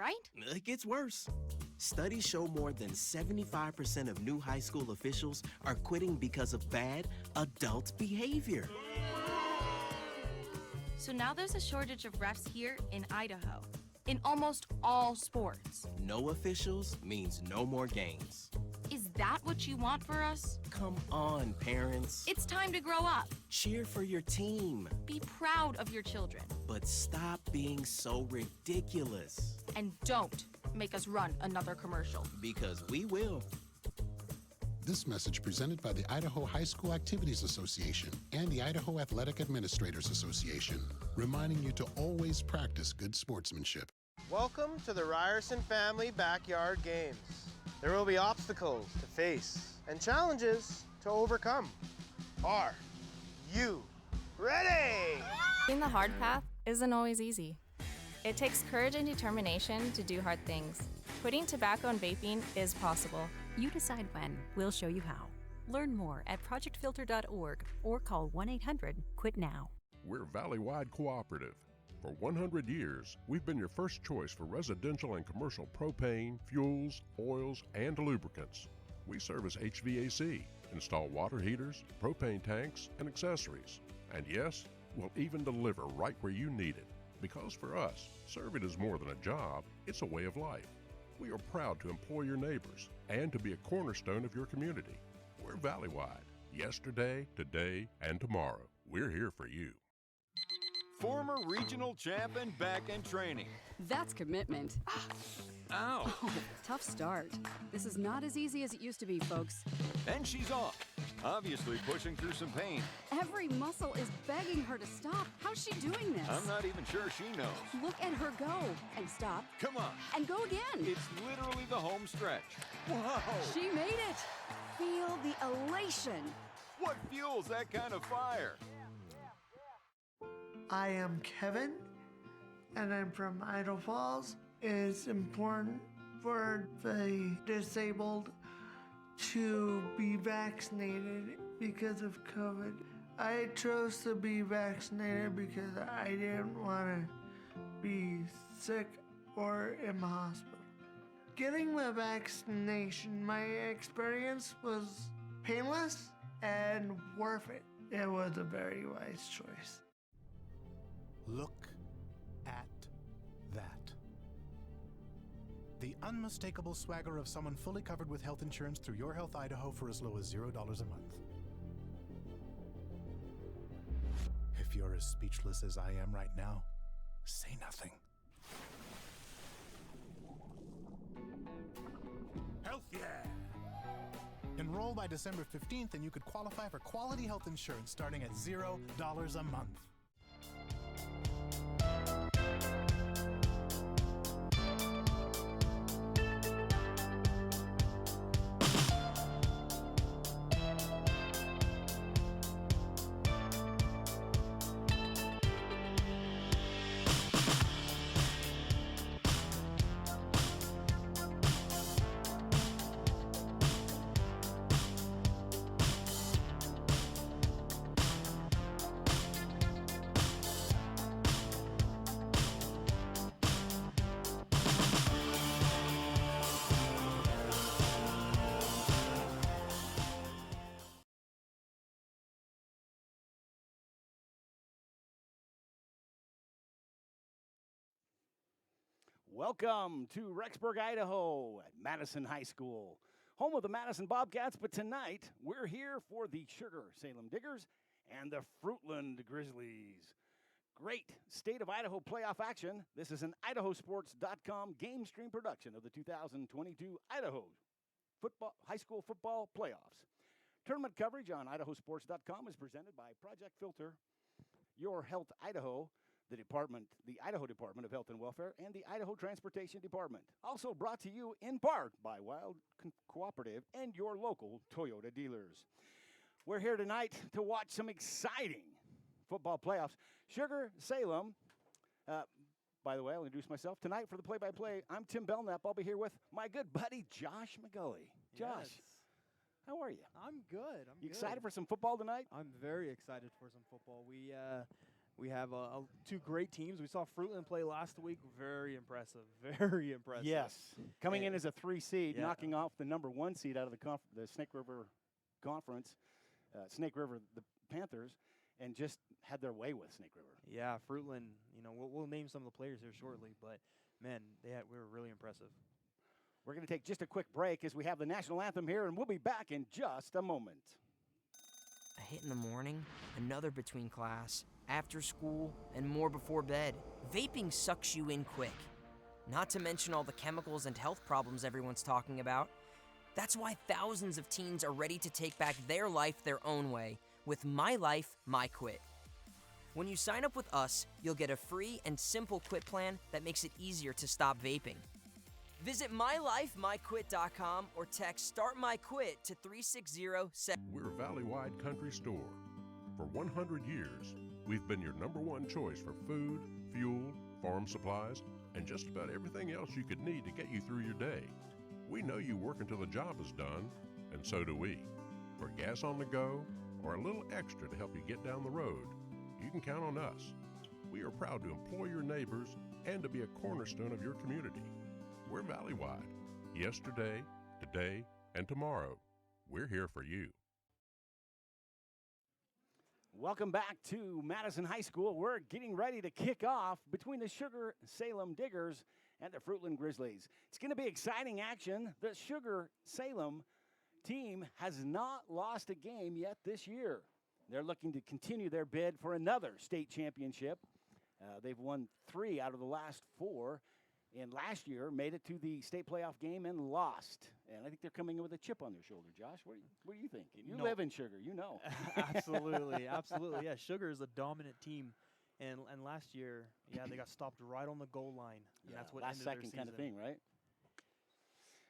right? It gets worse. Studies show more than 75% of new high school officials are quitting because of bad adult behavior. So now there's a shortage of refs here in Idaho, in almost all sports. No officials means no more games. Is that what you want for us? Come on, parents. It's time to grow up. Cheer for your team. Be proud of your children. But stop being so ridiculous. And don't make us run another commercial. Because we will. This message presented by the Idaho High School Activities Association and the Idaho Athletic Administrators Association, reminding you to always practice good sportsmanship. Welcome to the Ryerson Family Backyard Games. There will be obstacles to face and challenges to overcome. Are you ready? Taking the hard path isn't always easy. It takes courage and determination to do hard things. Quitting tobacco and vaping is possible. You decide when. We'll show you how. Learn more at projectfilter.org or call 1-800-QUIT-NOW. We're Valley-wide cooperative. For 100 years, we've been your first choice for residential and commercial propane, fuels, oils, and lubricants. We service HVAC, install water heaters, propane tanks, and accessories. And yes, we'll even deliver right where you need it. Because for us, serving is more than a job, it's a way of life. We are proud to employ your neighbors and to be a cornerstone of your community. We're Valley-wide. Yesterday, today, and tomorrow. We're here for you. Former regional champ and back-end training. That's commitment. Ow. Oh, tough start. This is not as easy as it used to be, folks. And she's off. Obviously pushing through some pain. Every muscle is begging her to stop. How's she doing this? I'm not even sure she knows. Look at her go. And stop. Come on. And go again. It's literally the home stretch. Whoa. She made it. Feel the elation. What fuels that kind of fire? I am Kevin, and I'm from Idaho Falls. It's important for the disabled to be vaccinated because of COVID. I chose to be vaccinated because I didn't want to be sick or in the hospital. Getting the vaccination, my experience was painless and worth it. It was a very wise choice. Look at that. The unmistakable swagger of someone fully covered with health insurance through Your Health Idaho for as low as $0 a month. If you're as speechless as I am right now, say nothing. Health yeah! Enroll by December 15th and you could qualify for quality health insurance starting at $0 a month. Welcome to Rexburg, Idaho at Madison High School, home of the Madison Bobcats, but tonight we're here for the Sugar-Salem Diggers and the Fruitland Grizzlies. Great state of Idaho playoff action. This is an IdahoSports.com game stream production of the 2022 Idaho high school football playoffs. Tournament coverage on IdahoSports.com is presented by Project Filter, Your Health Idaho, the Idaho Department of Health and Welfare, and the Idaho Transportation Department. Also brought to you in part by Wild Cooperative and your local Toyota dealers. We're here tonight to watch some exciting football playoffs. Sugar-Salem, by the way, I'll introduce myself. Tonight for the play-by-play, I'm Tim Belknap. I'll be here with my good buddy, Josh McGully. Josh, yes. How are you? I'm good. You excited for some football tonight? I'm very excited for some football. We have two great teams. We saw Fruitland play last week. Very impressive. Very impressive. Yes. Coming in as a 3 seed, knocking off the number 1 seed out of the Snake River Conference, Snake River, the Panthers, and just had their way with Snake River. Yeah, Fruitland, we'll name some of the players here shortly, but, man, we were really impressive. We're going to take just a quick break as we have the national anthem here, and we'll be back in just a moment. A hit in the morning, another between class, after school, and more before bed. Vaping sucks you in quick. Not to mention all the chemicals and health problems everyone's talking about. That's why thousands of teens are ready to take back their life their own way with My Life, My Quit. When you sign up with us, you'll get a free and simple quit plan that makes it easier to stop vaping. Visit mylifemyquit.com or text Start My Quit to 3607. We're a valley-wide country store. For 100 years, we've been your number 1 choice for food, fuel, farm supplies, and just about everything else you could need to get you through your day. We know you work until the job is done, and so do we. For gas on the go, or a little extra to help you get down the road, you can count on us. We are proud to employ your neighbors and to be a cornerstone of your community. We're valley-wide. Yesterday, today, and tomorrow. We're here for you. Welcome back to Madison High School. We're getting ready to kick off between the Sugar-Salem Diggers and the Fruitland Grizzlies. It's going to be exciting action. The Sugar-Salem team has not lost a game yet this year. They're looking to continue their bid for another state championship. They've won 3 out of the last 4. And last year, made it to the state playoff game and lost. And I think they're coming in with a chip on their shoulder. Josh, what do you think? You live in Sugar, you know. Absolutely, absolutely. Yeah, Sugar is a dominant team. And last year, they got stopped right on the goal line. And that's what last ended their second season. kind of thing, right?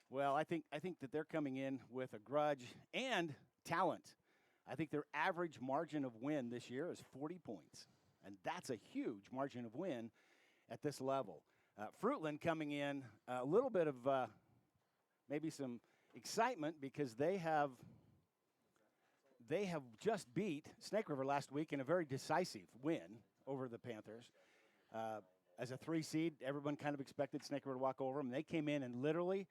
Well, I think that they're coming in with a grudge and talent. I think their average margin of win this year is 40 points. And that's a huge margin of win at this level. Fruitland coming in a little bit of maybe some excitement because they have just beat Snake River last week in a very decisive win over the Panthers. As a 3 seed, everyone kind of expected Snake River to walk over them. They came in and literally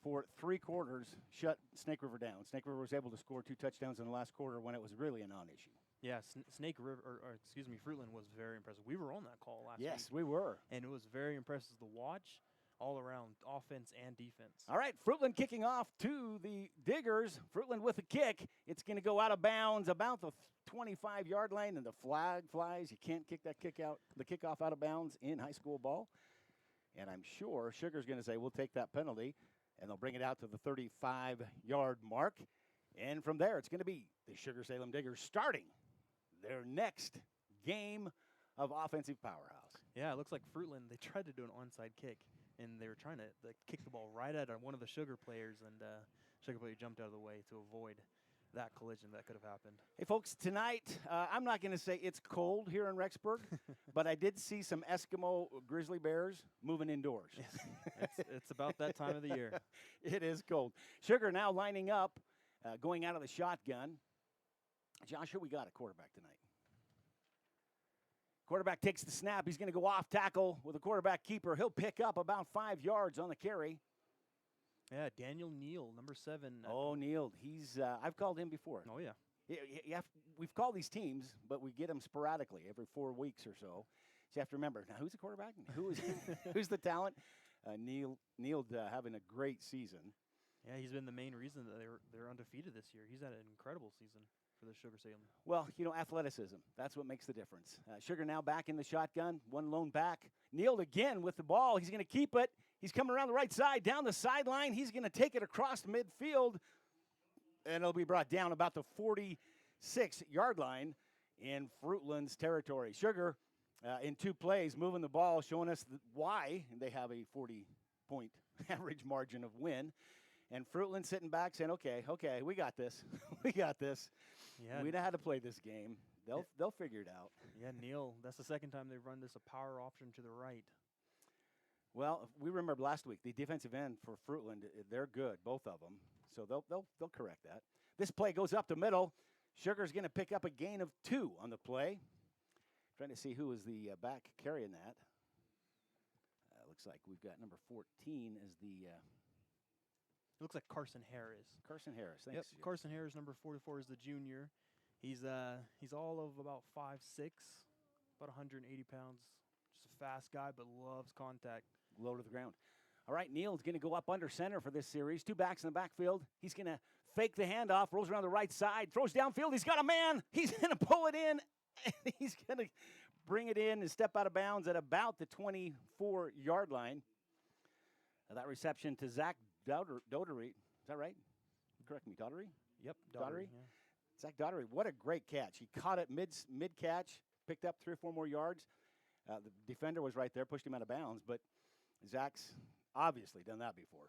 for 3 quarters shut Snake River down. Snake River was able to score 2 touchdowns in the last quarter when it was really a non-issue. Yeah, Snake River, Fruitland was very impressive. We were on that call last week. Yes, we were. And it was very impressive to watch all around, offense and defense. All right, Fruitland kicking off to the Diggers. Fruitland with a kick. It's going to go out of bounds about the 25-yard line, and the flag flies. You can't kick that kickoff out of bounds in high school ball. And I'm sure Sugar's going to say, we'll take that penalty, and they'll bring it out to the 35-yard mark. And from there, it's going to be the Sugar-Salem Diggers starting their next game of offensive powerhouse. Yeah, it looks like Fruitland, they tried to do an onside kick, and they were trying to kick the ball right at one of the Sugar players, and Sugar player jumped out of the way to avoid that collision that could have happened. Hey, folks, tonight, I'm not going to say it's cold here in Rexburg, but I did see some Eskimo grizzly bears moving indoors. Yes, it's about that time of the year. It is cold. Sugar now lining up, going out of the shotgun. Josh, who we got at quarterback tonight? Quarterback takes the snap. He's going to go off tackle with a quarterback keeper. He'll pick up about 5 yards on the carry. Yeah, Daniel Neal, number 7. Oh, Neal. He's I've called him before. Oh, yeah. We've called these teams, but we get them sporadically every 4 weeks or so. So you have to remember, now who's the quarterback? Who's the talent? Neal having a great season. Yeah, he's been the main reason that they're undefeated this year. He's had an incredible season for the Sugar-Salem. Well, athleticism. That's what makes the difference. Sugar now back in the shotgun, one lone back. Neal again with the ball. He's going to keep it. He's coming around the right side, down the sideline. He's going to take it across midfield, and it'll be brought down about the 46-yard line in Fruitland's territory. Sugar in 2 plays moving the ball, showing us why they have a 40-point average margin of win. And Fruitland sitting back saying, okay, we got this. We got this. Yeah. We know how to play this game. They'll figure it out. Yeah, Neal, that's the second time they've run this a power option to the right. Well, we remember last week, the defensive end for Fruitland, they're good, both of them. So they'll correct that. This play goes up the middle. Sugar's going to pick up a gain of 2 on the play. Trying to see who is the back carrying that. Looks like we've got number 14 as the. It looks like Carson Harris. Carson Harris, thanks. Yep, Carson Harris, number 44, is the junior. He's all of about 5'6", about 180 pounds. Just a fast guy, but loves contact. Low to the ground. All right, Neal's going to go up under center for this series. 2 backs in the backfield. He's going to fake the handoff, rolls around the right side, throws downfield. He's got a man. He's going to pull it in. And he's going to bring it in and step out of bounds at about the 24-yard line. That reception to Zach Dodery. Is that right? Correct me, Dodery? Yep, Dodery. Yeah. Zach Dodery, what a great catch. He caught it mid-catch, picked up 3 or 4 more yards. The defender was right there, pushed him out of bounds, but Zach's obviously done that before.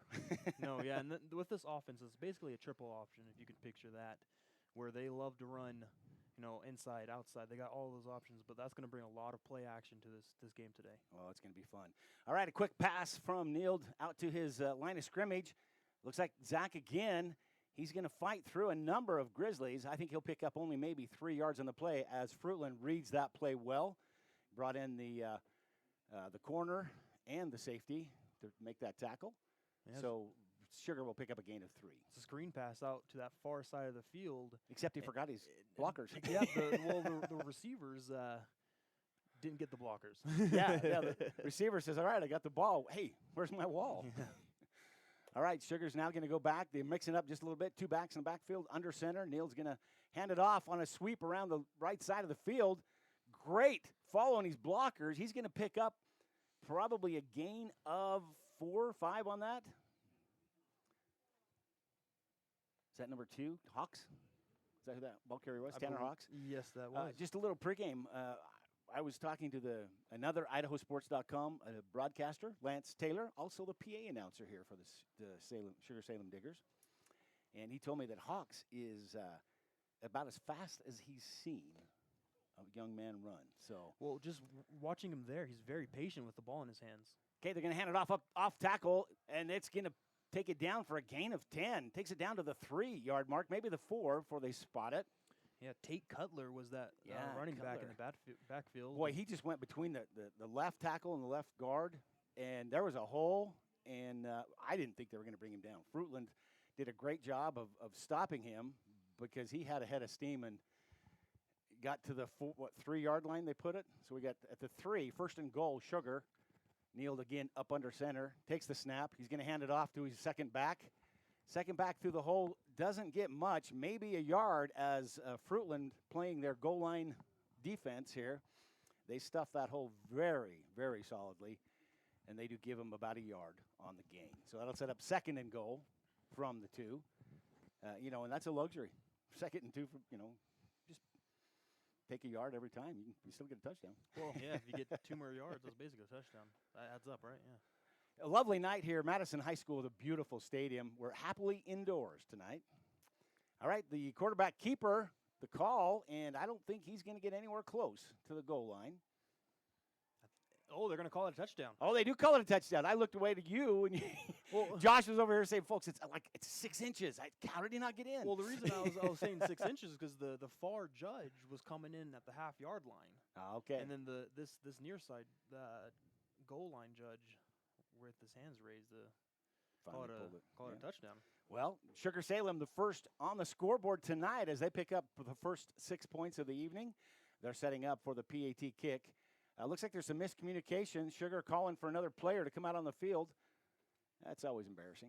No, yeah, and with this offense, it's basically a triple option, if you could picture that, where they love to run, inside, outside. They got all those options, but that's going to bring a lot of play action to this game today. Oh, it's going to be fun. All right, a quick pass from Neal out to his line of scrimmage. Looks like Zach again. He's going to fight through a number of Grizzlies. I think he'll pick up only maybe 3 yards on the play as Fruitland reads that play well. Brought in the corner and the safety to make that tackle. Yes. So Sugar will pick up a gain of 3. It's a screen pass out to that far side of the field. Except he forgot his blockers. Yeah, the receivers didn't get the blockers. yeah, the receiver says, all right, I got the ball. Hey, where's my wall? Yeah. All right, Sugar's now going to go back. They're mixing up just a little bit. 2 backs in the backfield, under center. Neal's going to hand it off on a sweep around the right side of the field. Great following these blockers. He's going to pick up probably a gain of 4 or 5 on that. Is that number 2, Hawks? Is that who that ball carrier was? Tanner Hawks? Yes, that was. Just a little pregame. I was talking to another IdahoSports.com broadcaster, Lance Taylor, also the PA announcer here for the Sugar-Salem Diggers. And he told me that Hawks is about as fast as he's seen a young man run. So, well, just watching him there, he's very patient with the ball in his hands. Okay, they're going to hand it off tackle, and it's going to take it down for a gain of 10. Takes it down to the 3-yard mark, maybe the 4 before they spot it. Yeah, Tate Cutler was that running back in the backfield. Boy, he just went between the left tackle and the left guard, and there was a hole, and I didn't think they were going to bring him down. Fruitland did a great job of stopping him because he had a head of steam and got to the 3-yard line they put it. So we got at the 3, 1st and goal, Sugar. Neal again up under center, takes the snap. He's going to hand it off to his second back. Second back through the hole, doesn't get much, maybe a yard as Fruitland playing their goal line defense here. They stuff that hole very, very solidly, and they do give him about a yard on the gain. So that'll set up 2nd and goal from the 2. And that's a luxury. 2nd and 2, just take a yard every time. You still get a touchdown. Well, yeah, if you get 2 more yards, that's basically a touchdown. That adds up, right? Yeah. A lovely night here, Madison High School with a beautiful stadium. We're happily indoors tonight. All right, the quarterback keeper, the call, and I don't think he's going to get anywhere close to the goal line. Oh, they're going to call it a touchdown. Oh, they do call it a touchdown. I looked away to you, and Josh was over here saying, folks, it's 6 inches. How did he not get in? Well, the reason I was saying 6 inches is because the far judge was coming in at the half-yard line. Okay. And then this near side goal line judge, with his hands raised, call it a touchdown. Well, Sugar-Salem, the first on the scoreboard tonight as they pick up the first 6 points of the evening. They're setting up for the PAT kick. Looks like there's some miscommunication. Sugar calling for another player to come out on the field. That's always embarrassing.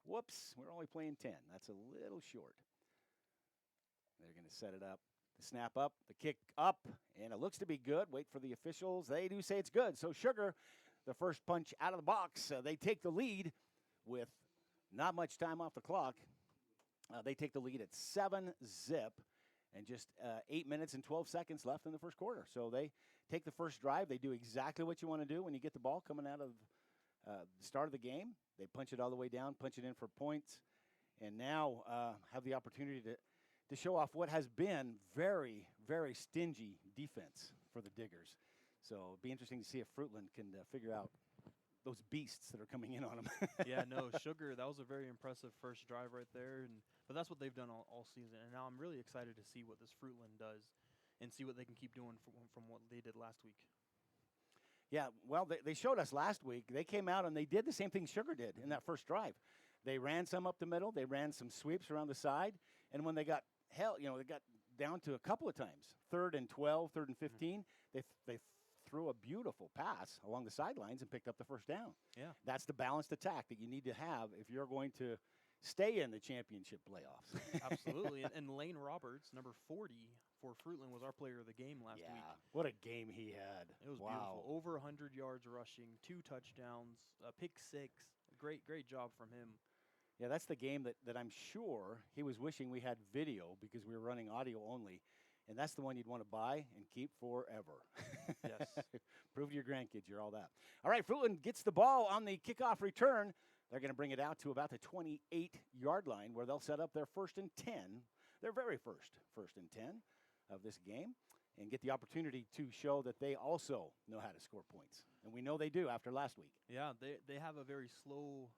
Whoops, we're only playing 10. That's a little short. They're going to set it up. The snap up, the kick up, and it looks to be good. Wait for the officials. They do say it's good. So Sugar, the first punch out of the box, they take the lead with not much time off the clock. They take the lead at 7-zip. And just 8 minutes and 12 seconds left in the first quarter. So they take the first drive. They do exactly what you want to do when you get the ball coming out of the start of the game. They punch it all the way down, punch it in for points, and now have the opportunity to show off what has been very, very stingy defense for the Diggers. So it'll be interesting to see if Fruitland can figure out those beasts that are coming in on them. Yeah, no, Sugar, that was a very impressive first drive right there. But that's what they've done all season. And now I'm really excited to see what this Fruitland does. and see what they can keep doing from what they did last week. Yeah, well, they showed us last week. They came out and they did the same thing Sugar did in that first drive. They ran some up the middle. They ran some sweeps around the side. And when they got they got down to a couple of times, 3rd and 12, 3rd and 15, they threw a beautiful pass along the sidelines and picked up the first down. Yeah. That's the balanced attack that you need to have if you're going to stay in the championship playoffs. Absolutely. And Lane Roberts, number 40 for Fruitland, was our player of the game last week. What a game he had. It was beautiful. Over 100 yards rushing, 2 touchdowns, a pick 6. Great job from him. Yeah, that's the game that I'm sure he was wishing we had video because we were running audio only. And that's the one you'd want to buy and keep forever. Yes. Prove to your grandkids you're all that. All right, Fruitland gets the ball on the kickoff return. They're going to bring it out to about the 28-yard line where they'll set up their 1st and 10, their very first and 10 of this game, and get the opportunity to show that they also know how to score points. And we know they do after last week. Yeah, they have a very slow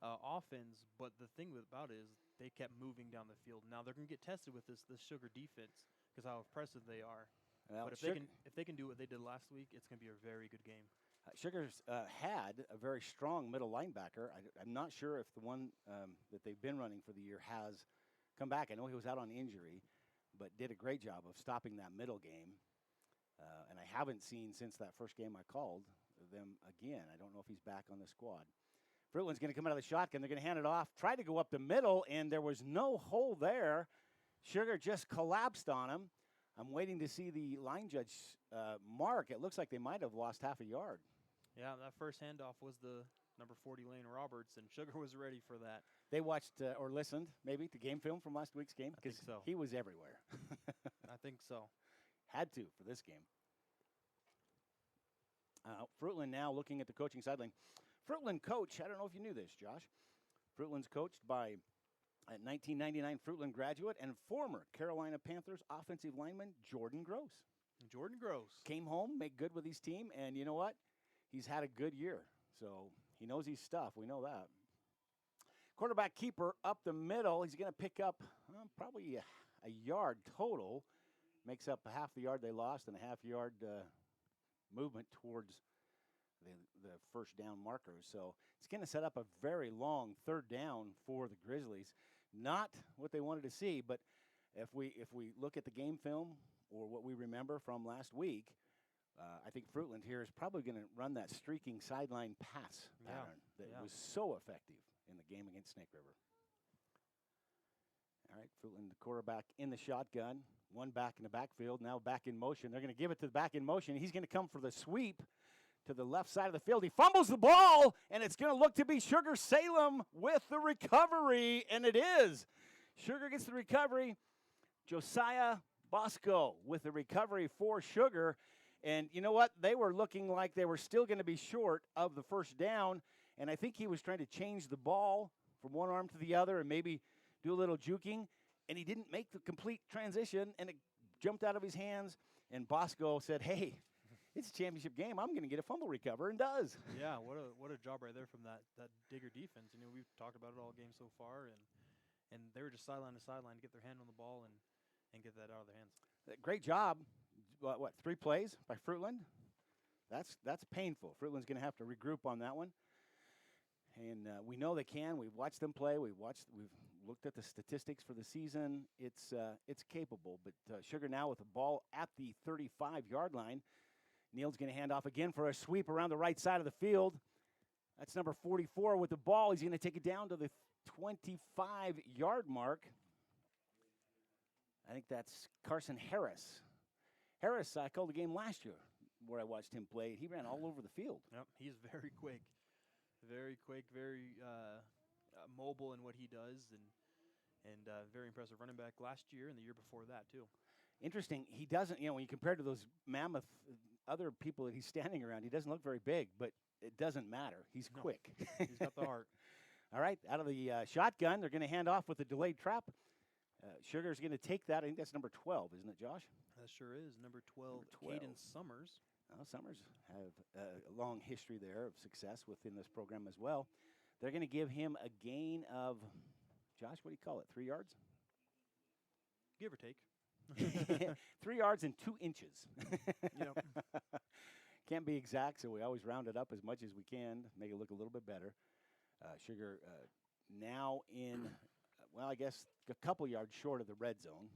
offense, but the thing about it is they kept moving down the field. Now they're going to get tested with this Sugar defense because how impressive they are. Well, but if they can do what they did last week, it's going to be a very good game. Sugar's had a very strong middle linebacker. I'm not sure if the one that they've been running for the year has come back. I know he was out on injury, but did a great job of stopping that middle game. And I haven't seen since that first game I called them again. I don't know if he's back on the squad. Fruitland's going to come out of the shotgun. They're going to hand it off, try to go up the middle, and there was no hole there. Sugar just collapsed on him. I'm waiting to see the line judge mark. It looks like they might have lost half a yard. Yeah, that first handoff was the number 40 Lane Roberts, and Sugar was ready for that. They watched or listened maybe to game film from last week's game because he was everywhere. I think so. Had to for this game. Fruitland now looking at the coaching sideline. Fruitland coach, I don't know if you knew this, Josh. Fruitland's coached by a 1999 Fruitland graduate and former Carolina Panthers offensive lineman Jordan Gross. Jordan Gross. Came home, made good with his team, and you know what? He's had a good year, so he knows his stuff. We know that. Quarterback keeper up the middle. He's going to pick up probably a yard total. Makes up half the yard they lost and a half-yard movement towards the first down markers. So it's going to set up a very long 3rd down for the Grizzlies. Not what they wanted to see, but if we look at the game film or what we remember from last week, I think Fruitland here is probably going to run that streaking sideline pass pattern that was so effective in the game against Snake River. All right, Fruitland, the quarterback in the shotgun, one back in the backfield, now back in motion. They're going to give it to the back in motion. He's going to come for the sweep to the left side of the field. He fumbles the ball, and it's going to look to be Sugar-Salem with the recovery, and it is. Sugar gets the recovery. Josiah Bosco with the recovery for Sugar. And you know what? They were looking like they were still going to be short of the first down, and I think he was trying to change the ball from one arm to the other and maybe do a little juking, and he didn't make the complete transition, and it jumped out of his hands, and Bosco said, hey, it's a championship game. I'm going to get a fumble recover, and does. Yeah, what a job right there from that Digger defense. You know, we've talked about it all game so far, and they were just sideline to sideline to get their hand on the ball and get that out of their hands. Great job. What 3 plays by Fruitland? That's painful. Fruitland's going to have to regroup on that one. And we know they can. We've watched them play. We've looked at the statistics for the season. It's capable. But Sugar now with the ball at the 35-yard line. Neal's going to hand off again for a sweep around the right side of the field. That's number 44 with the ball. He's going to take it down to the 25-yard mark. I think that's Carson Harris. Harris, I called the game last year where I watched him play. He ran all over the field. Yep, he's very quick. Very quick, very mobile in what he does, and very impressive running back last year and the year before that, too. Interesting. He doesn't, when you compare to those mammoth other people that he's standing around, he doesn't look very big, but it doesn't matter. He's quick. He's got the heart. All right, out of the shotgun, they're going to hand off with a delayed trap. Sugar's going to take that. I think that's number 12, isn't it, Josh? That sure is. Number 12. Caden Summers. Summers have a long history there of success within this program as well. They're going to give him a gain of, Josh, what do you call it, 3 yards? Give or take. 3 yards and 2 inches. Yep. Can't be exact, so we always round it up as much as we can, make it look a little bit better. Sugar now in, well, I guess a couple yards short of the red zone,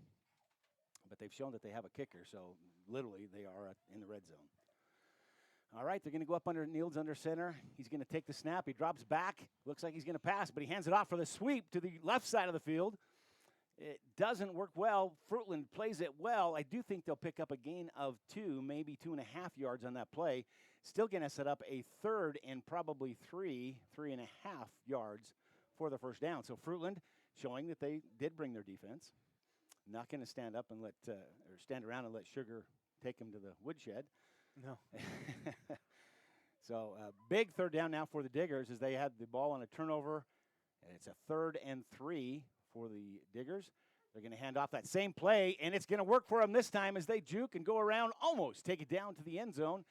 but they've shown that they have a kicker, so literally they are in the red zone. All right, they're going to go up under Niels under center. He's going to take the snap. He drops back. Looks like he's going to pass, but he hands it off for the sweep to the left side of the field. It doesn't work well. Fruitland plays it well. I do think they'll pick up a gain of 2, maybe 2.5 yards on that play. Still going to set up a 3rd and probably 3.5 yards for the first down. So Fruitland showing that they did bring their defense. Not going to stand up and or stand around and let Sugar take him to the woodshed. No. So big 3rd down now for the Diggers as they had the ball on a turnover. And it's a 3rd and 3 for the Diggers. They're going to hand off that same play, and it's going to work for them this time as they juke and go around, almost take it down to the end zone.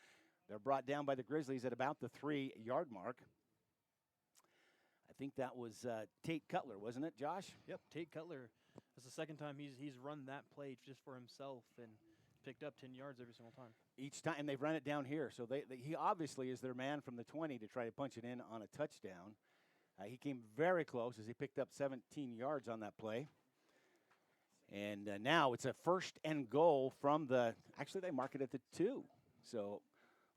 They're brought down by the Grizzlies at about the 3-yard mark. I think that was Tate Cutler, wasn't it, Josh? Yep, Tate Cutler. That's the second time he's run that play just for himself and picked up 10 yards every single time. Each time, and they've run it down here. So he obviously is their man from the 20 to try to punch it in on a touchdown. He came very close as he picked up 17 yards on that play. And now it's a 1st and goal from actually they mark it at the 2. So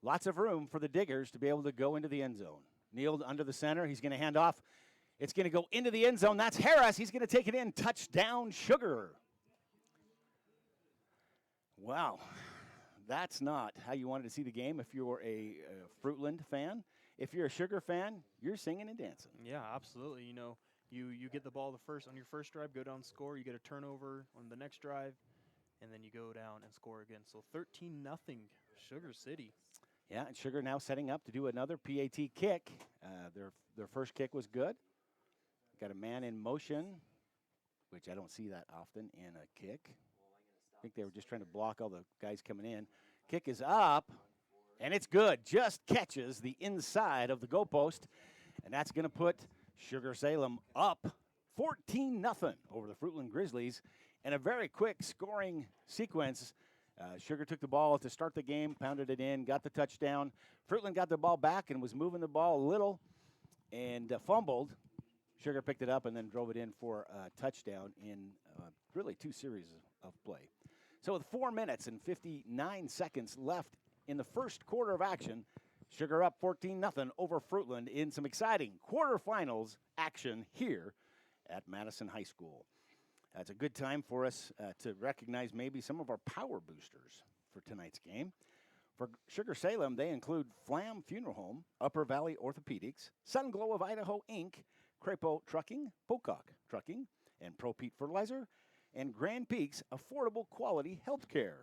lots of room for the Diggers to be able to go into the end zone. Neal under the center. He's going to hand off. It's going to go into the end zone. That's Harris. He's going to take it in. Touchdown, Sugar. Wow. That's not how you wanted to see the game if you're a Fruitland fan. If you're a Sugar fan, you're singing and dancing. Yeah, absolutely. You know, you get the ball on your first drive, go down, score. You get a turnover on the next drive, and then you go down and score again. So 13-0 Sugar City. Yeah, and Sugar now setting up to do another PAT kick. Their first kick was good. Got a man in motion, which I don't see that often in a kick. I think they were just trying to block all the guys coming in. Kick is up, and it's good. Just catches the inside of the goalpost, and that's going to put Sugar-Salem up 14-0 over the Fruitland Grizzlies in a very quick scoring sequence. Sugar took the ball to start the game, pounded it in, got the touchdown. Fruitland got the ball back and was moving the ball a little and fumbled. Sugar picked it up and then drove it in for a touchdown in really 2 series of play. So with 4 minutes and 59 seconds left in the first quarter of action, Sugar up 14-0 over Fruitland in some exciting quarterfinals action here at Madison High School. It's a good time for us to recognize maybe some of our power boosters for tonight's game. For Sugar-Salem, they include Flam Funeral Home, Upper Valley Orthopedics, Sunglow of Idaho, Inc., Crapo Trucking, Pocock Trucking, and Pro Pete Fertilizer, and Grand Peaks Affordable Quality Healthcare.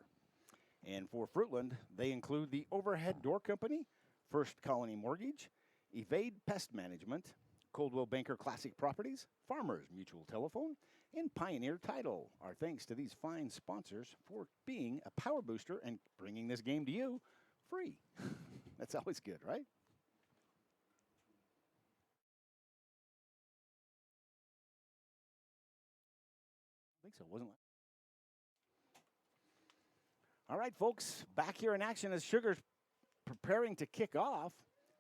And for Fruitland, they include the Overhead Door Company, First Colony Mortgage, Evade Pest Management, Coldwell Banker Classic Properties, Farmers Mutual Telephone, and Pioneer Title. Our thanks to these fine sponsors for being a power booster and bringing this game to you free. That's always good, right? I think so, wasn't it? All right, folks, back here in action as Sugar's preparing to kick off.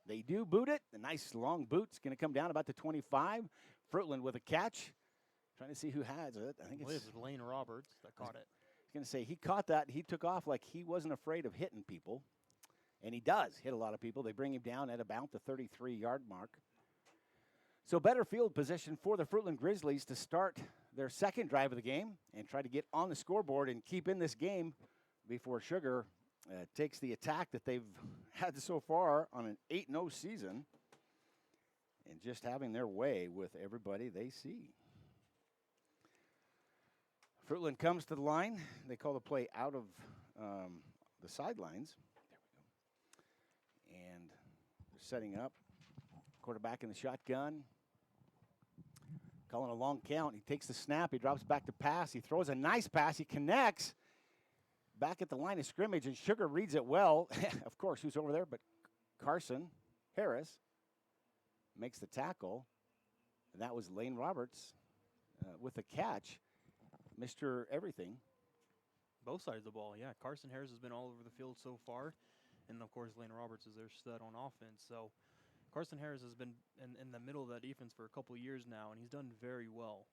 They do boot it. The nice long boot's going to come down about the 25. Fruitland with a catch. Trying to see who has it. I think it's Lane Roberts that caught it. I was going to say, he caught that. He took off like he wasn't afraid of hitting people. And he does hit a lot of people. They bring him down at about the 33-yard mark. So better field position for the Fruitland Grizzlies to start their second drive of the game and try to get on the scoreboard and keep in this game before Sugar takes the attack that they've had so far on an 8-0 season and just having their way with everybody they see. Fruitland comes to the line. They call the play out of the sidelines. There we go. And they're setting up. Quarterback in the shotgun. Calling a long count. He takes the snap. He drops back to pass. He throws a nice pass. He connects back at the line of scrimmage, and Sugar reads it well. Of course, who's over there but Carson Harris makes the tackle. And that was Lane Roberts with the catch. Mr. Everything Both sides of the ball, yeah. Carson Harris has been all over the field so far. And, of course, Lane Roberts is their stud on offense. So Carson Harris has been in the middle of that defense for a couple years now, and he's done very well.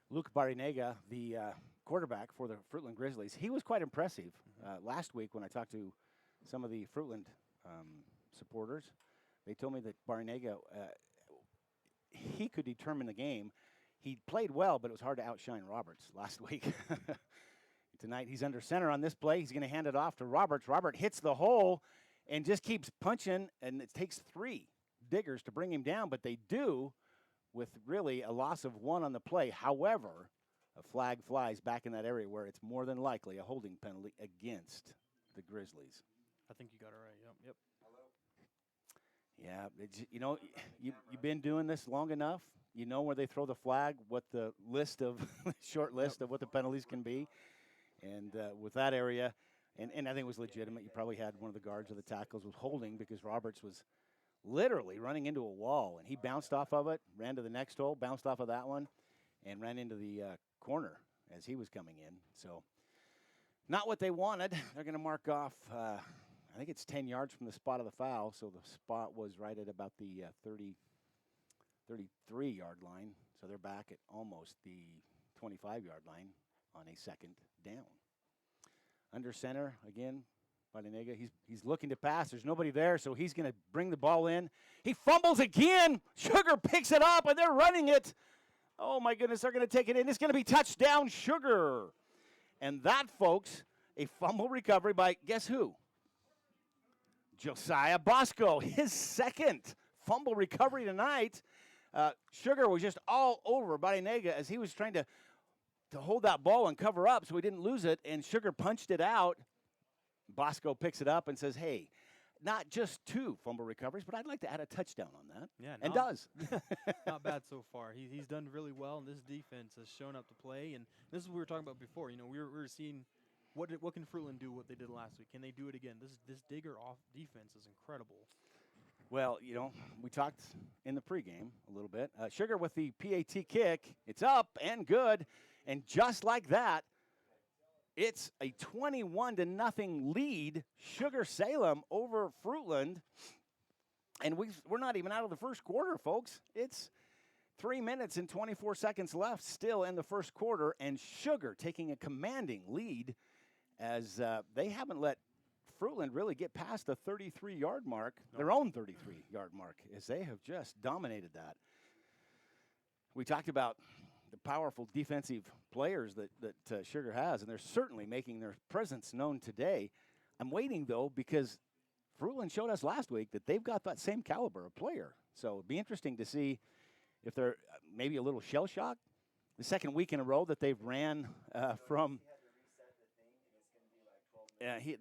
Luke Barrinega, the quarterback for the Fruitland Grizzlies, he was quite impressive last week when I talked to some of the Fruitland supporters. They told me that Barrinega, he could determine the game. He played well, but it was hard to outshine Roberts last week. Tonight, he's under center on this play. He's going to hand it off to Roberts. Robert hits the hole and just keeps punching, and it takes 3 diggers to bring him down, but they do with really a loss of 1 on the play. However, a flag flies back in that area where it's more than likely a holding penalty against the Grizzlies. I think you got it right. Yep. Yeah, you've been doing this long enough. You know where they throw the flag, what the list of short list of what the penalties can be. And with that area, and I think it was legitimate. You probably had one of the guards or the tackles was holding because Roberts was literally running into a wall, and he bounced off of it, ran to the next hole, bounced off of that one, and ran into the corner as he was coming in. So not what they wanted. They're going to mark off, I think it's 10 yards from the spot of the foul, so the spot was right at about the 33-yard line. So they're back at almost the 25-yard line on a second down. Under center, again, Barrinega, he's looking to pass. There's nobody there, so he's going to bring the ball in. He fumbles again. Sugar picks it up, and they're running it. Oh, my goodness, they're going to take it in. It's going to be touchdown Sugar. And that, folks, a fumble recovery by guess who? Josiah Bosco, his second fumble recovery tonight. Sugar was just all over Barrinega as he was trying to hold that ball and cover up so he didn't lose it, and Sugar punched it out. Bosco picks it up and says, hey, not just 2 fumble recoveries, but I'd like to add a touchdown on that. Yeah, and does. Not bad so far. He's done really well, and this defense has shown up to play. And this is what we were talking about before. You know, we were seeing what can Fruitland do what they did last week. Can they do it again? This digger off defense is incredible. Well, you know, we talked in the pregame a little bit. Sugar with the PAT kick. It's up and good. And just like that, it's a 21-0 lead, Sugar-Salem over Fruitland. And we're not even out of the first quarter, folks. It's 3 minutes and 24 seconds left still in the first quarter, and Sugar taking a commanding lead as they haven't let Fruitland really get past the 33-yard mark, their own 33-yard mark, as they have just dominated that. We talked about the powerful defensive players that Sugar has, and they're certainly making their presence known today. I'm waiting, though, because Fruitland showed us last week that they've got that same caliber of player. So it'd be interesting to see if they're maybe a little shell-shocked. The second week in a row that they've ran from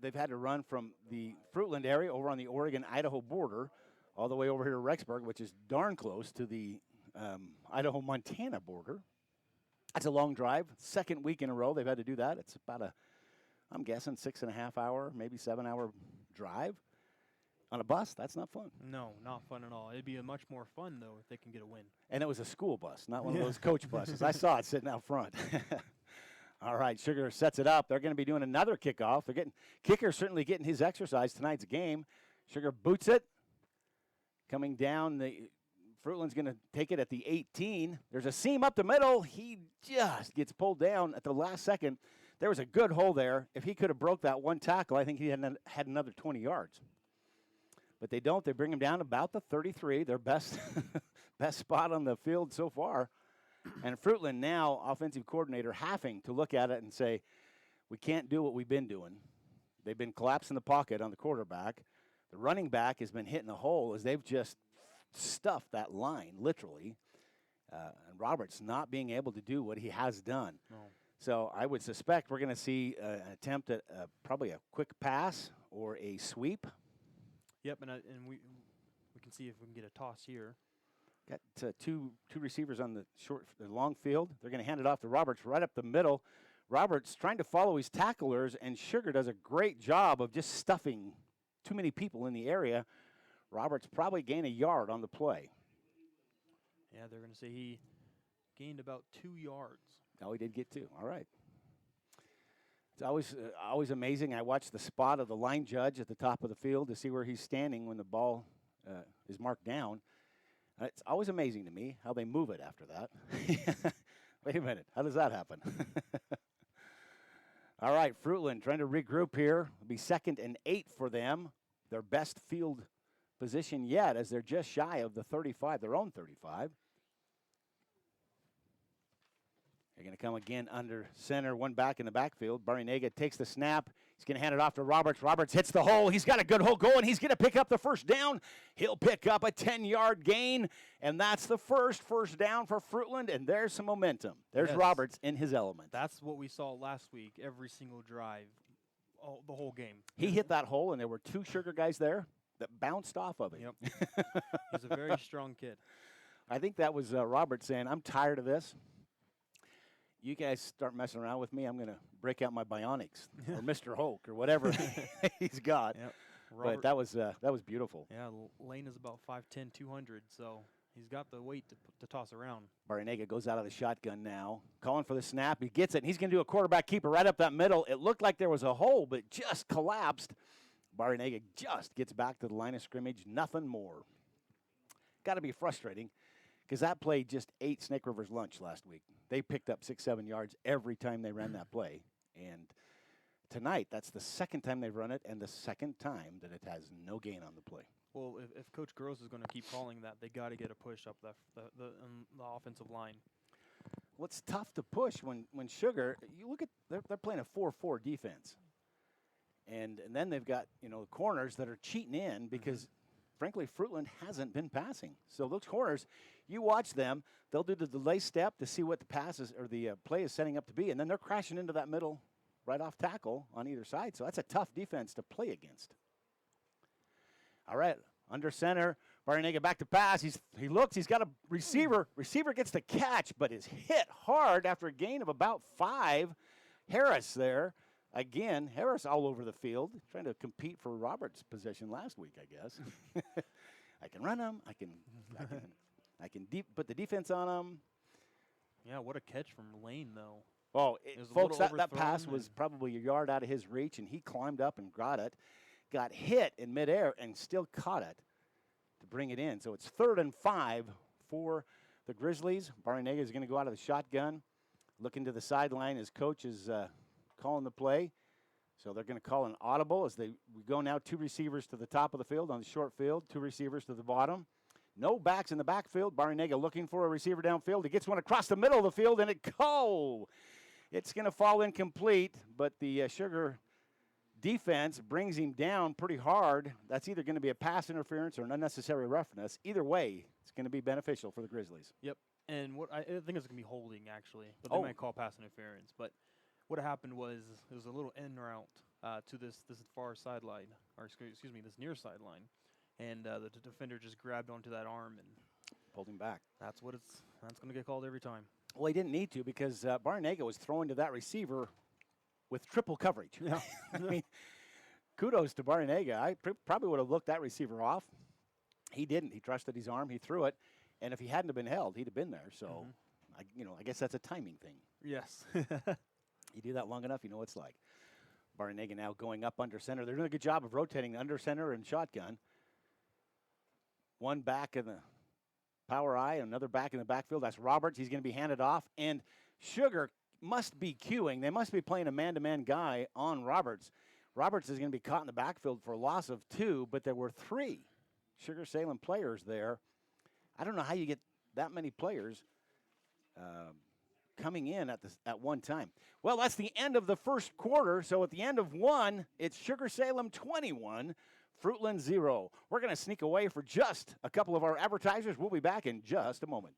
they've had to run from the Fruitland area over on the Oregon-Idaho border all the way over here to Rexburg, which is darn close to the Idaho-Montana border. That's a long drive. Second week in a row they've had to do that. It's about I'm guessing 6.5 hour, maybe 7 hour drive on a bus. That's not fun. No, not fun at all. It'd be a much more fun, though, if they can get a win. And it was a school bus, not one of those coach buses. I saw it sitting out front. All right, Sugar sets it up. They're going to be doing another kickoff. Kicker's certainly getting his exercise tonight's game. Sugar boots it. Coming down, Fruitland's going to take it at the 18. There's a seam up the middle. He just gets pulled down at the last second. There was a good hole there. If he could have broke that one tackle, I think he had another 20 yards. But they don't. They bring him down about the 33, their best spot on the field so far. And Fruitland now, offensive coordinator, having to look at it and say, we can't do what we've been doing. They've been collapsing the pocket on the quarterback. The running back has been hitting the hole as they've just stuffed that line, literally. And Roberts not being able to do what he has done. No. So I would suspect we're going to see an attempt at probably a quick pass or a sweep. Yep, and we can see if we can get a toss here. Got two receivers on the long field. They're going to hand it off to Roberts right up the middle. Roberts trying to follow his tacklers, and Sugar does a great job of just stuffing too many people in the area. Roberts probably gained a yard on the play. Yeah, they're going to say he gained about 2 yards. Oh, he did get 2. All right. It's always amazing. I watch the spot of the line judge at the top of the field to see where he's standing when the ball is marked down. It's always amazing to me how they move it after that. Wait a minute. How does that happen? All right, Fruitland trying to regroup here. It'll be 2nd and 8 for them. Their best field position yet, as they're just shy of the 35, their own 35. They're going to come again under center, one back in the backfield. Barry-Nega takes the snap. He's going to hand it off to Roberts. Roberts hits the hole. He's got a good hole going. He's going to pick up the first down. He'll pick up a 10-yard gain, and that's the first down for Fruitland, and there's some momentum. There's Roberts in his element. That's what we saw last week, every single drive, the whole game. He hit that hole, and there were 2 Sugar guys there that bounced off of it. Yep. He's a very strong kid. I think that was Roberts saying, I'm tired of this. You guys start messing around with me, I'm going to break out my bionics or Mr. Hulk or whatever he's got. Yep. But that was beautiful. Yeah, Lane is about 5'10", 200, so he's got the weight to toss around. Barry-Nega goes out of the shotgun now, calling for the snap. He gets it, and he's going to do a quarterback keeper right up that middle. It looked like there was a hole, but it just collapsed. Barry-Nega just gets back to the line of scrimmage, nothing more. Got to be frustrating, because that play just ate Snake River's lunch last week. They picked up 6-7 yards every time they ran that play. And tonight, that's the 2nd time they've run it and the 2nd time that it has no gain on the play. Well, if Coach Gross is going to keep calling that, they got to get a push up the offensive line. Well, it's tough to push when Sugar, you look at, they're playing a 4-4 defense. And then they've got, corners that are cheating in because, frankly, Fruitland hasn't been passing. So those corners, you watch them, they'll do the delay step to see what the pass is or the play is setting up to be, and then they're crashing into that middle right off tackle on either side. So that's a tough defense to play against. All right, under center, Barry-Nega back to pass. He looks, he's got a receiver. Receiver gets the catch, but is hit hard after a gain of about 5. Harris there. Again, Harris all over the field, trying to compete for Roberts' position last week, I guess. I can run him. I can put the defense on him. Yeah, what a catch from Lane, though. Oh, folks, that pass was probably a yard out of his reach, and he climbed up and got it. Got hit in midair and still caught it to bring it in. So it's 3rd and 5 for the Grizzlies. Barry-Nega is going to go out of the shotgun, looking to the sideline. His coach is calling the play. So they're going to call an audible as we go now 2 receivers to the top of the field on the short field, 2 receivers to the bottom. No backs in the backfield. Barry-Nega looking for a receiver downfield. He gets one across the middle of the field, and it's going to fall incomplete, but the Sugar defense brings him down pretty hard. That's either going to be a pass interference or an unnecessary roughness. Either way, it's going to be beneficial for the Grizzlies. Yep, and what I think it's going to be holding, actually, but they might call pass interference. But what happened was there was a little end route to this far sideline, or excuse me, this near sideline, and the defender just grabbed onto that arm and pulled him back. That's going to get called every time. Well, he didn't need to because Barry-Nega was throwing to that receiver with triple coverage. Yeah. I mean, kudos to Barry-Nega. I probably would have looked that receiver off. He didn't. He trusted his arm. He threw it, and if he hadn't have been held, he'd have been there. So, I guess that's a timing thing. Yes. You do that long enough, you know what it's like. Barry-Nega now going up under center. They're doing a good job of rotating under center and shotgun. One back in the power eye, another back in the backfield. That's Roberts. He's going to be handed off. And Sugar must be queuing. They must be playing a man-to-man guy on Roberts. Roberts is going to be caught in the backfield for a loss of 2, but there were 3 Sugar-Salem players there. I don't know how you get that many players coming in at one time. Well, that's the end of the first quarter. So at the end of 1, it's Sugar-Salem 21, Fruitland 0. We're going to sneak away for just a couple of our advertisers. We'll be back in just a moment.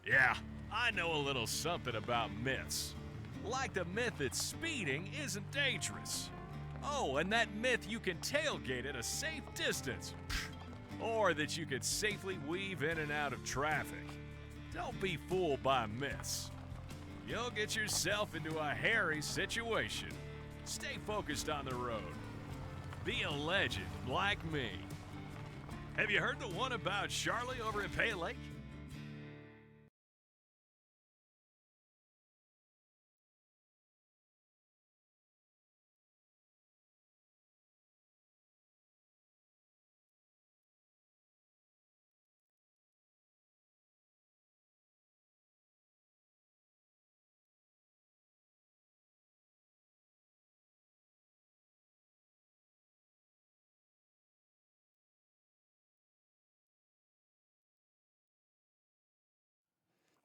Yeah, I know a little something about myths. Like the myth that speeding isn't dangerous. Oh, and that myth you can tailgate at a safe distance. Or that you could safely weave in and out of traffic. Don't be fooled by myths. You'll get yourself into a hairy situation. Stay focused on the road. Be a legend like me. Have you heard the one about Charlie over at Pay Lake?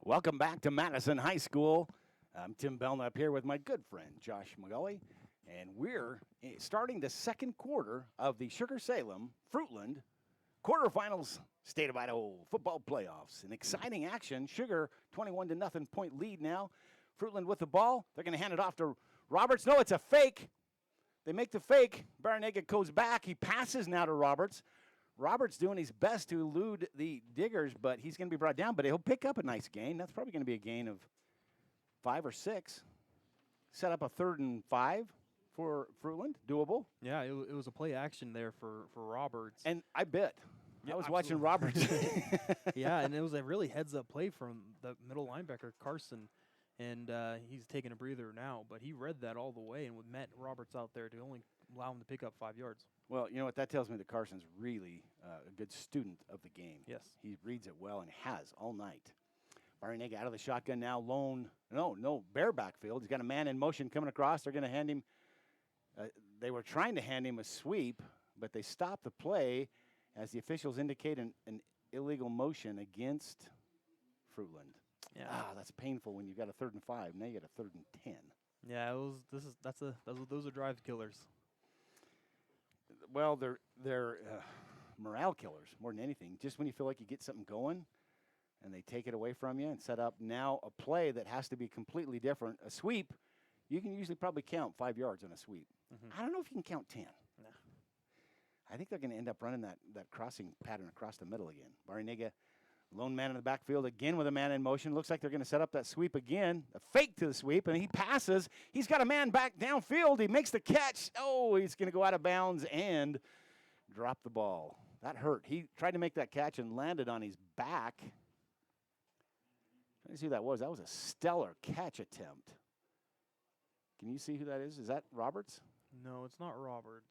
Welcome back to Madison High School. I'm Tim Belknap here with my good friend Josh McGully, and we're starting the second quarter of the Sugar-Salem Fruitland quarterfinals State of Idaho football playoffs. An exciting action. Sugar 21-0 point lead now. Fruitland with the ball. They're going to hand it off to Roberts. No, it's a fake. They make the fake. Baranega goes back. He passes now to Roberts. Roberts doing his best to elude the Diggers, but he's going to be brought down. But he'll pick up a nice gain. That's probably going to be a gain of 5 or 6. Set up a 3rd and 5 for Fruitland. Doable. Yeah, it was a play action there for Roberts. And I bet. Yeah, I was watching Roberts. Yeah, and it was a really heads-up play from the middle linebacker, Carson. And he's taking a breather now, but he read that all the way and met Roberts out there to only allow him to pick up 5 yards. Well, you know what? That tells me that Carson's really a good student of the game. Yes. He reads it well and has all night. Baranega out of the shotgun now, bare backfield. He's got a man in motion coming across. They're going to hand him, they were trying to hand him a sweep, but they stopped the play as the officials indicate an illegal motion against Fruitland. Yeah. That's painful when you've got a 3rd and 5. Now you got a 3rd and 10. Yeah, those are drive killers. Well, they're morale killers more than anything. Just when you feel like you get something going, and they take it away from you and set up now a play that has to be completely different. A sweep, you can usually probably count 5 yards on a sweep. I don't know if you can count 10. No. I think they're going to end up running that crossing pattern across the middle again. Baranega, lone man in the backfield again with a man in motion. Looks like they're going to set up that sweep again. A fake to the sweep, and he passes. He's got a man back downfield. He makes the catch. Oh, he's going to go out of bounds and drop the ball. That hurt. He tried to make that catch and landed on his back. Trying to see who that was. That was a stellar catch attempt. Can you see who that is? Is that Roberts? No, it's not Roberts.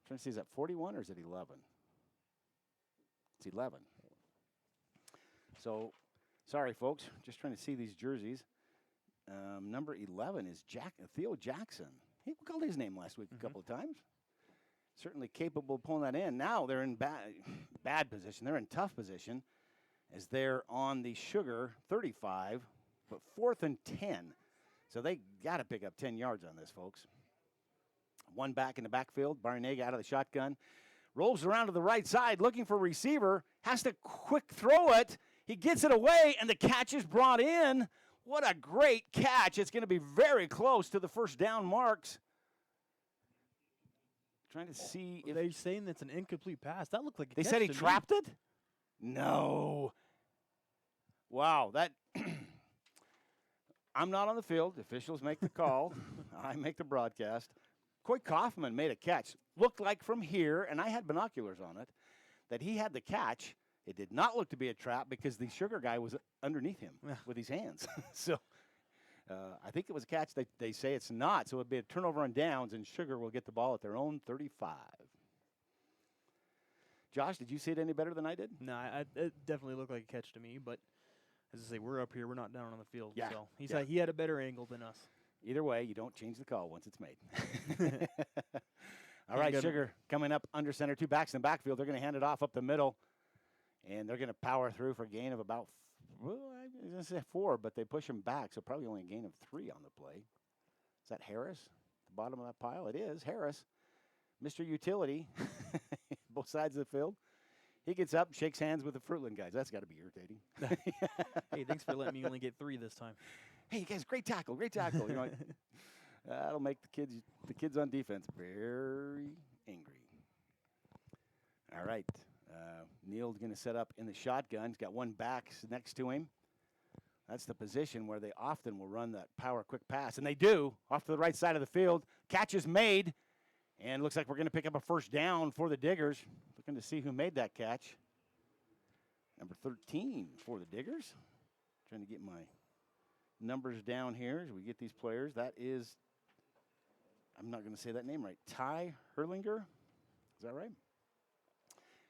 Trying to see, is that 41 or is it 11? It's 11. So, sorry, folks. Just trying to see these jerseys. Number 11 is Theo Jackson. We called his name last week a couple of times. Certainly capable of pulling that in. Now they're in bad position. They're in tough position as they're on the Sugar 35, but 4th and 10. So they got to pick up 10 yards on this, folks. One back in the backfield. Baranega out of the shotgun. Rolls around to the right side looking for a receiver. Has to quick throw it. He gets it away, and the catch is brought in. What a great catch. It's going to be very close to the first down marks. Trying to see if they're saying that's an incomplete pass. That looked like a they catch said he to me. trapped it? No. Wow, that I'm not on the field. Officials make the call. I make the broadcast. Coy Kaufman made a catch. Looked like from here, and I had binoculars on it, that he had the catch. It did not look to be a trap because the Sugar guy was underneath him with his hands. So I think it was a catch. They say it's not, so it would be a turnover on downs, and Sugar will get the ball at their own 35. Josh, did you see it any better than I did? No, it definitely looked like a catch to me, but as I say, we're up here. We're not down on the field. Yeah. So he had a better angle than us. Either way, you don't change the call once it's made. All right, Sugar coming up under center. 2 backs in the backfield. They're going to hand it off up the middle, and they're going to power through for a gain of about, I was going to say 4, but they push them back, so probably only a gain of 3 on the play. Is that Harris? The bottom of that pile? It is Harris. Mr. Utility, both sides of the field. He gets up, shakes hands with the Fruitland guys. That's got to be irritating. Hey, thanks for letting me only get 3 this time. Hey, you guys, great tackle. You know, that'll make the kids on defense very angry. All right, Neil's going to set up in the shotgun. He's got 1 back next to him. That's the position where they often will run that power quick pass, and they do off to the right side of the field. Catch is made, and looks like we're going to pick up a first down for the Diggers. Looking to see who made that catch. Number 13 for the Diggers. Trying to get my numbers down here as we get these players. That is, I'm not going to say that name right, Ty Herlinger. Is that right?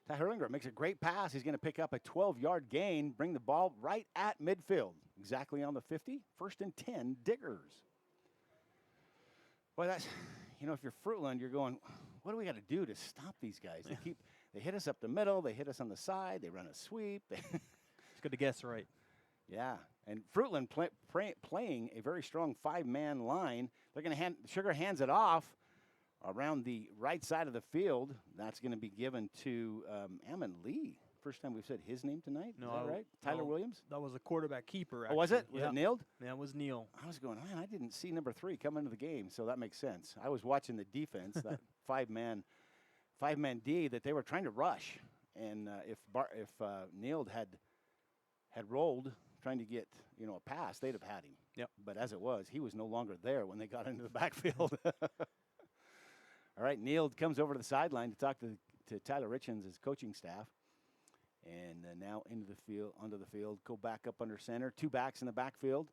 Ty Herlinger makes a great pass. He's going to pick up a 12-yard gain, bring the ball right at midfield, exactly on the 50. 1st and 10, Diggers. Boy, that's, you know, if you're Fruitland, you're going, what do we got to do to stop these guys? They hit us up the middle. They hit us on the side. They run a sweep. It's good to guess right. Yeah, and Fruitland playing a very strong 5-man line. They're going to Sugar hands it off around the right side of the field. That's going to be given to Ammon Lee. First time we've said his name tonight. No, is that right? Tyler Williams? That was a quarterback keeper. Oh, was it? Was it nailed? Yeah, it was Neil. I was going, man, I didn't see number 3 come into the game, so that makes sense. I was watching the defense, that 5-man D that they were trying to rush, and if Neil had rolled trying to get a pass, they'd have had him. Yep. But as it was, he was no longer there when they got into the backfield. All right, Neil comes over to the sideline to talk to Tyler Richens, his coaching staff. And now onto the field, go back up under center. 2 backs in the backfield.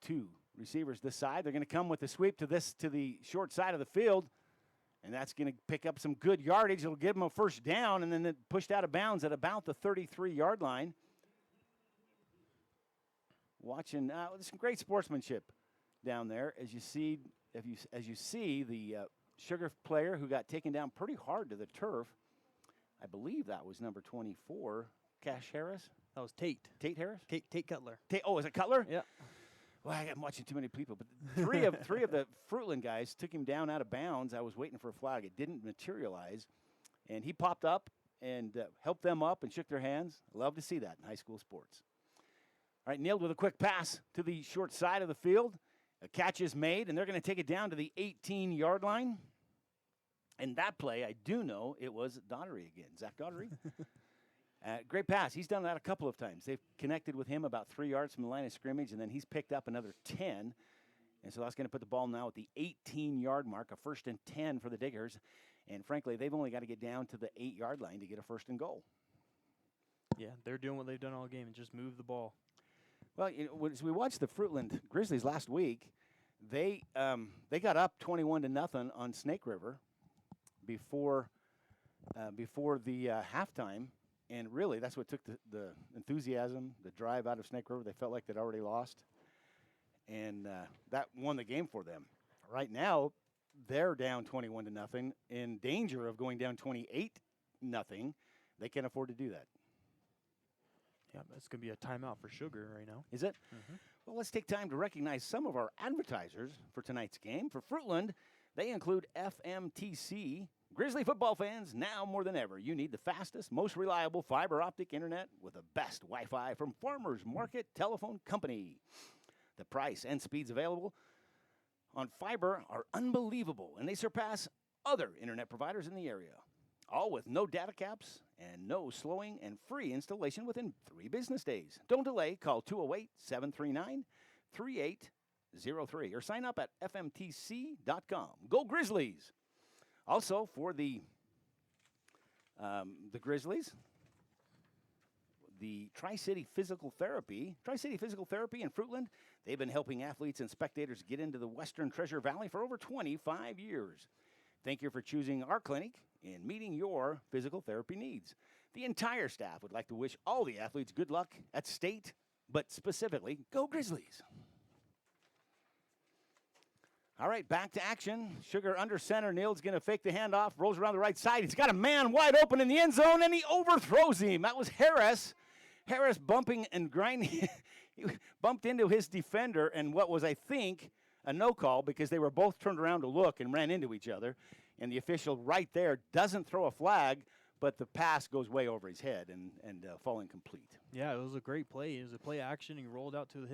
2 receivers this side. They're going to come with the sweep to the short side of the field, and that's going to pick up some good yardage. It'll give them a first down, and then pushed out of bounds at about the 33-yard line. Watching, there's some great sportsmanship down there as you see the Sugar player who got taken down pretty hard to the turf. I believe that was number 24, Cash Harris. That was Tate. Tate Harris? Tate Cutler. Is it Cutler? Yeah. Well, I'm watching too many people, but three of the Fruitland guys took him down out of bounds. I was waiting for a flag. It didn't materialize, and he popped up and helped them up and shook their hands. Love to see that in high school sports. All right, nailed with a quick pass to the short side of the field. A catch is made, and they're going to take it down to the 18-yard line. And that play, I do know it was Daughtery again, Zach Daughtery. Great pass. He's done that a couple of times. They've connected with him about 3 yards from the line of scrimmage, and then he's picked up another 10. And so that's going to put the ball now at the 18-yard mark, a 1st and 10 for the Diggers. And frankly, they've only got to get down to the 8-yard line to get a 1st and goal. Yeah, they're doing what they've done all game and just move the ball. Well, as we watched the Fruitland Grizzlies last week, they got up 21-0 on Snake River before the halftime, and really that's what took the enthusiasm, the drive out of Snake River. They felt like they'd already lost, and that won the game for them. Right now, they're down 21-0, in danger of going down 28-0. They can't afford to do that. Yeah, it's going to be a timeout for Sugar right now. Is it? Mm-hmm. Well, let's take time to recognize some of our advertisers for tonight's game. For Fruitland, they include FMTC. Grizzly football fans, now more than ever, you need the fastest, most reliable fiber optic internet with the best Wi-Fi from Farmers Market Telephone Company. The price and speeds available on fiber are unbelievable, and they surpass other internet providers in the area. All with no data caps and no slowing and free installation within 3 business days. Don't delay. Call 208-739-3803 or sign up at fmtc.com. Go Grizzlies! Also for the Grizzlies, the Tri-City Physical Therapy in Fruitland, they've been helping athletes and spectators get into the Western Treasure Valley for over 25 years. Thank you for choosing our clinic and meeting your physical therapy needs. The entire staff would like to wish all the athletes good luck at state, but specifically, go Grizzlies. All right, back to action. Sugar under center. Neil's going to fake the handoff, rolls around the right side. He's got a man wide open in the end zone, and he overthrows him. That was Harris. Harris bumping and grinding. He bumped into his defender, and what was, I think, a no call because they were both turned around to look and ran into each other. And the official right there doesn't throw a flag, but the pass goes way over his head and falling complete. Yeah, it was a great play. It was a play action. He rolled out to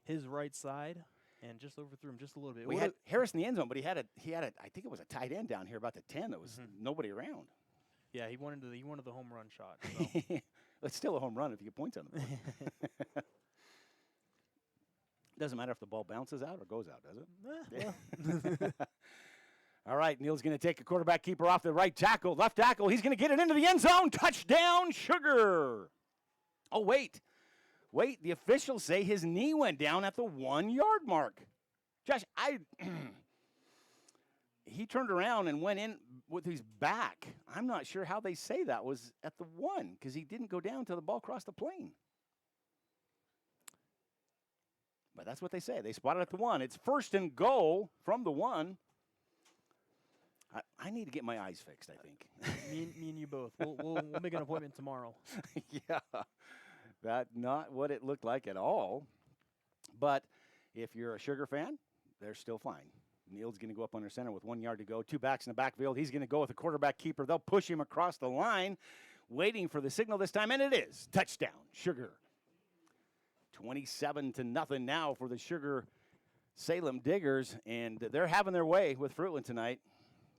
his right side and just overthrew him just a little bit. We had Harris in the end zone, but he had a I think it was a tight end down here about the 10 that was nobody around. Yeah, he wanted the home run shot. So. It's still a home run if you get points on the board. Doesn't matter if the ball bounces out or goes out, does it? All right, Neil's going to take a quarterback keeper off the right tackle, left tackle. He's going to get it into the end zone. Touchdown, Sugar. Oh, wait. The officials say his knee went down at the 1-yard mark. Josh, he turned around and went in with his back. I'm not sure how they say that was at the 1 because he didn't go down till the ball crossed the plane. But that's what they say. They spotted at the 1. It's 1st and goal from the 1. I need to get my eyes fixed, I think. me and you both. We'll make an appointment tomorrow. Yeah. That's not what it looked like at all. But if you're a Sugar fan, they're still fine. Neal's going to go up under center with 1 yard to go. 2 backs in the backfield. He's going to go with the quarterback keeper. They'll push him across the line, waiting for the signal this time, and it is. Touchdown, Sugar. 27-0 now for the Sugar-Salem Diggers, and they're having their way with Fruitland tonight.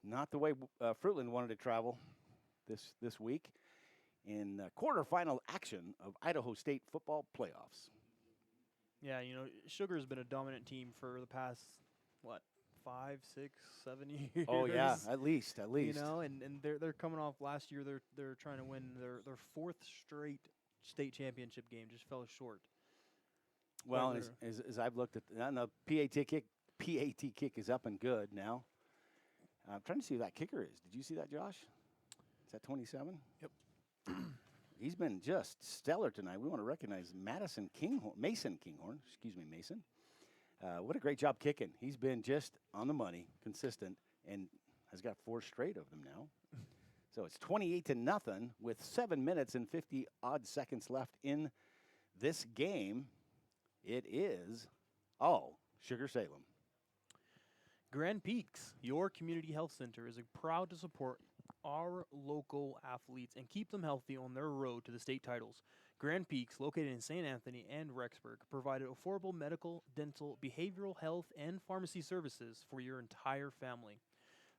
Not the way Fruitland wanted to travel this week in quarterfinal action of Idaho State football playoffs. Yeah, Sugar has been a dominant team for the past, 5, 6, 7 years. Oh yeah, at least. And they're coming off last year. They're trying to win their fourth straight state championship game. Just fell short. Well, as I've looked at the PAT kick is up and good now. I'm trying to see who that kicker is. Did you see that, Josh? Is that 27? Yep. He's been just stellar tonight. We want to recognize Mason Kinghorn. Mason. What a great job kicking. He's been just on the money, consistent, and has got 4 straight of them now. So it's 28-0 with 7 minutes and 50-odd seconds left in this game. It is all Sugar-Salem. Grand Peaks, your community health center, is proud to support our local athletes and keep them healthy on their road to the state titles. Grand Peaks, located in St. Anthony and Rexburg, provided affordable medical, dental, behavioral health, and pharmacy services for your entire family.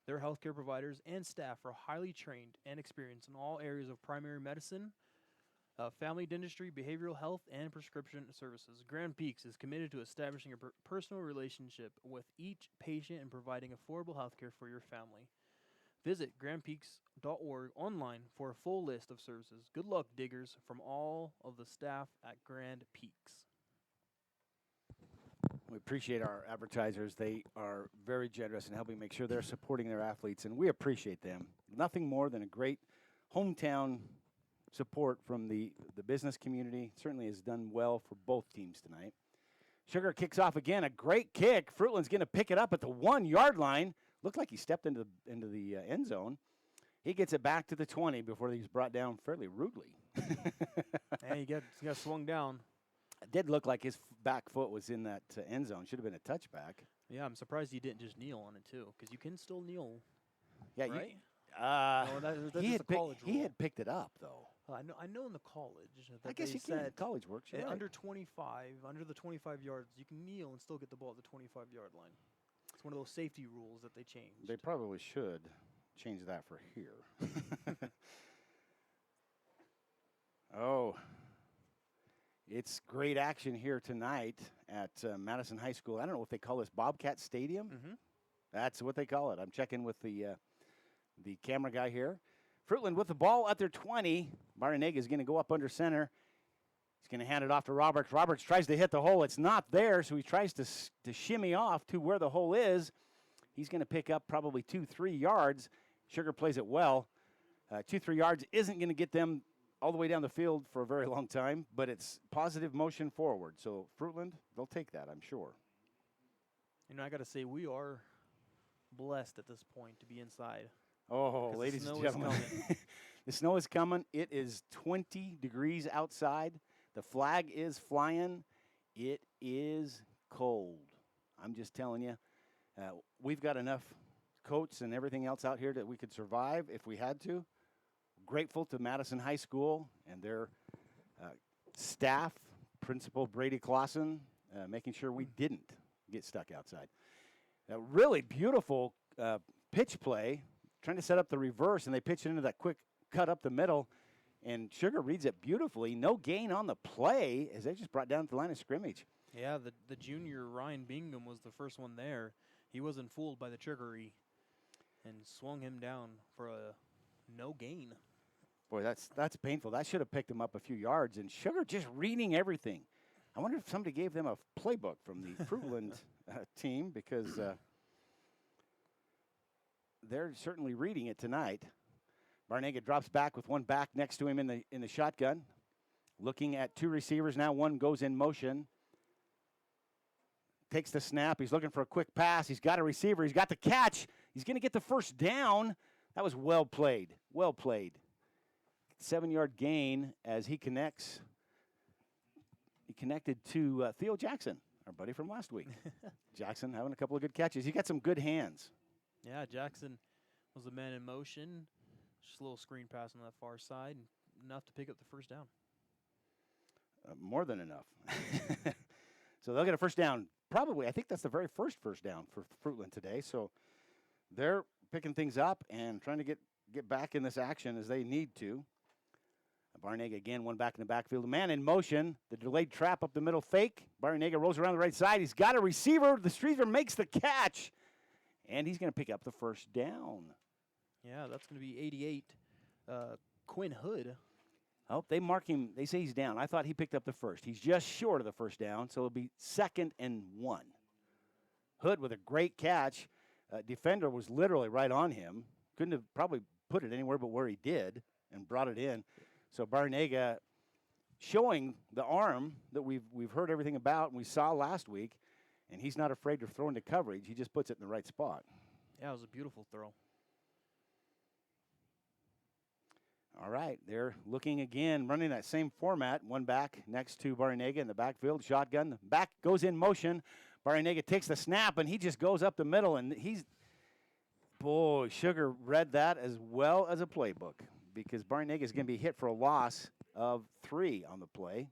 Their healthcare providers and staff are highly trained and experienced in all areas of primary medicine, family dentistry, behavioral health, and prescription services. Grand Peaks is committed to establishing a personal relationship with each patient and providing affordable healthcare for your family. Visit grandpeaks.org online for a full list of services. Good luck, Diggers, from all of the staff at Grand Peaks. We appreciate our advertisers. They are very generous in helping make sure they're supporting their athletes, and we appreciate them. Nothing more than a great hometown support from the business community. Certainly has done well for both teams tonight. Sugar kicks off again. A great kick. Fruitland's going to pick it up at the 1 yard line. Looked like he stepped into the end zone. He gets it back to the 20 before he's brought down fairly rudely. And he got swung down. It did look like his back foot was in that end zone. Should have been a touchback. Yeah, I'm surprised he didn't just kneel on it too, because you can still kneel. Yeah, right? He had picked it up though. I know in the college. I guess you can. College works. You're right. Under 25, under the 25 yards, you can kneel and still get the ball at the 25-yard line. It's one of those safety rules that they changed. They probably should change that for here. Oh, it's great action here tonight at Madison High School. I don't know if they call this Bobcat Stadium. Mm-hmm. That's what they call it. I'm checking with the camera guy here. Fruitland with the ball at their 20. Barnega is going to go up under center. He's going to hand it off to Roberts. Roberts tries to hit the hole. It's not there, so he tries to shimmy off to where the hole is. He's going to pick up probably 2-3 yards. Sugar plays it well. 2-3 yards isn't going to get them all the way down the field for a very long time, but it's positive motion forward. So Fruitland, they'll take that, I'm sure. I got to say, we are blessed at this point to be inside. Oh, ladies and gentlemen, the snow is coming. It is 20 degrees outside. The flag is flying. It is cold. I'm just telling you, we've got enough coats and everything else out here that we could survive if we had to. Grateful to Madison High School and their staff, Principal Brady Clausen, making sure we didn't get stuck outside. A really beautiful pitch play, trying to set up the reverse, and they pitch it into that quick cut up the middle, and Sugar reads it beautifully. No gain on the play as they just brought down to the line of scrimmage. Yeah, the junior Ryan Bingham was the first one there. He wasn't fooled by the trickery and swung him down for a no gain. Boy, that's painful. That should have picked him up a few yards, and Sugar just reading everything. I wonder if somebody gave them a playbook from the Fruitland team, because they're certainly reading it tonight. Barnega drops back with one back next to him in the shotgun. Looking at 2 receivers now. One goes in motion. Takes the snap. He's looking for a quick pass. He's got a receiver. He's got the catch. He's going to get the first down. That was well played. Well played. 7-yard gain as he connects connected to Theo Jackson, our buddy from last week. Jackson having a couple of good catches. He got some good hands. Yeah, Jackson was the man in motion. Just a little screen pass on that far side, enough to pick up the first down. More than enough. So they'll get a first down. Probably, I think that's the very first down for Fruitland today. So they're picking things up and trying to get back in this action as they need to. Barnega again, one back in the backfield. A man in motion. The delayed trap up the middle fake. Barnega rolls around the right side. He's got a receiver. The receiver makes the catch. And he's going to pick up the first down. Yeah, that's going to be 88. Quinn Hood. Oh, they mark him. They say he's down. I thought he picked up the first. He's just short of the first down, so it'll be 2nd and 1. Hood with a great catch. Defender was literally right on him. Couldn't have probably put it anywhere but where he did and brought it in. So Barnega showing the arm that we've heard everything about and we saw last week, and he's not afraid to throw into coverage. He just puts it in the right spot. Yeah, it was a beautiful throw. All right, they're looking again, running that same format. One back next to Barnega in the backfield, shotgun. Back goes in motion. Barnega takes the snap, and he just goes up the middle, and boy, Sugar read that as well as a playbook because Barnega is going to be hit for a loss of 3 on the play.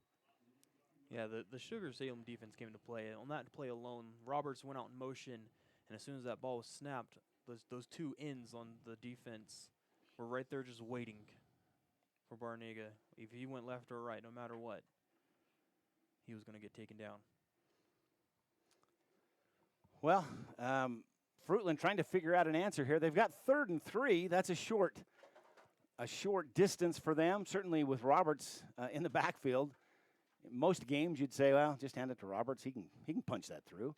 Yeah, the Sugar-Salem defense came into play. On that play alone, Roberts went out in motion, and as soon as that ball was snapped, those 2 ends on the defense were right there just waiting for Barnega. If he went left or right, no matter what, he was going to get taken down. Well, Fruitland trying to figure out an answer here. They've got 3rd and 3. That's a short distance for them, certainly with Roberts in the backfield. In most games, you'd say, well, just hand it to Roberts. He can punch that through.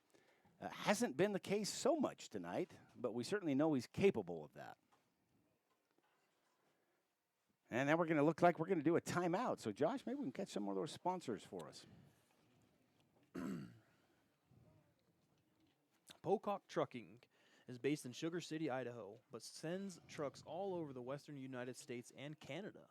Hasn't been the case so much tonight, but we certainly know he's capable of that. And then we're going to look like we're going to do a timeout. So, Josh, maybe we can catch some more of those sponsors for us. Pocock Trucking is based in Sugar City, Idaho, but sends trucks all over the western United States and Canada.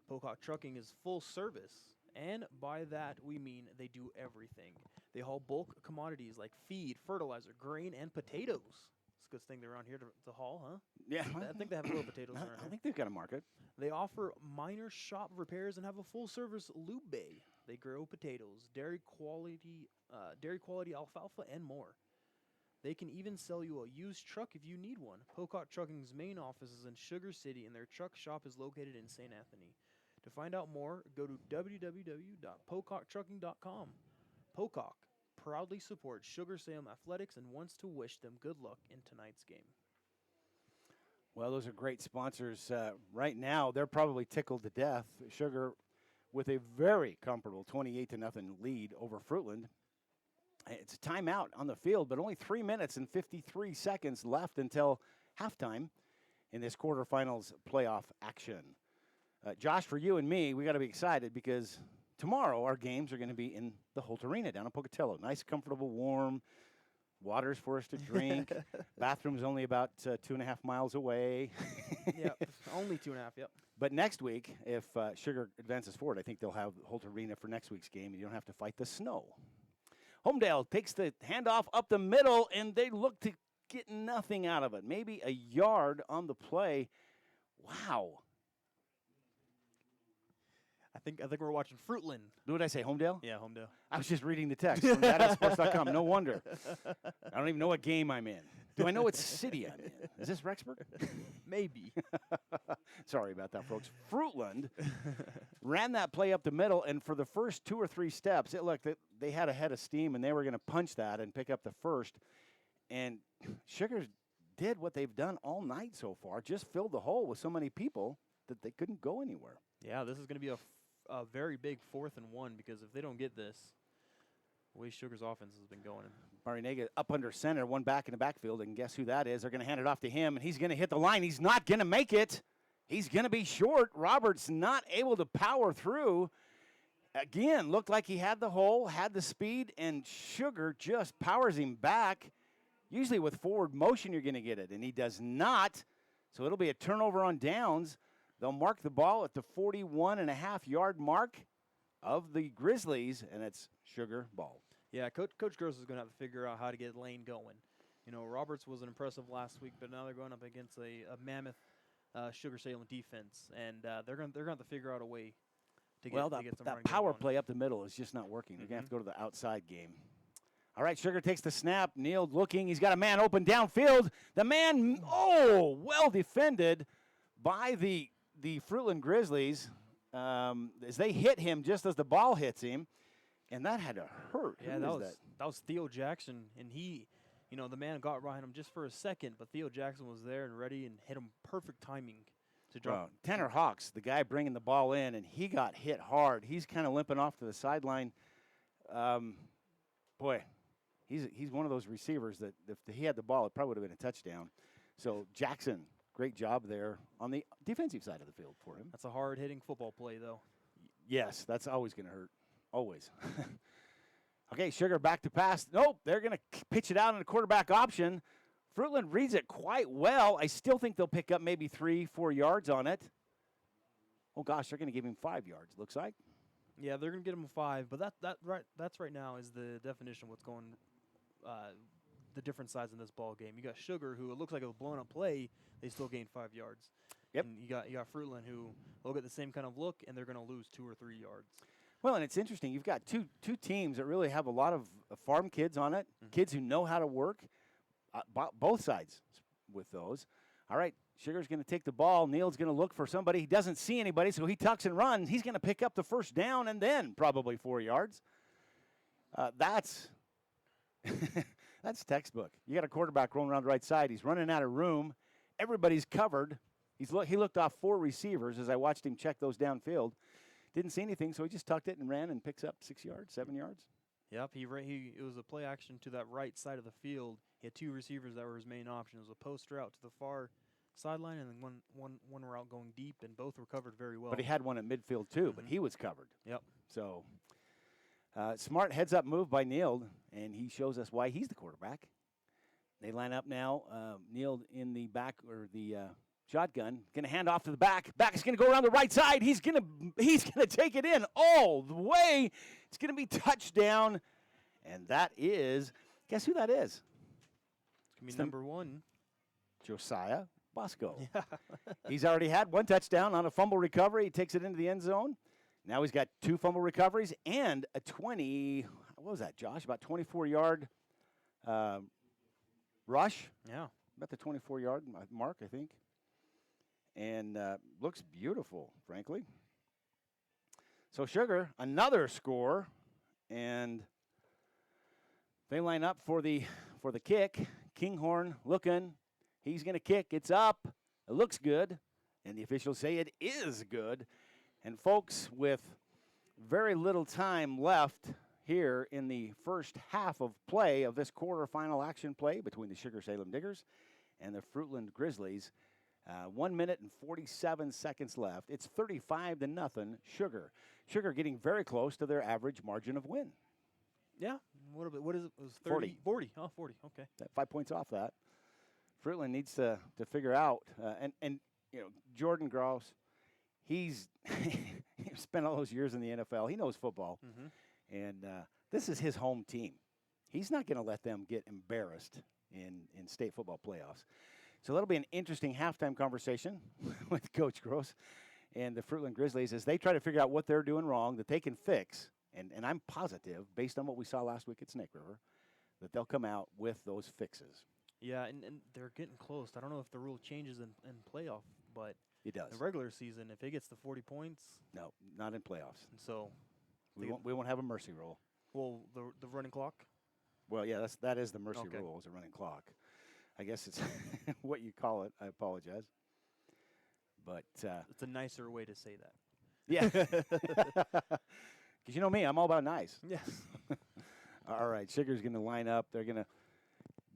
Pocock Trucking is full service, and by that we mean they do everything. They haul bulk commodities like feed, fertilizer, grain, and potatoes. It's a good thing they're around here to haul, huh? Yeah. I think they have little potatoes around I here. think they've got a market. They offer minor shop repairs and have a full-service lube bay. They grow potatoes, dairy quality alfalfa, and more. They can even sell you a used truck if you need one. Pocock Trucking's main office is in Sugar City, and their truck shop is located in St. Anthony. To find out more, go to www.pocockTrucking.com. Pocock proudly supports Sugar-Salem Athletics and wants to wish them good luck in tonight's game. Well, those are great sponsors. Right now, they're probably tickled to death. Sugar with a very comfortable 28-0 lead over Fruitland. It's a timeout on the field, but only 3 minutes and 53 seconds left until halftime in this quarterfinals playoff action. Josh, for you and me, we got to be excited because tomorrow our games are going to be in the Holt Arena down in Pocatello. Nice, comfortable, warm. Water's for us to drink. Bathroom's only about 2.5 miles away. Yep, only 2.5, yep. But next week, if Sugar advances forward, I think they'll have Holt Arena for next week's game, and you don't have to fight the snow. Homedale takes the handoff up the middle, and they look to get nothing out of it. Maybe a yard on the play. Wow. I think we're watching Fruitland. What did I say, Homedale? Yeah, Homedale. I was just reading the text from IdahoSports.com. No wonder. I don't even know what game I'm in. Do I know what city I'm in? Is this Rexburg? Maybe. Sorry about that, folks. Fruitland ran that play up the middle, and for the first 2 or 3 steps, it looked that they had a head of steam, and they were going to punch that and pick up the first. And Sugar did what they've done all night so far, just filled the hole with so many people that they couldn't go anywhere. Yeah, this is going to be a very big 4th and 1 because if they don't get this, the way Sugar's offense has been going. Barnega up under center, one back in the backfield, and guess who that is? They're going to hand it off to him, and he's going to hit the line. He's not going to make it. He's going to be short. Roberts not able to power through. Again, looked like he had the hole, had the speed, and Sugar just powers him back. Usually with forward motion, you're going to get it, and he does not. So it'll be a turnover on downs. They'll mark the ball at the 41.5-yard mark. of the Grizzlies, and it's Sugar ball. Yeah, Coach Gross is going to have to figure out how to get lane going. You know, Roberts was impressive last week, but now they're going up against a mammoth Sugar-Salem defense, and they're going to have to figure out a way to get, to get some that running game power going. play up the middle is just not working. They're going to have to go to the outside game. All right, Sugar takes the snap. Neal looking. He's got a man open downfield. The man, well defended by the Fruitland Grizzlies as they hit him just as the ball hits him, and that had to hurt. Yeah, Who that was Theo Jackson, and he, you know, the man got behind him just for a second, but Theo Jackson was there and ready and hit him perfect timing to drop. Tanner Hawks, the guy bringing the ball in, and he got hit hard. He's kind of limping off to the sideline. Boy, he's one of those receivers that if he had the ball, it probably would have been a touchdown. So Jackson, great job there on the defensive side of the field for him. That's a hard-hitting football play, though. Yes, that's always going to hurt. Always. Okay, Sugar back to pass. Nope, they're going to pitch it out in a quarterback option. Fruitland reads it quite well. I still think they'll pick up maybe 3-4 yards on it. Oh, gosh, they're going to give him 5 yards, looks like. Yeah, they're going to get him 5, but that's right now is the definition of what's going the different sides in this ball game. You got Sugar, who it looks like a blown-up play. They still gained 5 yards. Yep. And you got Fruitland, who will get the same kind of look, and they're going to lose 2 or 3 yards. Well, and it's interesting. You've got two teams that really have a lot of farm kids on it, kids who know how to work, both sides with those. All right, Sugar's going to take the ball. Neal's going to look for somebody. He doesn't see anybody, so he tucks and runs. He's going to pick up the first down and then probably 4 yards. That's textbook. You got a quarterback rolling around the right side. He's running out of room. Everybody's covered. He looked off 4 receivers as I watched him check those downfield. Didn't see anything, so he just tucked it and ran and picks up 6 yards, 7 yards. Yep, it was a play action to that right side of the field. He had 2 receivers that were his main option. It was a post route to the far sideline and then one route going deep, and both were covered very well. But he had one at midfield too, but he was covered. Yep. So smart heads-up move by Neal, and he shows us why he's the quarterback. They line up now. Neal in the back or the shotgun, going to hand off to the back. Back is going to go around the right side. He's going to take it in all the way. It's going to be touchdown, and that is, guess who that is? It's going to be number 1. Josiah Bosco. Yeah. He's already had 1 touchdown on a fumble recovery. He takes it into the end zone. Now he's got 2 fumble recoveries and a 20, what was that, Josh? About 24-yard rush. Yeah. About the 24-yard mark, I think. And looks beautiful, frankly. So Sugar, another score, and they line up for the kick. Kinghorn looking. He's going to kick. It's up. It looks good. And the officials say it is good. And folks, with very little time left here in the first half of play of this quarterfinal action play between the Sugar-Salem Diggers and the Fruitland Grizzlies, 1 minute and 47 seconds left. It's 35-0 Sugar. Sugar getting very close to their average margin of win. Yeah. What is it? It was 40. 40. Oh, 40. Okay. 5 points off that. Fruitland needs to figure out. And you know, Jordan Gross, he's spent all those years in the NFL. He knows football. Mm-hmm. And this is his home team. He's not going to let them get embarrassed in state football playoffs. So that'll be an interesting halftime conversation with Coach Gross and the Fruitland Grizzlies as they try to figure out what they're doing wrong that they can fix. And I'm positive, based on what we saw last week at Snake River, that they'll come out with those fixes. Yeah, and they're getting close. I don't know if the rule changes in playoff, but it does. In the regular season, if it gets to 40 points. No, not in playoffs. So we won't have a mercy rule. Well, the running clock? Well, yeah, that is the mercy rule, is a running clock. I guess it's what you call it. I apologize. But it's a nicer way to say that. Yeah. Because you know me, I'm all about nice. Yes. All right, Sugar's going to line up. They're going to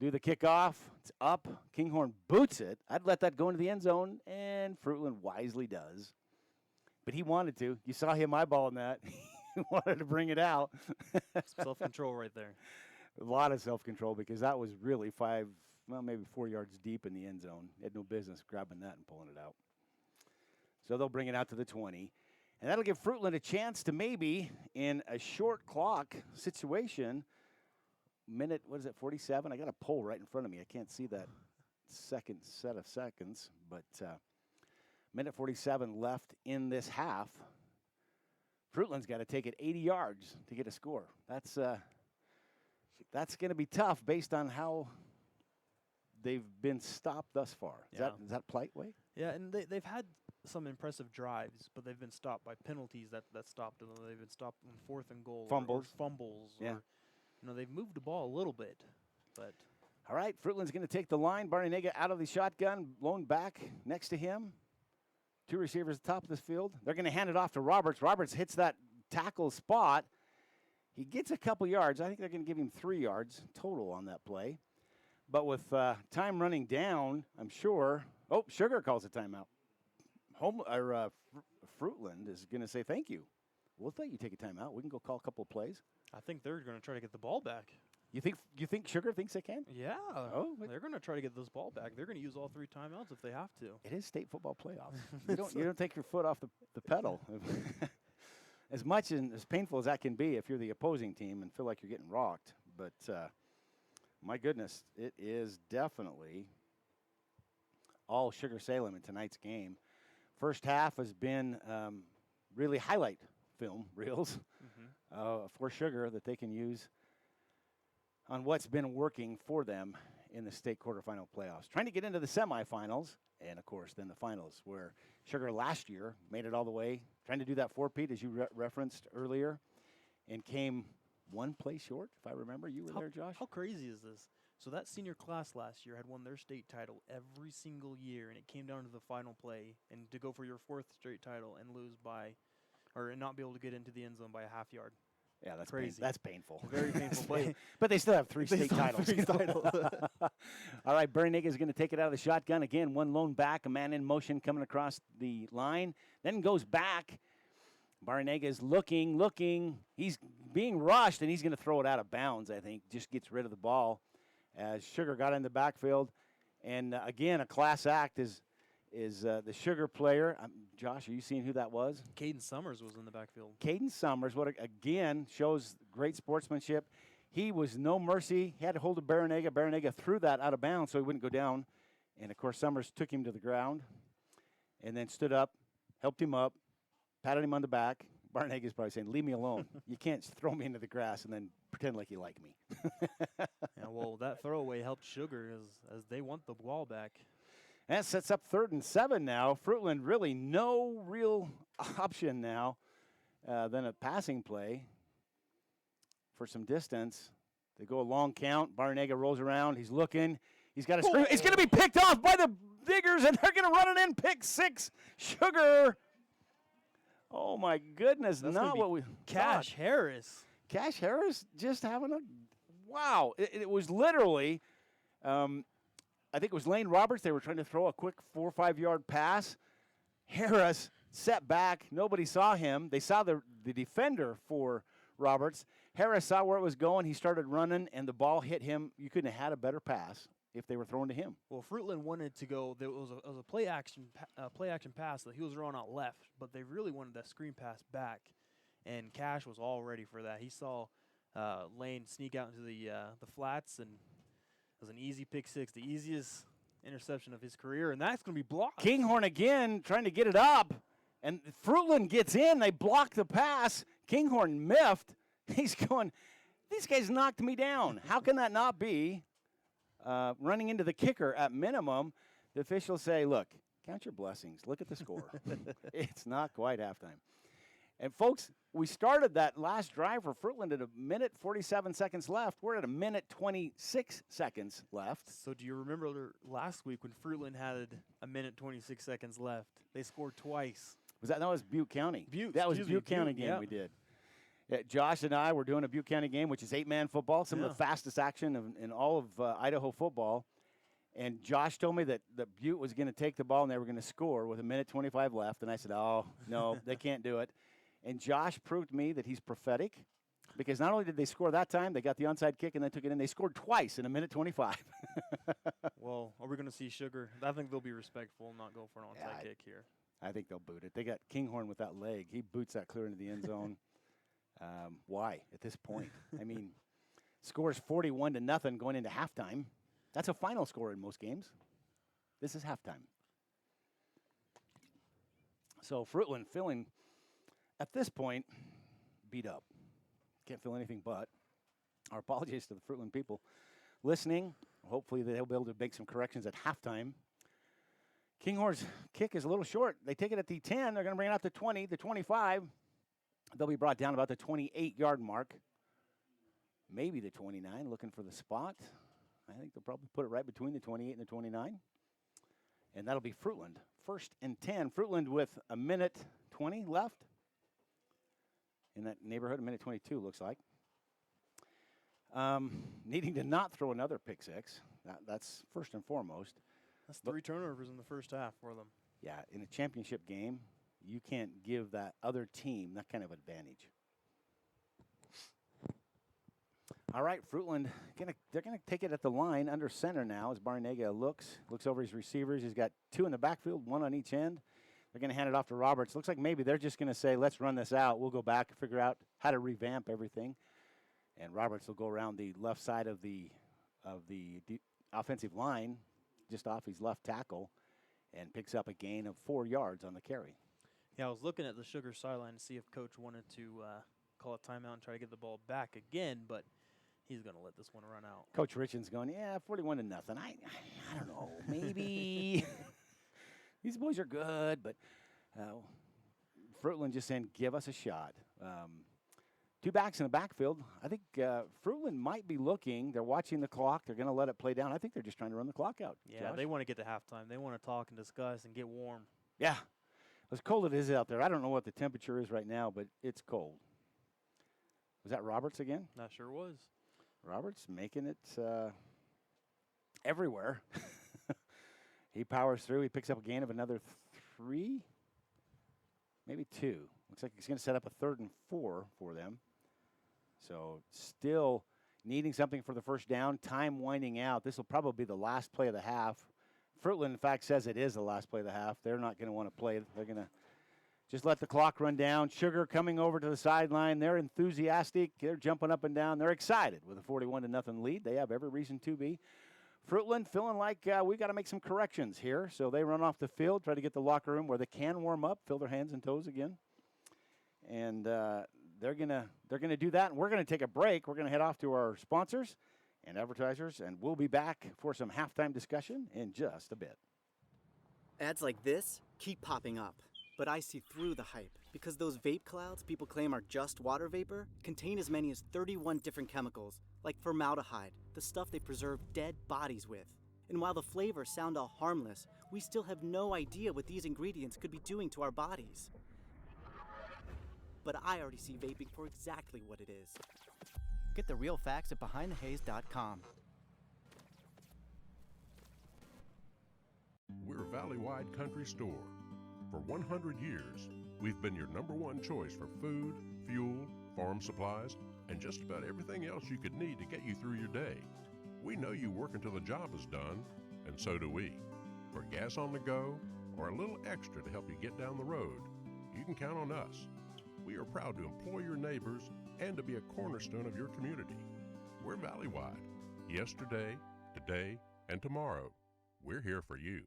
do the kickoff. It's up. Kinghorn boots it. I'd let that go into the end zone, and Fruitland wisely does. But he wanted to. You saw him eyeballing that. He wanted to bring it out. Self-control right there. A lot of self-control because that was really maybe 4 yards deep in the end zone. He had no business grabbing that and pulling it out. So they'll bring it out to the 20. And that'll give Fruitland a chance to maybe, in a short clock situation, minute, 47? I got a poll right in front of me. I can't see that second set of seconds, but minute 47 left in this half. Fruitland's got to take it 80 yards to get a score. That's going to be tough based on how they've been stopped thus far. Is that polite way? Yeah, and they've had some impressive drives, but they've been stopped by penalties that stopped them. They've been stopped on 4th and goal. Fumbles. Or fumbles. Yeah. Or, they've moved the ball a little bit, but. All right, Fruitland's going to take the line. Barney Nega out of the shotgun, blown back next to him. 2 receivers at the top of this field. They're going to hand it off to Roberts. Roberts hits that tackle spot. He gets a couple yards. I think they're going to give him 3 yards total on that play. But with time running down, I'm sure. Oh, Sugar calls a timeout. Fruitland is going to say thank you. We'll let you take a timeout. We can go call a couple of plays. I think they're going to try to get the ball back. You think Sugar thinks they can? Yeah. Oh, they're going to try to get this ball back. They're going to use all 3 timeouts if they have to. It is state football playoffs. you don't take your foot off the pedal. As much and as painful as that can be if you're the opposing team and feel like you're getting rocked. But my goodness, it is definitely all Sugar-Salem in tonight's game. First half has been really highlight film reels for Sugar that they can use on what's been working for them in the state quarterfinal playoffs. Trying to get into the semifinals, and of course then the finals, where Sugar last year made it all the way, trying to do that four-peat as you referenced earlier, and came 1 play short, if I remember. You were there, Josh? How crazy is this? So that senior class last year had won their state title every single year, and it came down to the final play, and to go for your 4th straight title and lose by, or not be able to get into the end zone by a half yard. Yeah, that's crazy. That's painful. Very painful play. But they still have 3 state titles. All right, Berniga is going to take it out of the shotgun again. 1 lone back, a man in motion coming across the line. Then goes back. Barnega is looking. He's being rushed, and he's going to throw it out of bounds, I think. Just gets rid of the ball as Sugar got in the backfield. And, again, a class act is the Sugar player. Josh, are you seeing who that was? Caden Summers was in the backfield. Caden Summers, again, shows great sportsmanship. He was no mercy. He had to hold of Barnega. Barnega threw that out of bounds so he wouldn't go down. And, of course, Summers took him to the ground and then stood up, helped him up, patted him on the back. Barnega is probably saying, leave me alone. You can't throw me into the grass and then pretend like you like me. Yeah, well, that throwaway helped Sugar as they want the ball back. That sets up 3rd and 7 now. Fruitland really no real option now than a passing play for some distance. They go a long count. Barnega rolls around. He's looking. He's got a screen. It's going to be picked off by the Diggers, and they're going to run it in. Pick 6. Sugar. Oh, my goodness. That's not what we Cash thought. Harris. Cash Harris just having a wow. It was literally I think it was Lane Roberts. They were trying to throw a quick 4 or 5 yard pass. Harris set back. Nobody saw him. They saw the defender for Roberts. Harris saw where it was going. He started running, and the ball hit him. You couldn't have had a better pass if they were thrown to him. Well, Fruitland wanted to go. There was a play action pass that he was throwing out left, but they really wanted that screen pass back, and Cash was all ready for that. He saw Lane sneak out into the flats, and it was an easy pick 6, the easiest interception of his career, and that's going to be blocked. Kinghorn again trying to get it up, and Fruitland gets in. They block the pass. Kinghorn miffed. He's going, these guys knocked me down. How can that not be running into the kicker at minimum? The officials say, look, count your blessings. Look at the score. It's not quite halftime. And, folks, we started that last drive for Fruitland at 1:47 seconds left. We're at 1:26 seconds left. So do you remember last week when Fruitland had 1:26 seconds left? They scored twice. That was Butte County. That was Butte County game yep. we did. Yeah, Josh and I were doing a Butte County game, which is 8-man football, some of the fastest action in all of Idaho football. And Josh told me that Butte was going to take the ball and they were going to score with 1:25 left. And I said, oh, no, they can't do it. And Josh proved to me that he's prophetic, because not only did they score that time, they got the onside kick and then took it in. They scored twice in 1:25. Well, are we going to see Sugar? I think they'll be respectful and not go for an onside kick here. I think they'll boot it. They got Kinghorn with that leg. He boots that clear into the end zone. Why at this point? I mean, scores 41-0 going into halftime. That's a final score in most games. This is halftime. So Fruitland feeling, at this point, beat up. Can't feel anything but. Our apologies to the Fruitland people listening. Hopefully they'll be able to make some corrections at halftime. Kinghorn's kick is a little short. They take it at the 10. They're going to bring it out to 20, the 25. They'll be brought down about the 28-yard mark. Maybe the 29, looking for the spot. I think they'll probably put it right between the 28 and the 29. And that'll be Fruitland. 1st and 10. Fruitland with a minute 20 left. In that neighborhood, a minute 22 looks like. Needing to not throw another pick six. That's first and foremost. That's 3 turnovers in the first half for them. Yeah, in a championship game, you can't give that other team that kind of advantage. All right, Fruitland, they're going to take it at the line under center now as Barnega looks over his receivers. He's got 2 in the backfield, 1 on each end. They're going to hand it off to Roberts. Looks like maybe they're just going to say, let's run this out. We'll go back and figure out how to revamp everything. And Roberts will go around the left side of the offensive line, just off his left tackle, and picks up a gain of 4 yards on the carry. Yeah, I was looking at the Sugar sideline to see if Coach wanted to call a timeout and try to get the ball back again, but he's going to let this one run out. Coach Richens going, 41-0. I don't know, maybe. These boys are good, but Fruitland just saying, give us a shot. 2 backs in the backfield. I think Fruitland might be looking. They're watching the clock. They're going to let it play down. I think they're just trying to run the clock out. Yeah, Josh. They want to get to halftime. They want to talk and discuss and get warm. Yeah. As cold as it is out there, I don't know what the temperature is right now, but it's cold. Was that Roberts again? That sure was. Roberts making it everywhere. He powers through. He picks up a gain of another 3, maybe 2. Looks like he's going to set up a 3rd and 4 for them. So still needing something for the first down. Time winding out. This will probably be the last play of the half. Fruitland, in fact, says it is the last play of the half. They're not going to want to play it. They're going to just let the clock run down. Sugar coming over to the sideline. They're enthusiastic. They're jumping up and down. They're excited with a 41-0 lead. They have every reason to be. Fruitland feeling like we got to make some corrections here. So they run off the field, try to get the locker room where they can warm up, fill their hands and toes again. And they're gonna do that. And we're going to take a break. We're going to head off to our sponsors and advertisers, and we'll be back for some halftime discussion in just a bit. Ads like this keep popping up, but I see through the hype because those vape clouds people claim are just water vapor contain as many as 31 different chemicals, like formaldehyde, the stuff they preserve dead bodies with. And while the flavors sound all harmless, we still have no idea what these ingredients could be doing to our bodies. But I already see vaping for exactly what it is. Get the real facts at BehindTheHaze.com. We're a valley-wide country store. For 100 years, we've been your #1 choice for food, fuel, farm supplies, and just about everything else you could need to get you through your day. We know you work until the job is done, and so do we. For gas on the go, or a little extra to help you get down the road, you can count on us. We are proud to employ your neighbors and to be a cornerstone of your community. We're valley-wide. Yesterday, today, and tomorrow. We're here for you.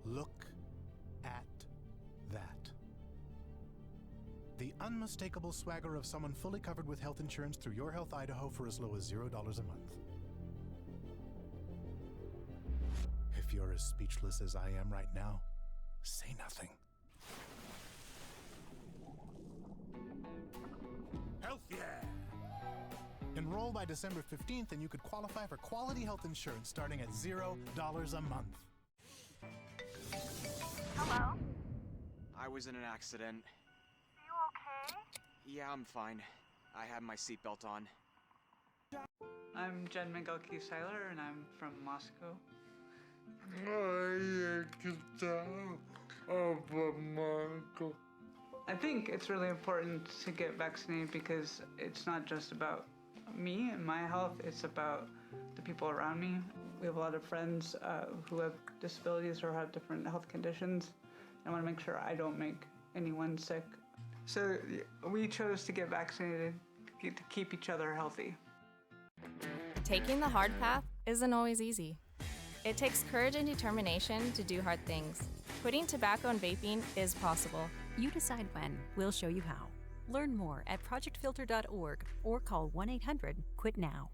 Look at that. The unmistakable swagger of someone fully covered with health insurance through Your Health Idaho for as low as $0 a month. If you're as speechless as I am right now, say nothing. Health yeah! Enroll by December 15th and you could qualify for quality health insurance starting at $0 a month. Hello? I was in an accident. You okay? Yeah, I'm fine. I have my seatbelt on. I'm Jen Miguel-Seiler, and I'm from Moscow. I think it's really important to get vaccinated because it's not just about about me and my health. It's about the people around me. We have a lot of friends who have disabilities or have different health conditions. I want to make sure I don't make anyone sick. So we chose to get vaccinated to keep each other healthy. Taking the hard path isn't always easy. It takes courage and determination to do hard things. Quitting tobacco and vaping is possible. You decide when. We'll show you how. Learn more at projectfilter.org or call 1-800-QUIT-NOW.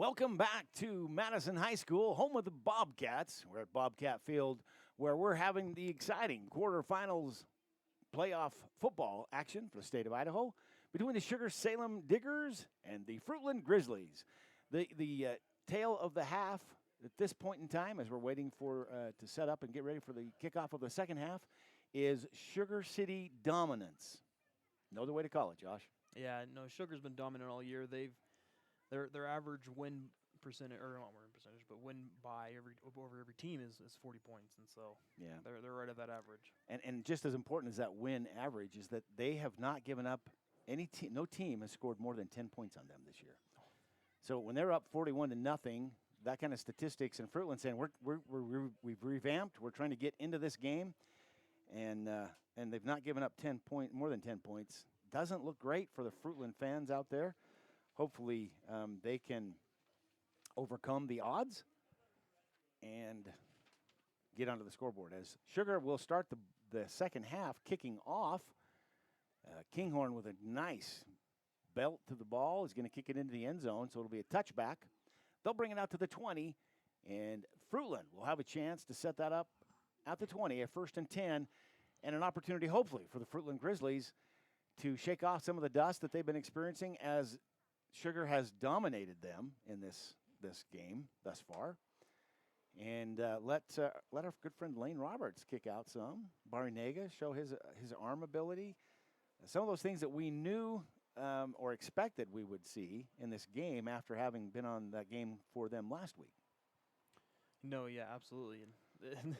Welcome back to Madison High School, home of the Bobcats. We're at Bobcat Field, where we're having the exciting quarterfinals playoff football action for the state of Idaho between the Sugar-Salem Diggers and the Fruitland Grizzlies. The tale of the half at this point in time, as we're waiting for to set up and get ready for the kickoff of the second half, is Sugar City dominance. No other way to call it, Josh. Yeah, no, Sugar's been dominant all year. Their average win percentage, or not win percentage, but win by over every team is 40 points, and so yeah, they're right at that average. And just as important as that win average is that they have not given up no team has scored more than 10 points on them this year. So when they're up 41-0, that kind of statistics, and Fruitland saying we've revamped, we're trying to get into this game, and they've not given up more than 10 points. Doesn't look great for the Fruitland fans out there. Hopefully they can overcome the odds and get onto the scoreboard. As Sugar will start the second half kicking off. Kinghorn with a nice belt to the ball is going to kick it into the end zone, so it'll be a touchback. They'll bring it out to the 20, and Fruitland will have a chance to set that up at the 20, a 1st and 10, and an opportunity hopefully for the Fruitland Grizzlies to shake off some of the dust that they've been experiencing as Sugar has dominated them in this game thus far. And let our good friend Lane Roberts kick out some. Barnega show his arm ability. Some of those things that we knew or expected we would see in this game after having been on that game for them last week. No, yeah, absolutely. And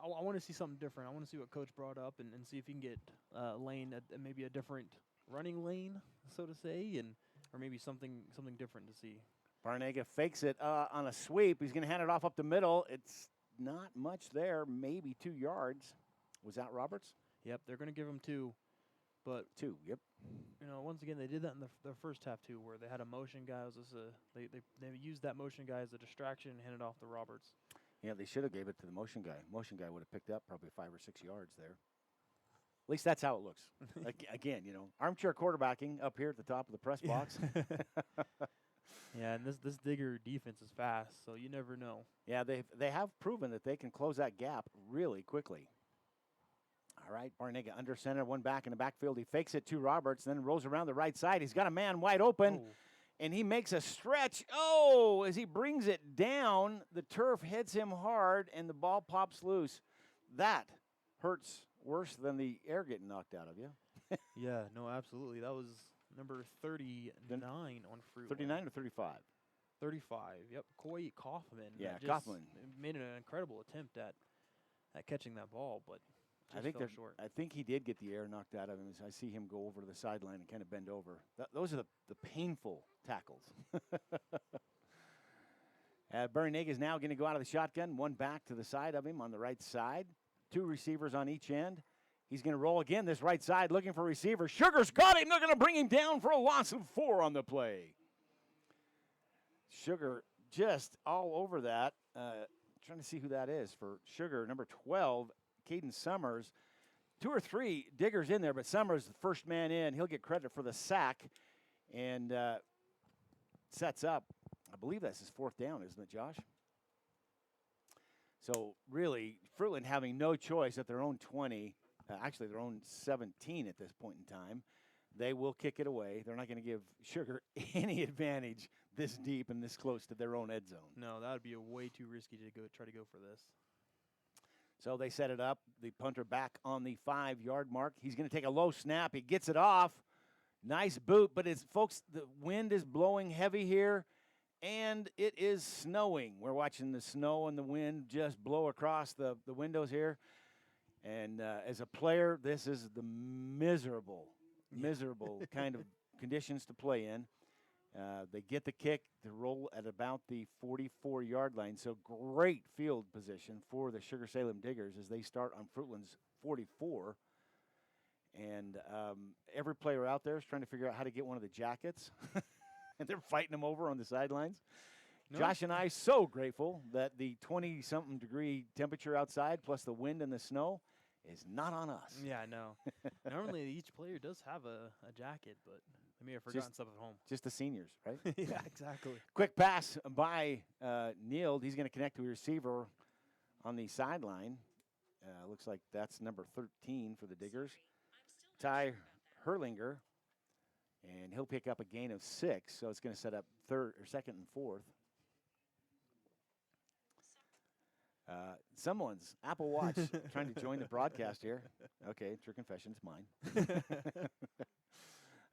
I want to see something different. I want to see what Coach brought up and see if he can get Lane maybe a different running lane, so to say, or maybe something different to see. Barnega fakes it on a sweep. He's going to hand it off up the middle. It's not much there, maybe 2 yards. Was that Roberts? Yep, they're going to give him 2. But 2, yep. You know, once again, they did that in the first half too, where they had a motion guy. They used that motion guy as a distraction and handed off to Roberts. Yeah, they should have gave it to the motion guy. Motion guy would have picked up probably 5 or 6 yards there. At least that's how it looks. Again, you know, armchair quarterbacking up here at the top of the press box. Yeah, and this Digger defense is fast, so you never know. Yeah, they have proven that they can close that gap really quickly. All right, Barnega under center, one back in the backfield. He fakes it to Roberts, then rolls around the right side. He's got a man wide open, and he makes a stretch. Oh, as he brings it down, the turf hits him hard, and the ball pops loose. That hurts worse than the air getting knocked out of you. Yeah, no, absolutely. That was number 39 on Fruitland. 39 or 35? 35, yep. Coy Kaufman. Yeah, Kaufman. Made an incredible attempt at catching that ball, but I think fell short. I think he did get the air knocked out of him as I see him go over to the sideline and kind of bend over. Those are the painful tackles. Barnega is now going to go out of the shotgun, one back to the side of him on the right side. 2 receivers on each end. He's going to roll again this right side looking for a receiver. Sugar's got him. They're going to bring him down for a loss of 4 on the play. Sugar just all over that. Trying to see who that is for Sugar. Number 12, Caden Summers. 2 or 3 Diggers in there, but Summers, the first man in. He'll get credit for the sack and sets up. I believe that's his 4th down, isn't it, Josh? So really, Fruitland having no choice at their own 20, actually their own 17 at this point in time. They will kick it away. They're not going to give Sugar any advantage this deep and this close to their own end zone. No, that would be way too risky to try to go for this. So they set it up. The punter back on the 5-yard mark. He's going to take a low snap. He gets it off. Nice boot, but folks, the wind is blowing heavy here, and it is snowing. We're watching the snow and the wind just blow across the windows here. And as a player, this is the miserable kind of conditions to play in. They get the kick to roll at about the 44-yard line. So great field position for the Sugar-Salem Diggers as they start on Fruitland's 44. And every player out there is trying to figure out how to get one of the jackets. And they're fighting them over on the sidelines. No. Josh and I so grateful that the 20-something degree temperature outside plus the wind and the snow is not on us. Yeah, I know. Normally each player does have a jacket, but They may have forgotten stuff at home. Just the seniors, right? Yeah, exactly. Quick pass by Neal. He's going to connect to a receiver on the sideline. Looks like that's number 13 for the Diggers. Ty Herlinger. And he'll pick up a gain of 6, so it's going to set up second and fourth. Someone's Apple Watch trying to join the broadcast here. Okay, it's your confession. It's mine.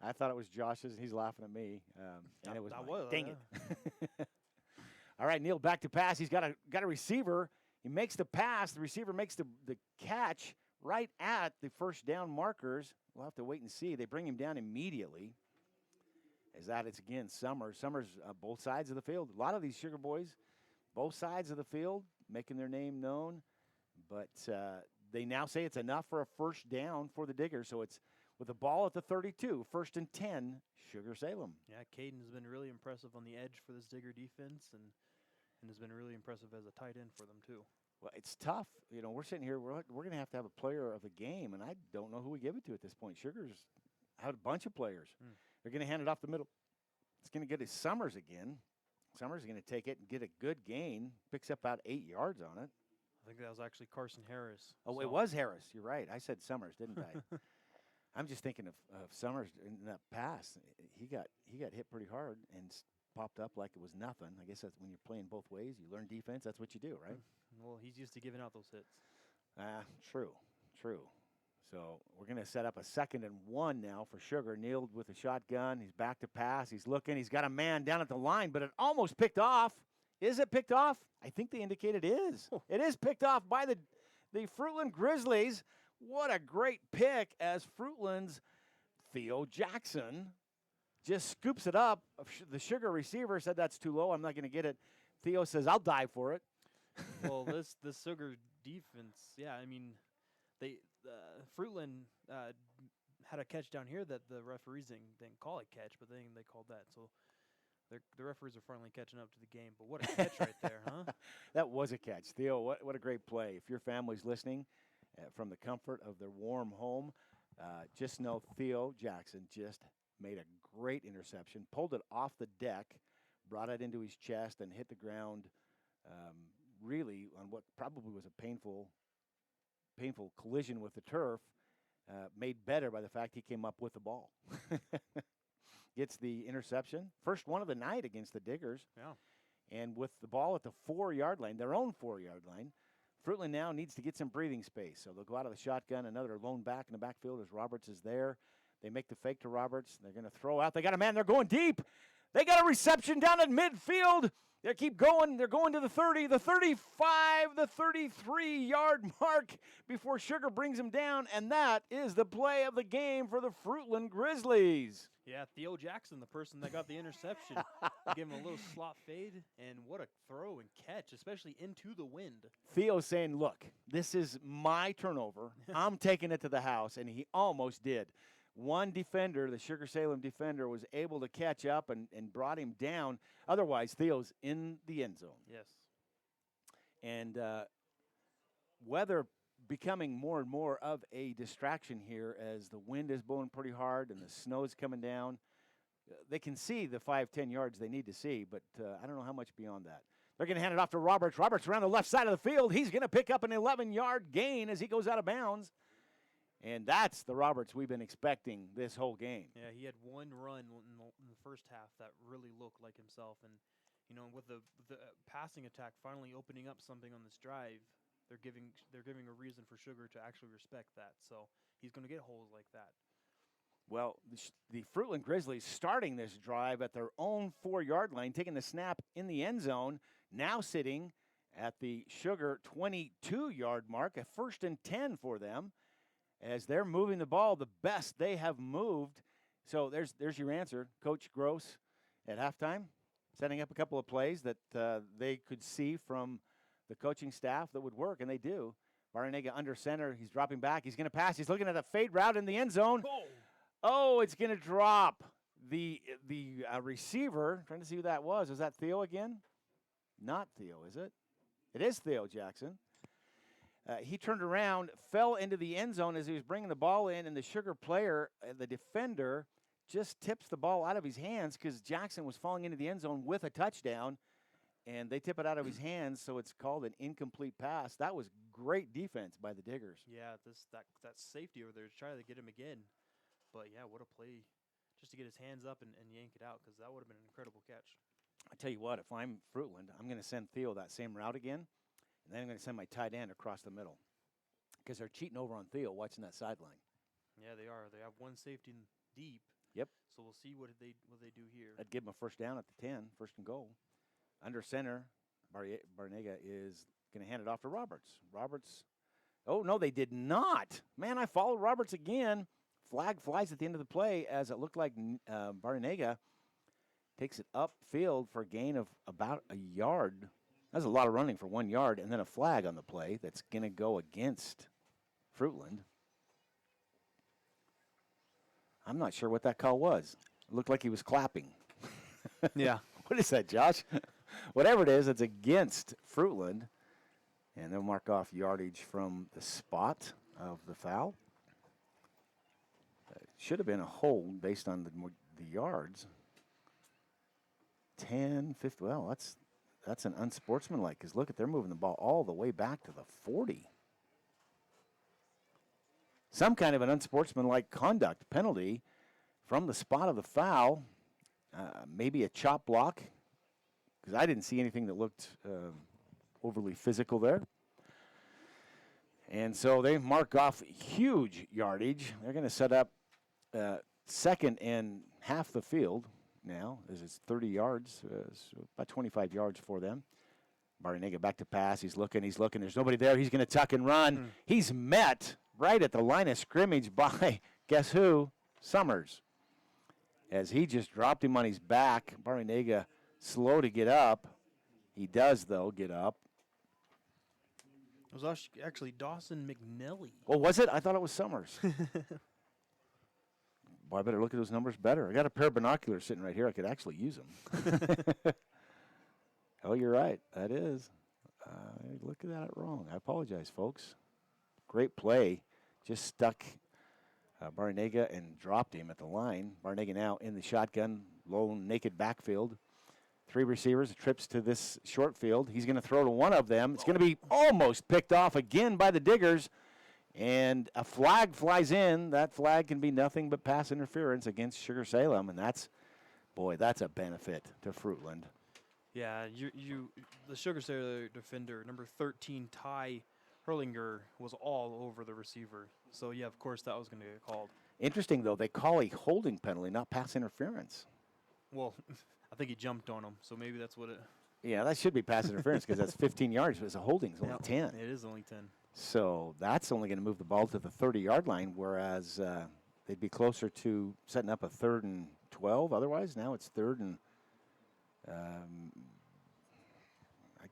I thought it was Josh's. He's laughing at me, and it was mine. Dang it. All right, Neal back to pass. He's got a receiver. He makes the pass. The receiver makes the catch right at the first down markers. We'll have to wait and see. They bring him down immediately. It's again Summers. Summers, both sides of the field. A lot of these Sugar boys, both sides of the field, making their name known. But they now say it's enough for a first down for the Diggers. So it's with the ball at the 32, 1st and 10, Sugar-Salem. Yeah, Caden has been really impressive on the edge for this Digger defense and has been really impressive as a tight end for them, too. Well, it's tough. You know, we're sitting here, we're going to have a player of the game, and I don't know who we give it to at this point. Sugar's had a bunch of players. They're going to hand it off the middle. It's going to get to Summers again. Summers is going to take it and get a good gain. Picks up about 8 yards on it. I think that was actually Carson Harris. Oh, it was Harris. You're right. I said Summers, didn't I? I'm just thinking of Summers in that pass. He got hit pretty hard and popped up like it was nothing. I guess that's when you're playing both ways. You learn defense. That's what you do, right? Well, he's used to giving out those hits. True. So we're going to set up a 2nd and 1 now for Sugar. Neal with a shotgun. He's back to pass. He's looking. He's got a man down at the line, but it almost picked off. Is it picked off? I think they indicate it is. It is picked off by the Fruitland Grizzlies. What a great pick as Fruitland's Theo Jackson just scoops it up. The Sugar receiver said that's too low. I'm not going to get it. Theo says, I'll dive for it. Well, this Sugar defense, yeah, I mean, Fruitland had a catch down here that the referees didn't call a catch, but they called that. So the referees are finally catching up to the game. But what a catch right there, huh? That was a catch. Theo, what a great play. If your family's listening from the comfort of their warm home, just know Theo Jackson just made a great interception, pulled it off the deck, brought it into his chest, and hit the ground really on what probably was a painful collision with the turf, made better by the fact he came up with the ball. Gets the interception. First one of the night against the Diggers. Yeah. And with the ball at the 4-yard line, their own 4-yard line, Fruitland now needs to get some breathing space. So they'll go out of the shotgun, another lone back in the backfield as Roberts is there. They make the fake to Roberts. They're going to throw out. They got a man. They're going deep. They got a reception down at midfield. They keep going. They're going to the 30, the 35, the 33-yard mark before Sugar brings them down. And that is the play of the game for the Fruitland Grizzlies. Yeah, Theo Jackson, the person that got the interception, gave him a little slot fade, and what a throw and catch, especially into the wind. Theo's saying, look, this is my turnover. I'm taking it to the house, and he almost did. One defender, the Sugar-Salem defender, was able to catch up and brought him down. Otherwise, Theo's in the end zone. Yes. And weather becoming more and more of a distraction here as the wind is blowing pretty hard and the snow is coming down. They can see the 5-10 yards they need to see, but I don't know how much beyond that. They're going to hand it off to Roberts. Roberts around the left side of the field. He's going to pick up an 11-yard gain as he goes out of bounds. And that's the Roberts we've been expecting this whole game. Yeah, he had one run in the first half that really looked like himself. And, you know, with the passing attack finally opening up something on this drive, they're giving a reason for Sugar to actually respect that. So he's going to get holes like that. Well, the Fruitland Grizzlies starting this drive at their own 4-yard line, taking the snap in the end zone, now sitting at the Sugar 22-yard mark, a 1st and 10 for them. As they're moving the ball the best they have moved. So there's your answer. Coach Gross at halftime setting up a couple of plays that they could see from the coaching staff that would work, and they do. Barnega under center. He's dropping back. He's going to pass. He's looking at a fade route in the end zone. Oh, it's going to drop. The receiver, trying to see who that was. Was that Theo again? Not Theo, is it? It is Theo Jackson. He turned around, fell into the end zone as he was bringing the ball in, and the Sugar player, the defender, just tips the ball out of his hands because Jackson was falling into the end zone with a touchdown, and they tip it out of his hands, so it's called an incomplete pass. That was great defense by the Diggers. Yeah, that safety over there to try to get him again. But, yeah, what a play just to get his hands up and yank it out because that would have been an incredible catch. I tell you what, if I'm Fruitland, I'm going to send Theo that same route again, and then I'm going to send my tight end across the middle because they're cheating over on Theo watching that sideline. Yeah, they are. They have one safety deep. Yep. So we'll see what they do here. I'd give him a first down at the 10, first and goal. Under center, Barnega is going to hand it off to Roberts. Roberts, oh, no, they did not. Man, I followed Roberts again. Flag flies at the end of the play as it looked like Barnega takes it upfield for a gain of about a yard. That's a lot of running for 1 yard, and then a flag on the play that's going to go against Fruitland. I'm not sure what that call was. It looked like he was clapping. Yeah. What is that, Josh? Whatever it is, it's against Fruitland. And they'll mark off yardage from the spot of the foul. Should have been a hold based on the yards. 10, 50. Well, that's an unsportsmanlike because look, they're moving the ball all the way back to the 40. Some kind of an unsportsmanlike conduct penalty from the spot of the foul. Maybe a chop block because I didn't see anything that looked overly physical there. And so they mark off huge yardage. They're going to set up second and half the field now, as it's 30 yards, so about 25 yards for them. Barnega back to pass. He's looking. There's nobody there. He's going to tuck and run. He's met right at the line of scrimmage by, guess who? Summers. As he just dropped him on his back. Barnega slow to get up. He does, though, get up. It was actually Dawson McNelly. Oh, was it? I thought it was Summers. Boy, I better look at those numbers better. I got a pair of binoculars sitting right here. I could actually use them. Oh, you're right. That is. Look at that wrong. I apologize, folks. Great play. Just stuck Barnega and dropped him at the line. Barnega now in the shotgun, lone naked backfield. 3 receivers, trips to this short field. He's going to throw to one of them. It's going to be almost picked off again by the Diggers. And a flag flies in. That flag can be nothing but pass interference against Sugar-Salem. And that's a benefit to Fruitland. Yeah, the Sugar-Salem defender, number 13, Ty Hurlinger, was all over the receiver. So, yeah, of course that was going to get called. Interesting, though, they call a holding penalty, not pass interference. Well, I think he jumped on him, so maybe that's what it... Yeah, that should be pass interference because that's 15 yards, but it's a holding. It's only 10. It is only 10. So that's only going to move the ball to the 30-yard line, whereas they'd be closer to setting up a 3rd and 12. Otherwise, now it's 3rd and, I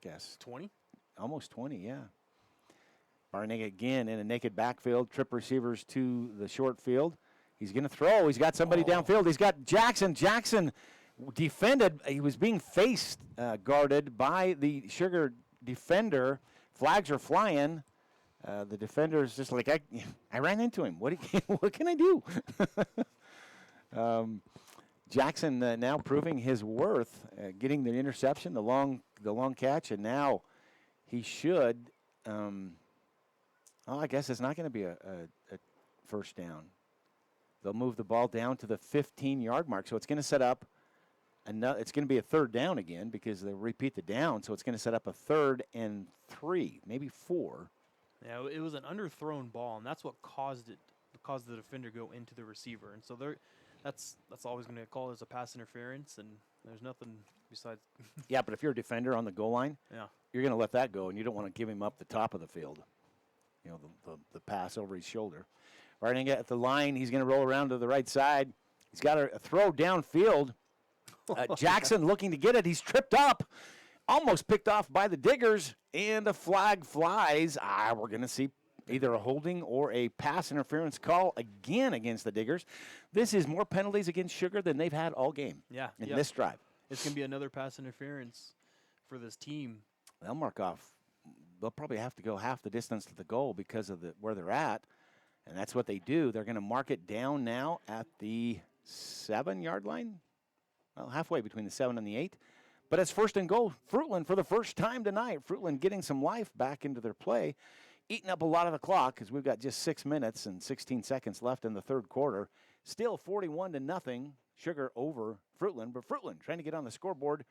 guess. 20? Almost 20, yeah. Barnega again in a naked backfield, trip receivers to the short field. He's going to throw. He's got somebody downfield. He's got Jackson. Jackson defended. He was being guarded by the Sugar defender. Flags are flying. The defender is just like, I ran into him. What can I do? Jackson now proving his worth, getting the interception, the long catch, and now he should. I guess it's not going to be a first down. They'll move the ball down to the 15-yard mark, so it's going to set up. It's going to be a 3rd down again because they'll repeat the down, so it's going to set up a 3rd and 3, maybe 4. Yeah, it was an underthrown ball, and that's what caused the defender go into the receiver. And so that's always going to get called as a pass interference, and there's nothing besides. Yeah, but if you're a defender on the goal line, yeah, you're going to let that go, and you don't want to give him up the top of the field. You know, the pass over his shoulder. Barnega at the line, he's going to roll around to the right side. He's got a throw downfield. Jackson looking to get it. He's tripped up. Almost picked off by the Diggers, and a flag flies. We're going to see either a holding or a pass interference call again against the Diggers. This is more penalties against Sugar than they've had all game in this drive. It's going to be another pass interference for this team. They'll mark off. They'll probably have to go half the distance to the goal because of where they're at, and that's what they do. They're going to mark it down now at the 7-yard line. Well, halfway between the 7 and the 8. But it's first and goal. Fruitland for the first time tonight. Fruitland getting some life back into their play, eating up a lot of the clock because we've got just 6 minutes and 16 seconds left in the third quarter. Still 41-0. Sugar over Fruitland, but Fruitland trying to get on the scoreboard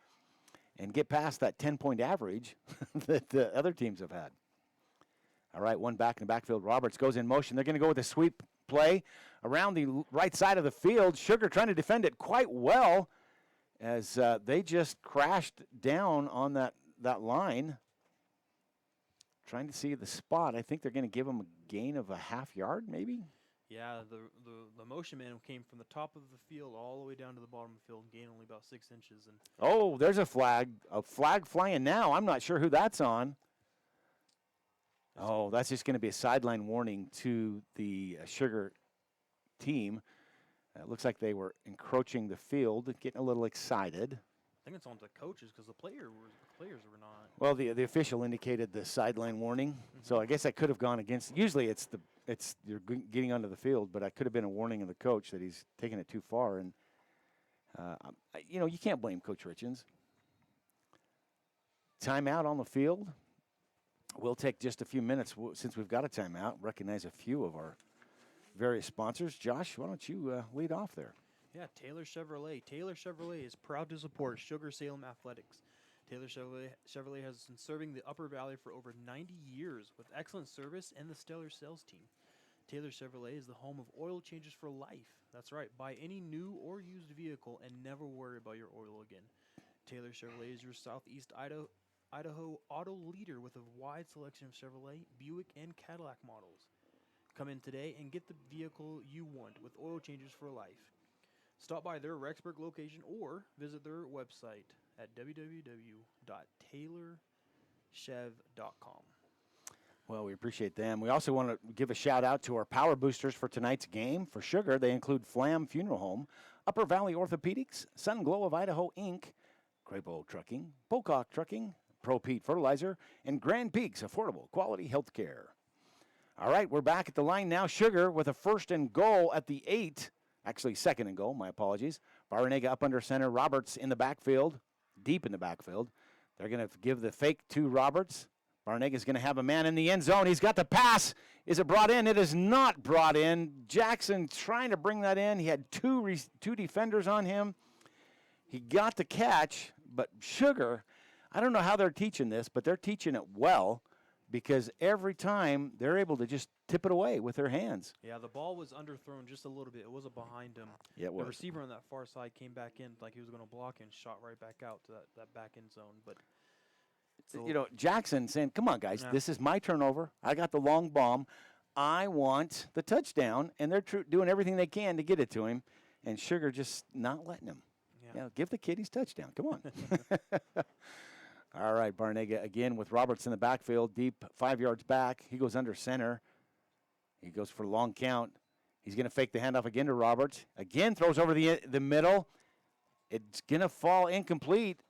and get past that 10-point average that the other teams have had. All right, one back in the backfield. Roberts goes in motion. They're going to go with a sweep play around the right side of the field. Sugar trying to defend it quite well as they just crashed down on that line. Trying to see the spot. I think they're going to give them a gain of a half yard, maybe? Yeah, the motion man came from the top of the field all the way down to the bottom of the field, gained only about 6 inches. And oh, there's a flag. A flag flying now. I'm not sure who that's on. Oh, that's just going to be a sideline warning to the Sugar team. It looks like they were encroaching the field, getting a little excited. I think it's on the coaches because the players were not. Well, the official indicated the sideline warning, so I guess that could have gone against. Usually, it's you're getting onto the field, but it could have been a warning of the coach that he's taking it too far, and you can't blame Coach Richens. Timeout on the field. We'll take just a few minutes since we've got a timeout. Recognize a few of our various sponsors. Josh, why don't you lead off there? Yeah, Taylor Chevrolet. Taylor Chevrolet is proud to support Sugar-Salem athletics. Taylor Chevrolet has been serving the Upper Valley for over 90 years with excellent service and the stellar sales team. Taylor Chevrolet is the home of oil changes for life. That's right, buy any new or used vehicle and never worry about your oil again. Taylor Chevrolet is your Southeast Idaho auto leader with a wide selection of Chevrolet, Buick, and Cadillac models. Come in today and get the vehicle you want with oil changes for life. Stop by their Rexburg location or visit their website at www.taylorchev.com. Well, we appreciate them. We also want to give a shout out to our power boosters for tonight's game. For Sugar, they include Flam Funeral Home, Upper Valley Orthopedics, Sun Glow of Idaho Inc., Crapo Trucking, Pocock Trucking, Pro Pete Fertilizer, and Grand Peaks Affordable Quality Health Care. All right, we're back at the line now. Sugar with a first and goal at the 8. Actually, second and goal, my apologies. Barnega up under center. Roberts in the backfield, deep in the backfield. They're going to give the fake to Roberts. Barnega's going to have a man in the end zone. He's got the pass. Is it brought in? It is not brought in. Jackson trying to bring that in. He had two defenders on him. He got the catch, but Sugar, I don't know how they're teaching this, but they're teaching it well because every time they're able to just tip it away with their hands. Yeah, the ball was underthrown just a little bit. It wasn't behind him. Yeah, it was. The receiver on that far side came back in like he was going to block and shot right back out to that back end zone. But Jackson saying, come on, guys, This is my turnover. I got the long bomb. I want the touchdown, and they're doing everything they can to get it to him, and Sugar just not letting him. Yeah, give the kid his touchdown. Come on. All right, Barnega again with Roberts in the backfield, deep 5 yards back. He goes under center. He goes for a long count. He's going to fake the handoff again to Roberts. Again, throws over the middle. It's going to fall incomplete.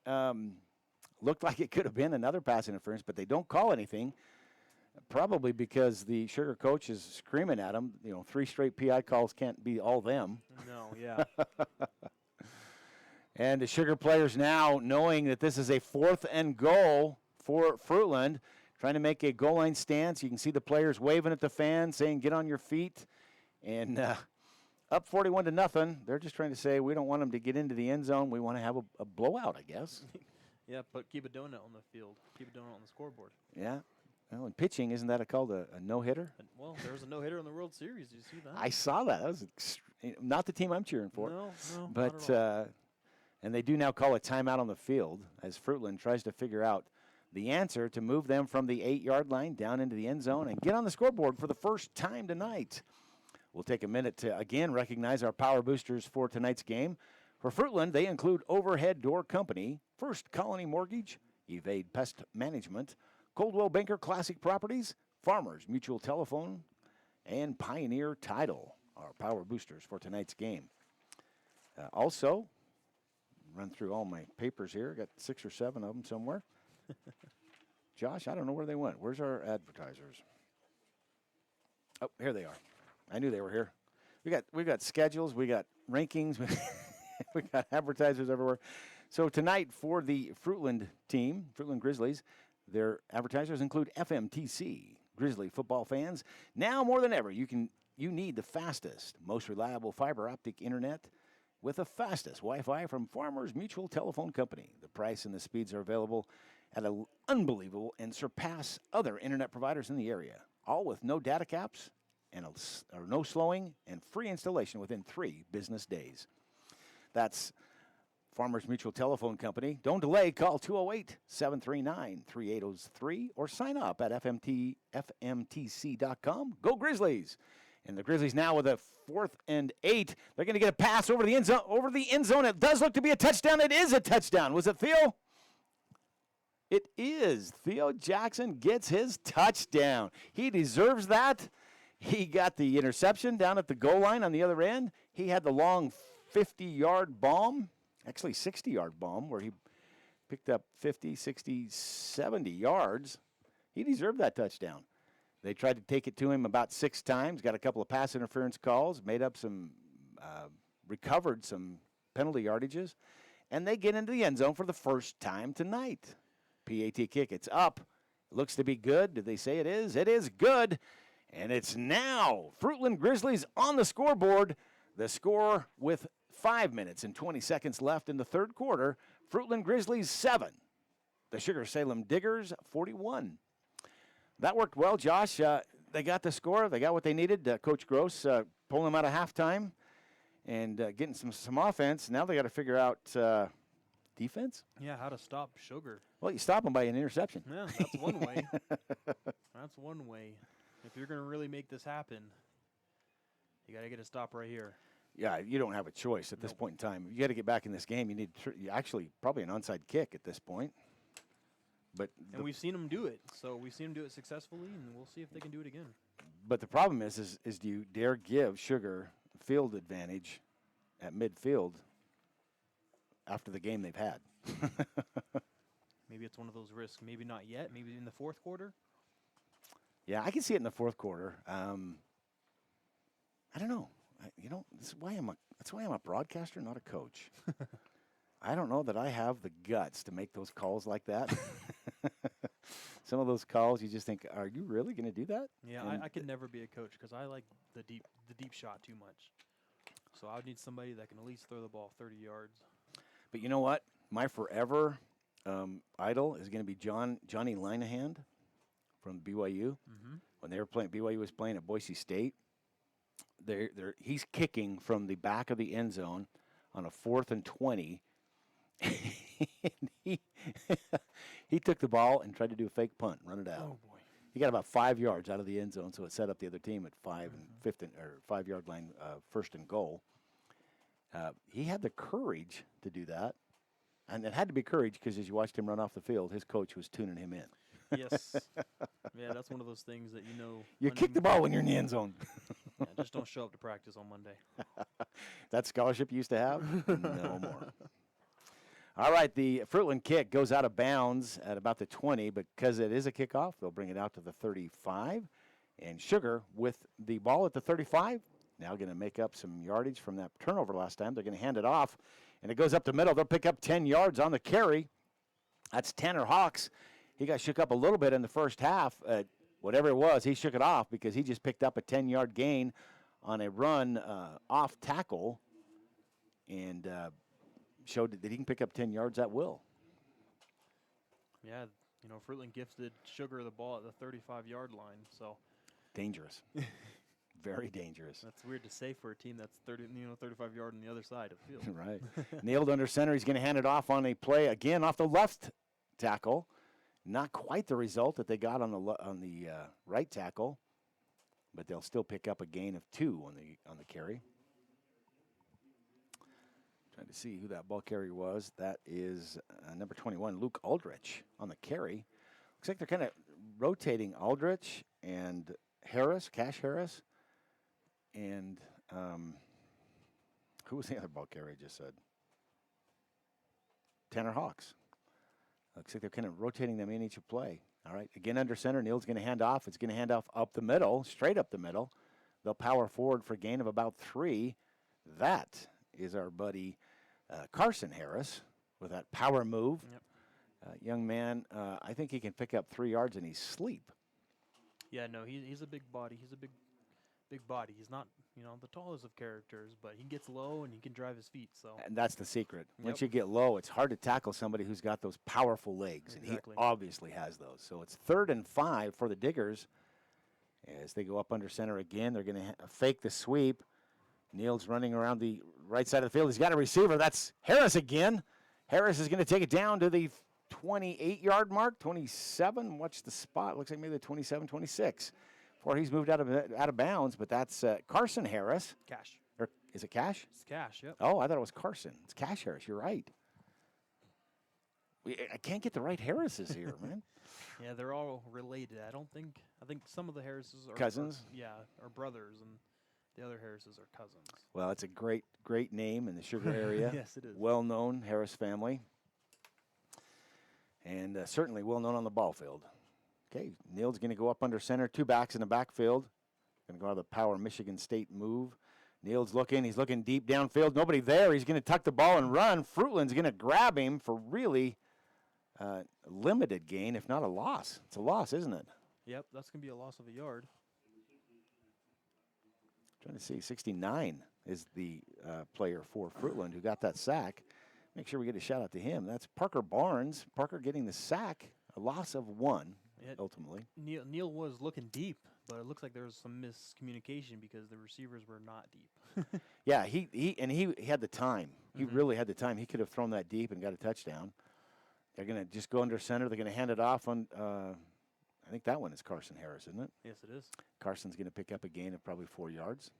Looked like it could have been another pass interference, but they don't call anything. Probably because the Sugar coach is screaming at him. 3 straight PI calls can't be all them. No, yeah. And the Sugar players now knowing that this is a 4th and goal for Fruitland, trying to make a goal line stance. You can see the players waving at the fans, saying, get on your feet. And up 41-0. They're just trying to say, we don't want them to get into the end zone. We want to have a blowout, I guess. Yeah, but keep a donut on the field. Keep a donut on the scoreboard. Yeah. Well, in pitching, isn't that called a no-hitter? Well, there was a no-hitter in the World Series. Did you see that? I saw that. That was not the team I'm cheering for. No, but not at all. And they do now call a timeout on the field as Fruitland tries to figure out the answer to move them from the 8-yard line down into the end zone and get on the scoreboard for the first time tonight. We'll take a minute to, again, recognize our power boosters for tonight's game. For Fruitland, they include Overhead Door Company, First Colony Mortgage, Evade Pest Management, Coldwell Banker Classic Properties, Farmers Mutual Telephone, and Pioneer Title, our power boosters for tonight's game. Also, run through all my papers here. Got 6 or 7 of them somewhere. Josh, I don't know where they went. Where's our advertisers? Oh, here they are. I knew they were here. We got schedules. We got rankings. We got advertisers everywhere. So tonight for the Fruitland team, Fruitland Grizzlies, their advertisers include FMTC. Grizzly football fans, now more than ever, you need the fastest, most reliable fiber optic internet with the fastest Wi-Fi from Farmers Mutual Telephone Company. The price and the speeds are available at an unbelievable and surpass other internet providers in the area, all with no data caps and no slowing and free installation within 3 business days. That's Farmers Mutual Telephone Company. Don't delay. Call 208-739-3803 or sign up at FMTC.com. Go Grizzlies! And the Grizzlies now with a 4th and 8. They're going to get a pass over the end zone. It does look to be a touchdown. It is a touchdown. Was it Theo? It is. Theo Jackson gets his touchdown. He deserves that. He got the interception down at the goal line on the other end. He had the long 50-yard bomb. Actually 60-yard bomb where he picked up 50, 60, 70 yards. He deserved that touchdown. They tried to take it to him about 6 times, got a couple of pass interference calls, made up some, recovered some penalty yardages, and they get into the end zone for the first time tonight. PAT kick, it's up. It looks to be good. Did they say it is? It is good. And it's now Fruitland Grizzlies on the scoreboard. The score with 5 minutes and 20 seconds left in the third quarter. Fruitland Grizzlies 7. The Sugar-Salem Diggers 41. That worked well, Josh. They got the score. They got what they needed. Coach Gross pulling them out of halftime and getting some offense. Now they got to figure out defense. Yeah, how to stop Sugar. Well, you stop them by an interception. Yeah, that's one way. That's one way. If you're going to really make this happen, you got to get a stop right here. Yeah, you don't have a choice at this point in time. You got to get back in this game. You need actually probably an onside kick at this point. And we've seen them do it. So we've seen them do it successfully, and we'll see if they can do it again. But the problem is do you dare give Sugar field advantage at midfield after the game they've had? Maybe it's one of those risks. Maybe not yet. Maybe in the fourth quarter. Yeah, I can see it in the fourth quarter. I don't know. That's why I'm a broadcaster, not a coach. I don't know that I have the guts to make those calls like that. Some of those calls, you just think, are you really going to do that? Yeah, I could never be a coach because I like the deep shot too much. So I would need somebody that can at least throw the ball 30 yards. But you know what? My forever idol is going to be Johnny Linehan from BYU. Mm-hmm. When they were playing, BYU was playing at Boise State. He's kicking from the back of the end zone on a 4th and 20. he took the ball and tried to do a fake punt, run it out. Oh boy! He got about 5 yards out of the end zone, so it set up the other team at 5 yard line, 1st and goal. He had the courage to do that, and it had to be courage because as you watched him run off the field, his coach was tuning him in. Yes. Yeah, that's one of those things that you know. You kick the ball when you're in the end zone. Yeah, just don't show up to practice on Monday. That scholarship you used to have? No more. All right, the Fruitland kick goes out of bounds at about the 20, but because it is a kickoff, they'll bring it out to the 35. And Sugar with the ball at the 35, now going to make up some yardage from that turnover last time. They're going to hand it off, and it goes up the middle. They'll pick up 10 yards on the carry. That's Tanner Hawks. He got shook up a little bit in the first half. Whatever it was, he shook it off because he just picked up a 10-yard gain on a run off tackle and showed that he can pick up 10 yards at will. Yeah, Fruitland gifted Sugar the ball at the 35-yard line, so dangerous. Very dangerous. That's weird to say for a team that's 35 yard on the other side of the field. Right. Nailed under center. He's going to hand it off on a play again off the left tackle. Not quite the result that they got on the right tackle, but they'll still pick up a gain of 2 on the carry. Trying to see who that ball carrier was. That is number 21, Luke Aldrich, on the carry. Looks like they're kind of rotating Aldrich and Cash Harris, and who was the other ball carrier I just said? Tanner Hawks. Looks like they're kind of rotating them in each play. All right, again under center. Neal's going to hand off. It's going to hand off up the middle, straight up the middle. They'll power forward for a gain of about 3. That is our buddy Carson Harris with that power move. Yep. Young man, I think he can pick up 3 yards in his sleep. Yeah, no, he's a big body. He's a big body. He's not, the tallest of characters, but he gets low and he can drive his feet. So. And that's the secret. Once you Yep. get low, it's hard to tackle somebody who's got those powerful legs, and he Exactly. obviously has those. So it's 3rd and 5 for the Diggers as they go up under center again. They're going to fake the sweep. Neal's running around the right side of the field. He's got a receiver. That's Harris again. Harris is going to take it down to the 28-yard mark, 27. Watch the spot. Looks like maybe the 27, 26. Before he's moved out of bounds, but that's Carson Harris. Cash. Or is it Cash? It's Cash, yep. Oh, I thought it was Carson. It's Cash Harris. You're right. I can't get the right Harrises here, man. Yeah, they're all related. I think some of the Harrises are Cousins? are brothers, and the other Harrises are cousins. Well, it's a great name in the Sugar area. Yes, it is. Well-known Harris family. And certainly well-known on the ball field. Okay, Neal's going to go up under center. 2 backs in the backfield. Going to go out of the power Michigan State move. Neal's looking. He's looking deep downfield. Nobody there. He's going to tuck the ball and run. Fruitland's going to grab him for really limited gain, if not a loss. It's a loss, isn't it? Yep, that's going to be a loss of a yard. Trying to see. 69 is the player for Fruitland who got that sack. Make sure we get a shout out to him. That's Parker Barnes. Parker getting the sack. A loss of 1. Ultimately, Neal was looking deep, but it looks like there was some miscommunication because the receivers were not deep. Yeah, he had the time. He really had the time. He could have thrown that deep and got a touchdown. They're going to just go under center. They're going to hand it off on. I think that one is Carson Harris, isn't it? Yes, it is. Carson's going to pick up a gain of probably 4 yards.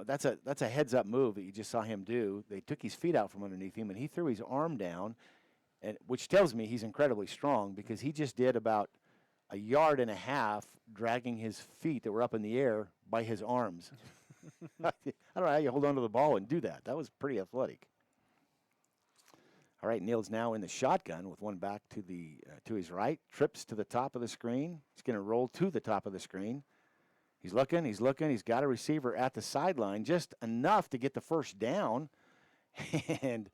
That's a heads-up move that you just saw him do. They took his feet out from underneath him, and he threw his arm down. And which tells me he's incredibly strong because he just did about 1.5 yards dragging his feet that were up in the air by his arms. I don't know how you hold on to the ball and do that. That was pretty athletic. All right, Neal's now in the shotgun with one back to his right, trips to the top of the screen. He's going to roll to the top of the screen. He's looking. He's got a receiver at the sideline, just enough to get the first down. And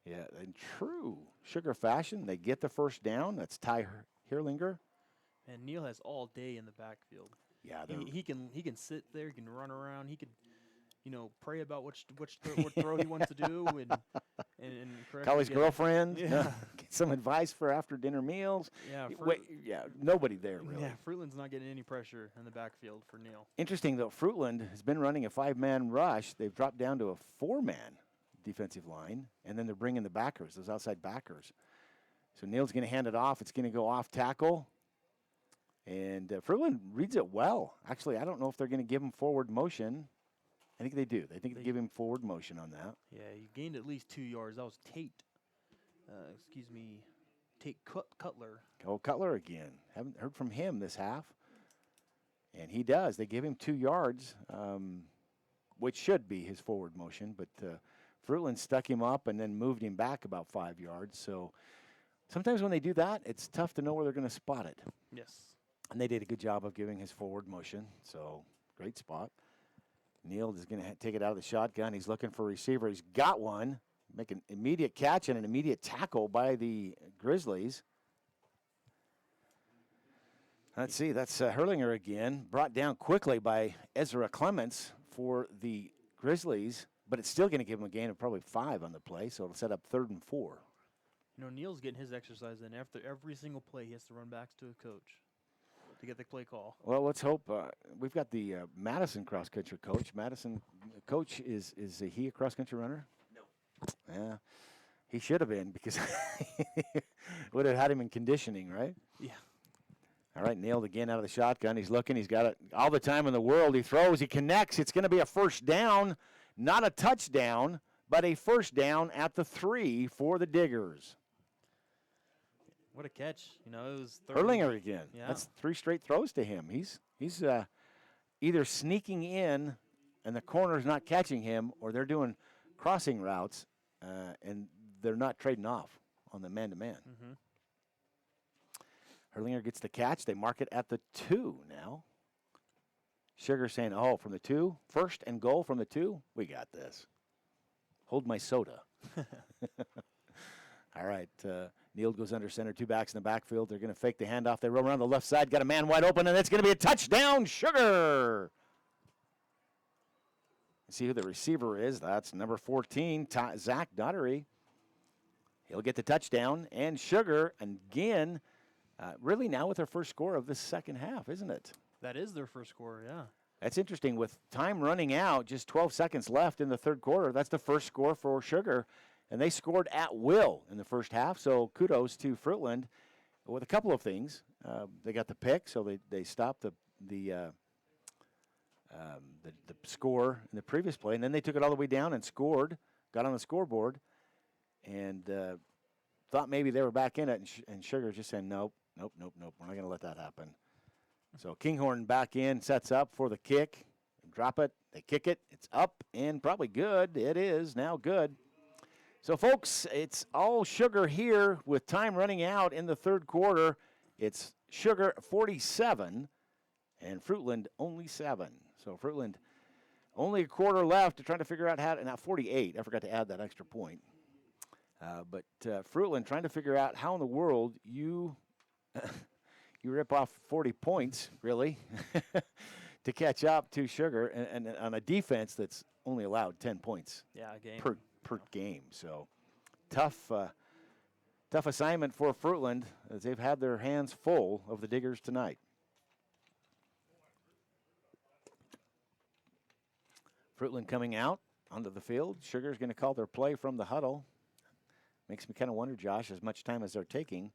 yeah, in true Sugar fashion, they get the first down. That's Ty Herlinger. And Neal has all day in the backfield. Yeah, he can sit there. He can run around. He could, pray about what throw he wants to do and call his girlfriend. Yeah. Get some advice for after dinner meals. Yeah, nobody there really. Yeah, Fruitland's not getting any pressure in the backfield for Neal. Interesting though, Fruitland has been running a 5-man rush. They've dropped down to a 4-man defensive line, and then they're bringing the backers, those outside backers. So Neal's going to hand it off. It's going to go off tackle. And Fruitland reads it well. Actually, I don't know if they're going to give him forward motion. I think they do. They give him forward motion on that. Yeah, he gained at least 2 yards. That was Tate. Tate Cutler. Oh, Cutler again. Haven't heard from him this half. And he does. They give him 2 yards, which should be his forward motion. But Fruitland stuck him up and then moved him back about 5 yards. So sometimes when they do that, it's tough to know where they're going to spot it. Yes. And they did a good job of giving his forward motion. So great spot. Neal is going to take it out of the shotgun. He's looking for a receiver. He's got one. Make an immediate catch and an immediate tackle by the Grizzlies. Let's see. That's Herlinger again. Brought down quickly by Ezra Clements for the Grizzlies. But it's still going to give him a gain of probably 5 on the play. So it'll set up 3rd and 4. Neal's getting his exercise in. After every single play, he has to run back to a coach to get the play call. Well, let's hope. We've got the Madison cross-country coach. Madison coach, is he a cross-country runner? No. Yeah, he should have been because would have had him in conditioning, right? Yeah. All right, Neal again out of the shotgun. He's looking. He's got it all the time in the world. He throws. He connects. It's going to be a first down, not a touchdown, but a first down at the 3 for the Diggers. What a catch. It was Herlinger again. Yeah. That's 3 straight throws to him. He's either sneaking in and the corner's not catching him, or they're doing crossing routes and they're not trading off on the man-to-man. Mm-hmm. Herlinger gets the catch. They mark it at the 2 now. Sugar saying, oh, from the 2, first and goal from the 2. We got this. Hold my soda. All right. Neal goes under center, 2 backs in the backfield. They're going to fake the handoff. They roll around the left side, got a man wide open, and it's going to be a touchdown, Sugar. See who the receiver is. That's number 14, Zach Daughtery. He'll get the touchdown, and Sugar, again, really now with their first score of the second half, isn't it? That is their first score, yeah. That's interesting. With time running out, just 12 seconds left in the third quarter, that's the first score for Sugar. And they scored at will in the first half, so kudos to Fruitland with a couple of things. They got the pick, so they stopped the score in the previous play, and then they took it all the way down and scored, got on the scoreboard, and thought maybe they were back in it, and Sugar just saying, nope, we're not going to let that happen. So Kinghorn back in, sets up for the kick, drop it, they kick it, it's up, and probably good. It is now good. So, folks, it's all Sugar here with time running out in the third quarter. It's Sugar 47 and Fruitland only 7. So Fruitland only a quarter left to try to figure out how to, not 48, I forgot to add that extra point. But Fruitland trying to figure out how in the world you rip off 40 points, really, to catch up to Sugar and on a defense that's only allowed 10 points per game. So tough assignment for Fruitland as they've had their hands full of the Diggers tonight. Fruitland coming out onto the field. Sugar's going to call their play from the huddle. Makes me kind of wonder, Josh, as much time as they're taking,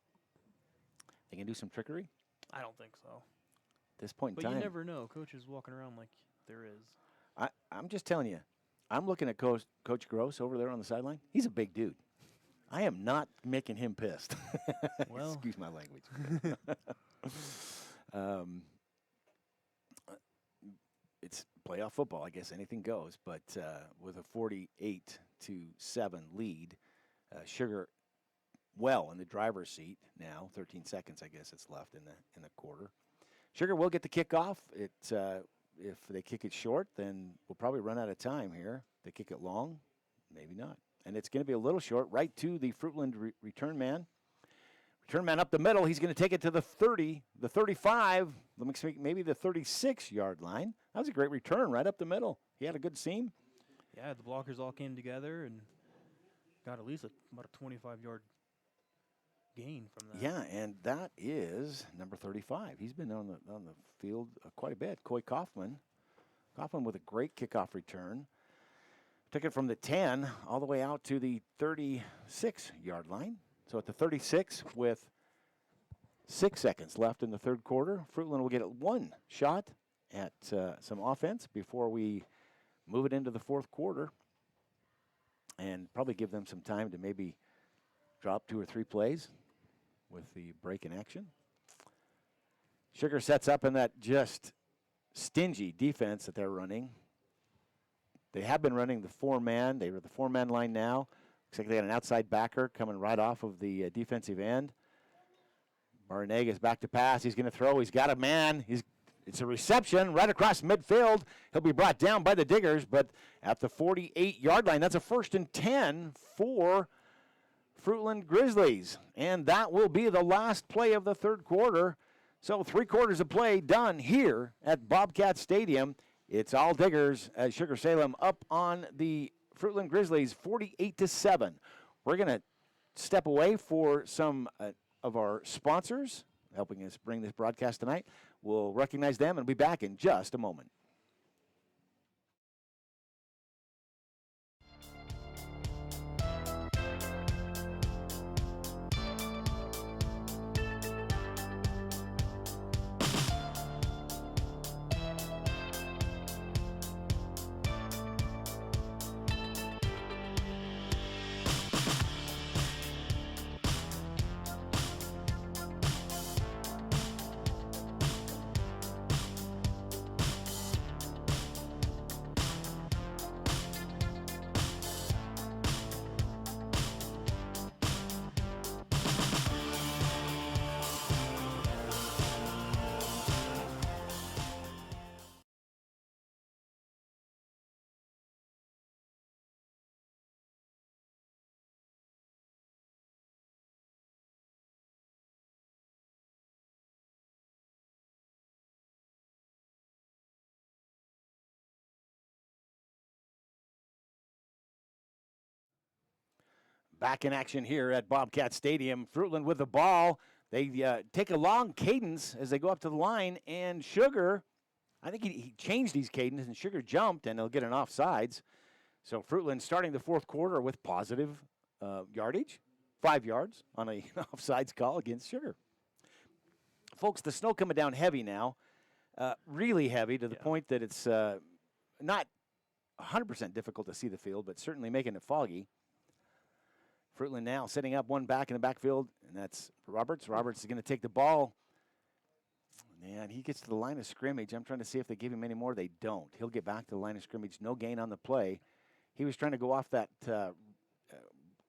they can do some trickery? I don't think so. At this point in but time. You never know. Coach is walking around like there is. I'm just telling you, I'm looking at Coach Gross over there on the sideline. He's a big dude. I am not making him pissed. Well, excuse my language. It's playoff football. I guess anything goes. But with a 48-7 lead, Sugar well in the driver's seat now. 13 seconds, I guess, it's left in the quarter. Sugar will get the kickoff. If they kick it short, then we'll probably run out of time here. If they kick it long, maybe not. And it's going to be a little short, right to the Fruitland return man. Return man up the middle. He's going to take it to the 30, the 35, maybe the 36-yard line. That was a great return right up the middle. He had a good seam. Yeah, the blockers all came together and got at least about a 25-yard gain from that. Yeah, and that is number 35. He's been on the field quite a bit. Coy Kaufman. Kaufman with a great kickoff return. Took it from the 10 all the way out to the 36-yard line. So at the 36 with 6 seconds left in the third quarter, Fruitland will get one shot at some offense before we move it into the fourth quarter and probably give them some time to maybe drop 2 or 3 plays with the break in action. Sugar sets up in that just stingy defense that they're running. They have been running the 4-man. They were the 4-man line now. Looks like they got an outside backer coming right off of the defensive end. Barneg is back to pass. He's going to throw. He's got a man. It's a reception right across midfield. He'll be brought down by the Diggers, but at the 48-yard line, that's a 1st and 10 for Fruitland Grizzlies. And that will be the last play of the third quarter. So 3 quarters of play done here at Bobcat Stadium. It's all Diggers as Sugar-Salem up on the Fruitland Grizzlies 48-7. We're going to step away for some of our sponsors helping us bring this broadcast tonight. We'll recognize them and be back in just a moment. Back in action here at Bobcat Stadium. Fruitland with the ball. They take a long cadence as they go up to the line, and Sugar, I think he changed these cadence, and Sugar jumped, and they'll get an offsides. So Fruitland starting the fourth quarter with positive yardage, 5 yards on a offsides call against Sugar. Folks, the snow coming down heavy now, really heavy to the point that it's not 100% difficult to see the field, but certainly making it foggy. Fruitland now setting up one back in the backfield, and that's Roberts. Roberts is going to take the ball. Man, he gets to the line of scrimmage. I'm trying to see if they give him any more. They don't. He'll get back to the line of scrimmage. No gain on the play. He was trying to go off that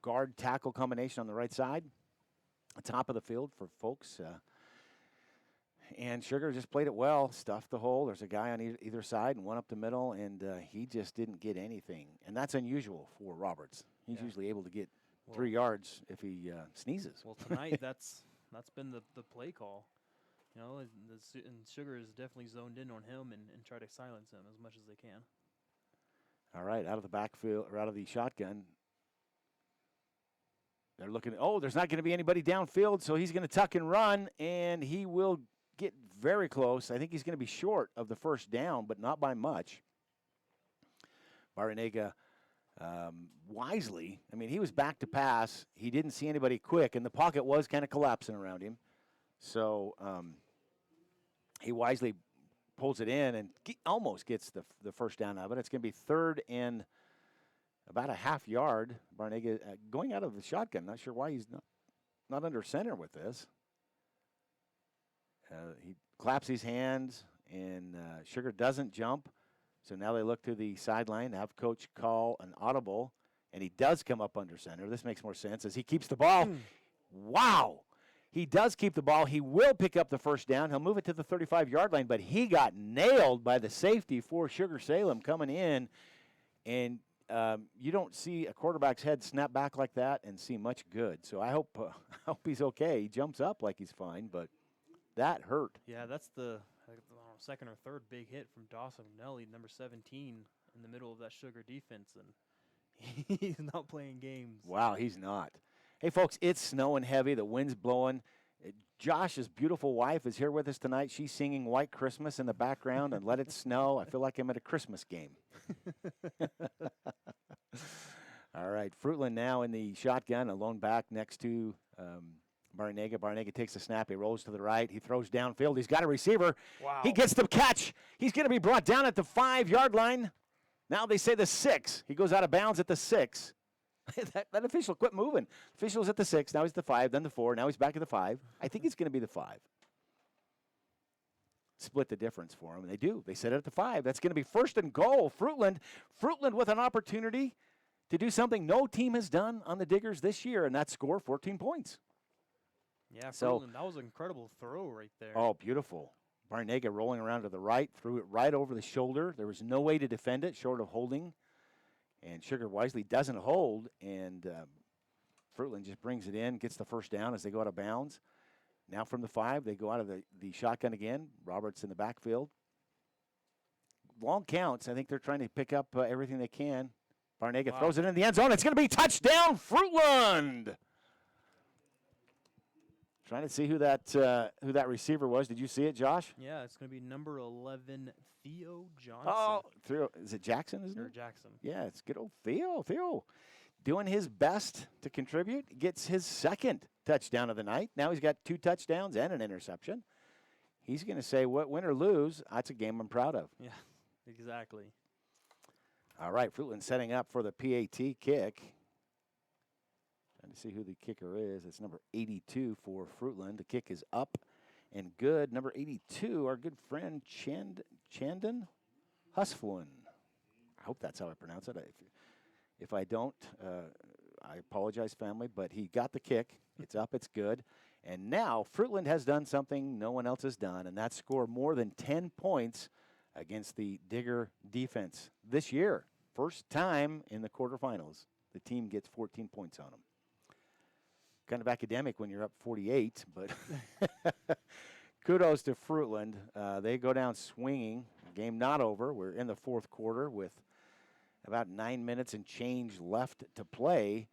guard-tackle combination on the right side, top of the field for folks. And Sugar just played it well, stuffed the hole. There's a guy on either side and one up the middle, and he just didn't get anything. And that's unusual for Roberts. He's usually able to get 3 yards if he sneezes. Well, tonight that's been the play call. You know, and Sugar is definitely zoned in on him and try to silence him as much as they can. All right, out of the backfield, or out of the shotgun. They're looking, there's not going to be anybody downfield, so he's going to tuck and run, and he will get very close. I think he's going to be short of the first down, but not by much. Barrenega wisely, I mean, he was back to pass. He didn't see anybody quick, and the pocket was kind of collapsing around him. So he wisely pulls it in and almost gets the first down of it. It's going to be 3rd and about a half yard. Barrenega going out of the shotgun. Not sure why he's not under center with this. He claps his hands, and Sugar doesn't jump. So now they look to the sideline, have coach call an audible, and he does come up under center. This makes more sense as he keeps the ball. Wow. He does keep the ball. He will pick up the first down. He'll move it to the 35-yard line, but he got nailed by the safety for Sugar-Salem coming in, and you don't see a quarterback's head snap back like that and see much good. So I hope he's okay. He jumps up like he's fine, but that hurt. Yeah, that's the second or third big hit from Dawson Nelly, number 17, in the middle of that Sugar defense, and he's not playing games. Wow, he's not. Hey, folks, it's snowing heavy. The wind's blowing. Josh's beautiful wife is here with us tonight. She's singing White Christmas in the background and Let It Snow. I feel like I'm at a Christmas game. All right, Fruitland now in the shotgun, a lone back next to Barrenega. Barrenega takes the snap. He rolls to the right. He throws downfield. He's got a receiver. Wow. He gets the catch. He's going to be brought down at the 5-yard line. Now they say the 6. He goes out of bounds at the 6. that official quit moving. Official's at the 6. Now he's the 5, then the 4. Now he's back at the 5. I think it's going to be the 5. Split the difference for him, and they do. They set it at the 5. That's going to be 1st and goal. Fruitland with an opportunity to do something no team has done on the Diggers this year, and that's score 14 points. Yeah, so Fruitland, that was an incredible throw right there. Oh, beautiful. Barrenega rolling around to the right, threw it right over the shoulder. There was no way to defend it short of holding. And Sugar wisely doesn't hold, and Fruitland just brings it in, gets the first down as they go out of bounds. Now from the 5, they go out of the shotgun again. Roberts in the backfield. Long counts. I think they're trying to pick up everything they can. Barrenega throws it in the end zone. It's going to be touchdown, Fruitland. Trying to see who that receiver was. Did you see it, Josh? Yeah, it's going to be number 11, Theo Johnson. Oh, Theo. Is it Jackson, isn't it? Jackson. Yeah, it's good old Theo. Theo doing his best to contribute. Gets his 2nd touchdown of the night. Now he's got 2 touchdowns and an interception. He's going to say, win or lose, that's a game I'm proud of. Yeah, exactly. All right, Fruitland setting up for the PAT kick. Trying to see who the kicker is. It's number 82 for Fruitland. The kick is up and good. Number 82, our good friend Chandon Husflin. I hope that's how I pronounce it. If I don't, I apologize, family, but he got the kick. It's up, it's good. And now Fruitland has done something no one else has done, and that's score more than 10 points against the Digger defense this year. First time in the quarterfinals, the team gets 14 points on them. Kind of academic when you're up 48, but kudos to Fruitland. They go down swinging. Game not over. We're in the 4th quarter with about 9 minutes and change left to play.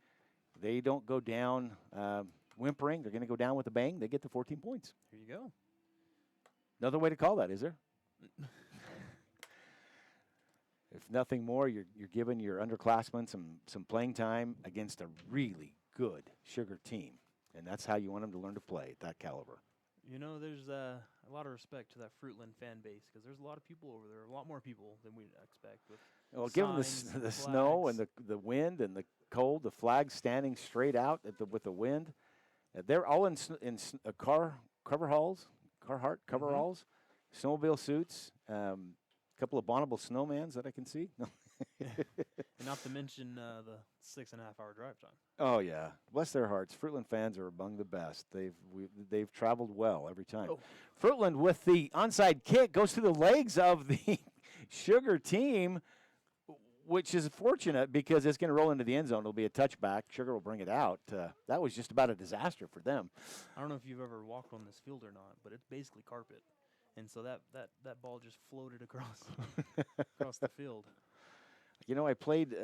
they don't go down whimpering. They're going to go down with a bang. They get the 14 points. Here you go. Another way to call that, is there? If nothing more, you're giving your underclassmen some playing time against a really good Sugar team. And that's how you want them to learn to play at that caliber. You know, there's a lot of respect to that Fruitland fan base because there's a lot of people over there, a lot more people than we'd expect. Well, given the snow and the wind and the cold, the flags standing straight out with the wind, they're all in coveralls, Carhartt coveralls, snowmobile suits, a couple of Bonneville snowmans that I can see. And not to mention the 6.5-hour drive time. Oh yeah, bless their hearts. Fruitland fans are among the best. They've traveled well every time. Oh. Fruitland with the onside kick goes through the legs of the Sugar team, which is fortunate because it's going to roll into the end zone. It'll be a touchback. Sugar will bring it out. That was just about a disaster for them. I don't know if you've ever walked on this field or not, but it's basically carpet, and so that ball just floated across the field. You know, I played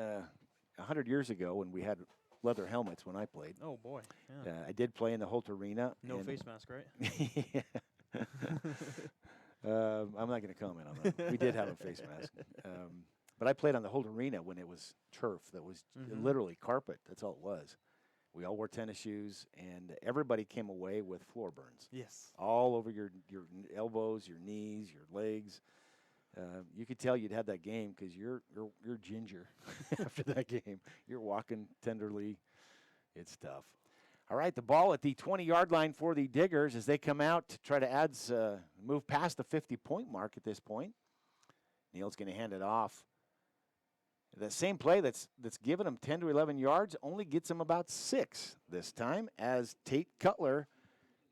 100 years ago when we had leather helmets when I played. Oh, boy. Yeah. I did play in the Holt Arena. No face mask, right? I'm not going to comment on that. We did have a face mask. But I played on the Holt Arena when it was turf. That was literally carpet. That's all it was. We all wore tennis shoes, and everybody came away with floor burns. Yes. All over your elbows, your knees, your legs. You could tell you'd had that game because you're ginger after that game. You're walking tenderly. It's tough. All right, the ball at the 20-yard line for the Diggers as they come out to try to move past the 50-point mark at this point. Neal's going to hand it off. The same play that's given him 10 to 11 yards only gets him about 6 this time as Tate Cutler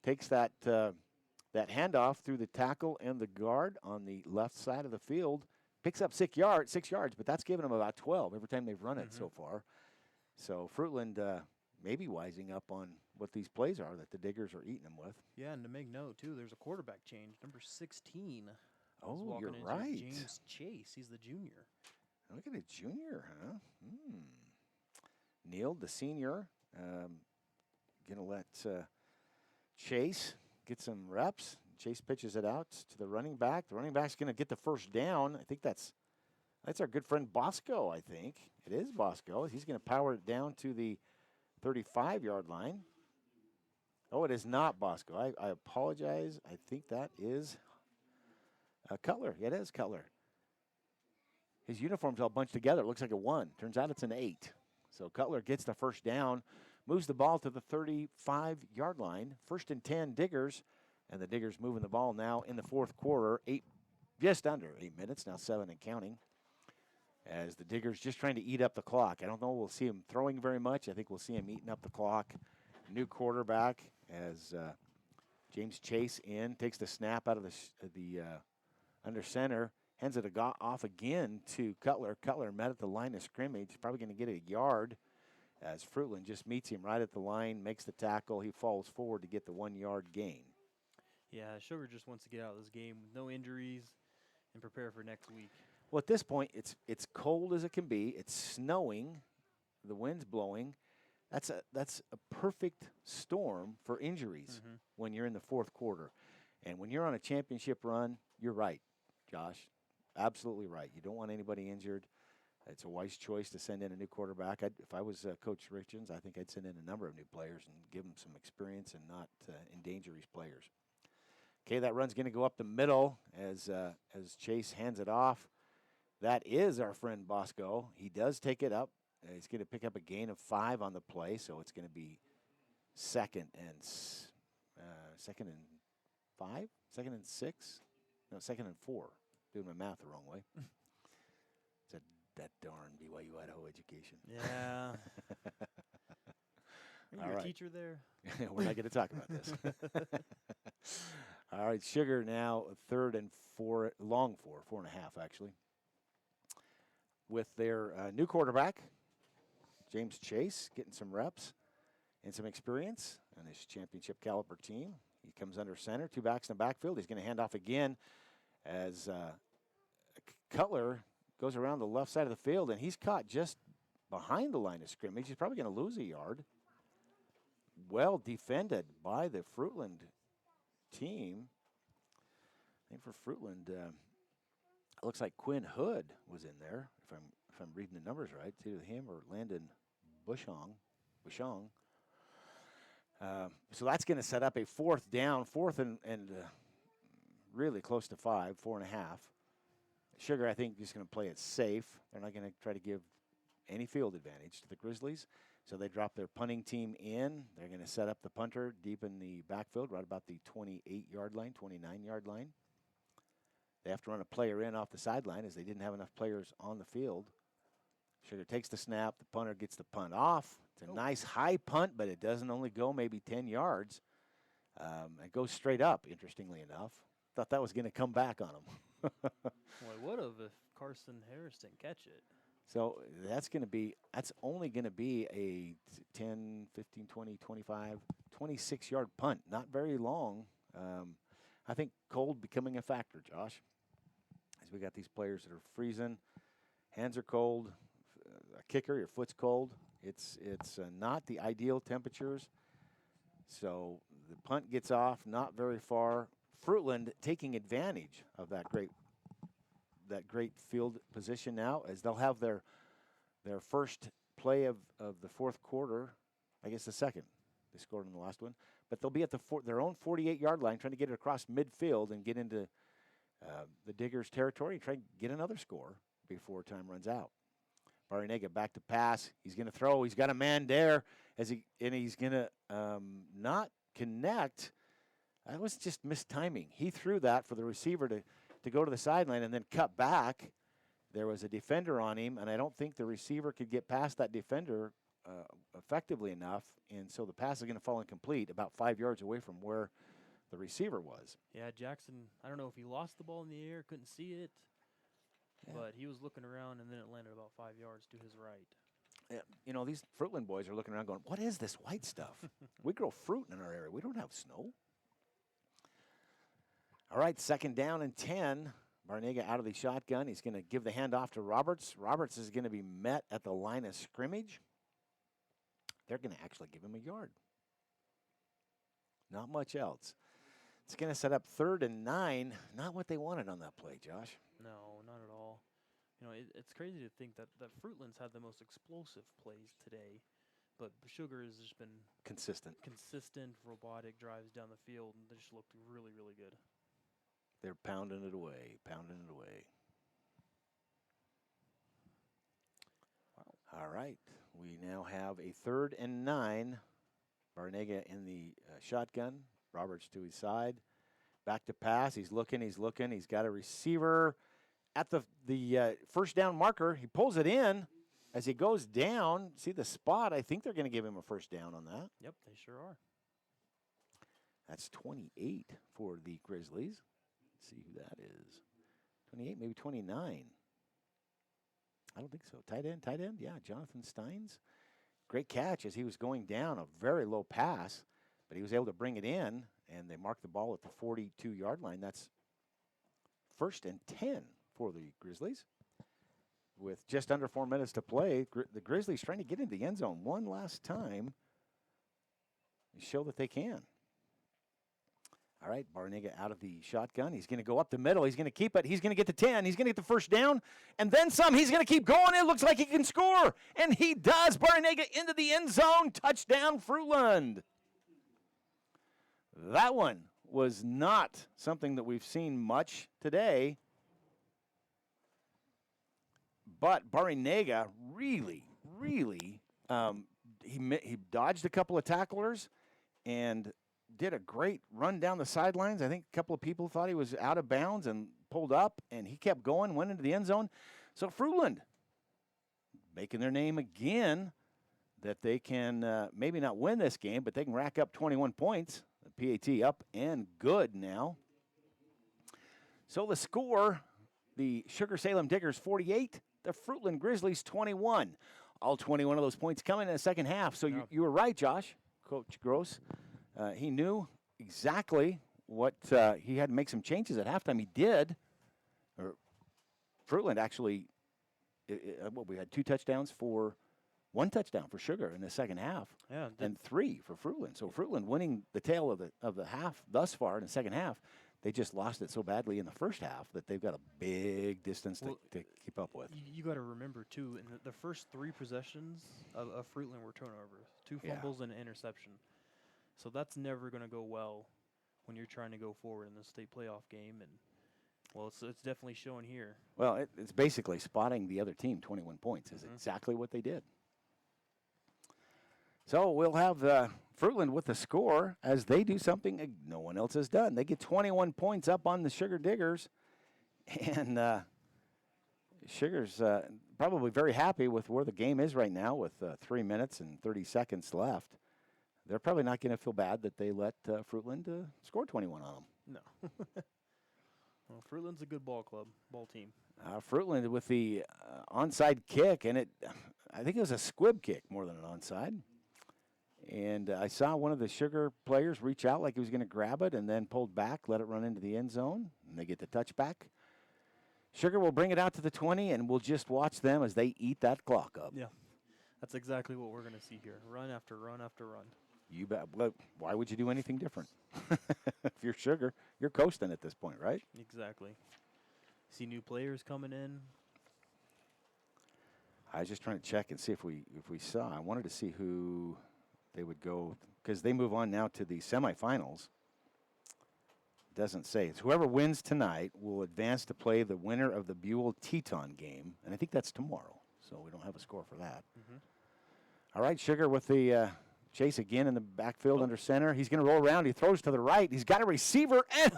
takes that handoff through the tackle and the guard on the left side of the field, picks up 6 yards, but that's given him about 12 every time they've run it so far. So Fruitland may be wising up on what these plays are that the Diggers are eating them with. Yeah, and to make note, too, there's a quarterback change. Number 16. Oh, you're right. James Chase. He's the junior. Look at a junior, huh? Neal, the senior, going to let Chase get some reps. Chase pitches it out to the running back. The running back's going to get the first down. I think that's our good friend Bosco, I think. It is Bosco. He's going to power it down to the 35-yard line. Oh, it is not Bosco. I apologize. I think that is Cutler. Yeah, it is Cutler. His uniform's all bunched together. It looks like a 1. Turns out it's an 8. So Cutler gets the first down, moves the ball to the 35-yard line. 1st and 10 Diggers, and the Diggers moving the ball now in the fourth quarter. Just under 8 minutes, now 7 and counting. As the Diggers just trying to eat up the clock. I don't know we'll see him throwing very much. I think we'll see him eating up the clock. New quarterback as James Chase takes the snap out of the under center. Hands it off again to Cutler. Cutler met at the line of scrimmage. Probably going to get a yard as Fruitland just meets him right at the line, makes the tackle. He falls forward to get the 1-yard gain. Yeah, Sugar just wants to get out of this game with no injuries and prepare for next week. Well, at this point, it's cold as it can be. It's snowing. The wind's blowing. That's a perfect storm for injuries when you're in the fourth quarter. And when you're on a championship run, you're right, Josh. Absolutely right. You don't want anybody injured. It's a wise choice to send in a new quarterback. If I was Coach Richards, I think I'd send in a number of new players and give them some experience and not endanger his players. Okay, that run's going to go up the middle as Chase hands it off. That is our friend Bosco. He does take it up. He's going to pick up a gain of 5 on the play, so it's going to be second and 5, 2nd and 6, no, 2nd and 4. Doing my math the wrong way. It's that darn BYU Idaho education. Yeah. Are you a teacher there? We're not going to talk about this. All right, Sugar now 3rd and 4, long 4.5 actually. With their new quarterback, James Chase, getting some reps and some experience on this championship caliber team. He comes under center, 2 backs in the backfield. He's going to hand off again as Cutler goes around the left side of the field, and he's caught just behind the line of scrimmage. He's probably going to lose a yard. well defended by the Fruitland team. I think for Fruitland, it looks like Quinn Hood was in there, if I'm reading the numbers right. It's either him or Landon Bushong. So that's going to set up a fourth and really close to 4.5. Sugar, I think, is going to play it safe. They're not going to try to give any field advantage to the Grizzlies. So they drop their punting team in. They're going to set up the punter deep in the backfield, right about the 28-yard line, 29-yard line. They have to run a player in off the sideline as they didn't have enough players on the field. Sugar takes the snap. The punter gets the punt off. It's a nice high punt, but it doesn't only go maybe 10 yards. It goes straight up, interestingly enough. Thought that was going to come back on them. Well, it would have if Carson Harris didn't catch it. So that's only going to be a 10, 15, 20, 25, 26-yard punt. Not very long. I think cold becoming a factor, Josh, as we got these players that are freezing. Hands are cold. A kicker, your foot's cold. It's not the ideal temperatures. So the punt gets off not very far. Fruitland taking advantage of that great field position now, as they'll have their first play of the fourth quarter. I guess the second. They scored in the last one. But they'll be at their own 48-yard line trying to get it across midfield and get into the Diggers' territory and try and get another score before time runs out. Barnega back to pass. He's going to throw. He's got a man there, and he's going to not connect. That was just mistiming. He threw that for the receiver to go to the sideline and then cut back. There was a defender on him, and I don't think the receiver could get past that defender effectively enough, and so the pass is going to fall incomplete about 5 yards away from where the receiver was. Yeah, Jackson, I don't know if he lost the ball in the air, couldn't see it, but he was looking around, and then it landed about 5 yards to his right. Yeah, you know, these Fruitland boys are looking around going, what is this white stuff? We grow fruit in our area. We don't have snow. All right, 2nd down and 10. Barnega out of the shotgun. He's going to give the handoff to Roberts. Roberts is going to be met at the line of scrimmage. They're going to actually give him a yard. Not much else. It's going to set up 3rd and 9. Not what they wanted on that play, Josh. No, not at all. You know, it's crazy to think that Fruitland's had the most explosive plays today, but Sugar has just been consistent, robotic drives down the field, and they just looked really, really good. They're pounding it away, Wow. All right, we now have a 3rd and 9. Barnega in the shotgun. Roberts to his side. Back to pass. He's looking. He's got a receiver at the first down marker. He pulls it in as he goes down. See the spot? I think they're going to give him a first down on that. Yep, they sure are. That's 28 for the Grizzlies. Let's see who that is. 28, maybe 29. I don't think so. Tight end. Yeah, Jonathan Steins. Great catch as he was going down, a very low pass, but he was able to bring it in, and they marked the ball at the 42-yard line. That's 1st and 10 for the Grizzlies. With just under 4 minutes to play, the Grizzlies trying to get into the end zone one last time and show that they can. All right, Barnega out of the shotgun. He's going to go up the middle. He's going to keep it. He's going to get the 10. He's going to get the first down. And then some. He's going to keep going. It looks like he can score. And he does. Barnega into the end zone. Touchdown, Fruitland. That one was not something that we've seen much today. But Barnega really, he dodged a couple of tacklers and did a great run down the sidelines. I think a couple of people thought he was out of bounds and pulled up, and he kept going, went into the end zone. So Fruitland making their name again, that they can maybe not win this game, but they can rack up 21 points. The PAT up and good now. So the score, the Sugar-Salem Diggers 48, the Fruitland Grizzlies 21. All 21 of those points coming in the second half. So you were right, Josh, Coach Gross. He knew exactly what he had to make some changes at halftime. He did. Fruitland actually, we had 2 touchdowns for 1 touchdown for Sugar in the second half, Yeah, and 3 for Fruitland. So Fruitland winning the tail of the half thus far in the second half. They just lost it so badly in the first half that they've got a big distance to keep up with. You got to remember, too, in the first 3 possessions of Fruitland were turnovers, 2 fumbles and an interception. So that's never going to go well when you're trying to go forward in the state playoff game. And, well, it's definitely showing here. Well, it's basically spotting the other team 21 points is exactly what they did. So we'll have Fruitland with the score as they do something no one else has done. They get 21 points up on the Sugar Diggers, and Sugar's probably very happy with where the game is right now with 3 minutes and 30 seconds left. They're probably not going to feel bad that they let Fruitland score 21 on them. No. Well, Fruitland's a good ball team. Fruitland with the onside kick, and I think it was a squib kick more than an onside. And I saw one of the Sugar players reach out like he was going to grab it and then pulled back, let it run into the end zone, and they get the touchback. Sugar will bring it out to the 20, and we'll just watch them as they eat that clock up. Yeah, that's exactly what we're going to see here. Run after run after run. You bet. Why would you do anything different? If you're Sugar, you're coasting at this point, right? Exactly. See new players coming in. I was just trying to check and see if we saw. I wanted to see who they would go, because they move on now to the semifinals. Doesn't say. It's whoever wins tonight will advance to play the winner of the Buell-Teton game, and I think that's tomorrow, so we don't have a score for that. All right, Sugar with the chase again in the backfield under center. He's going to roll around. He throws to the right. He's got a receiver, and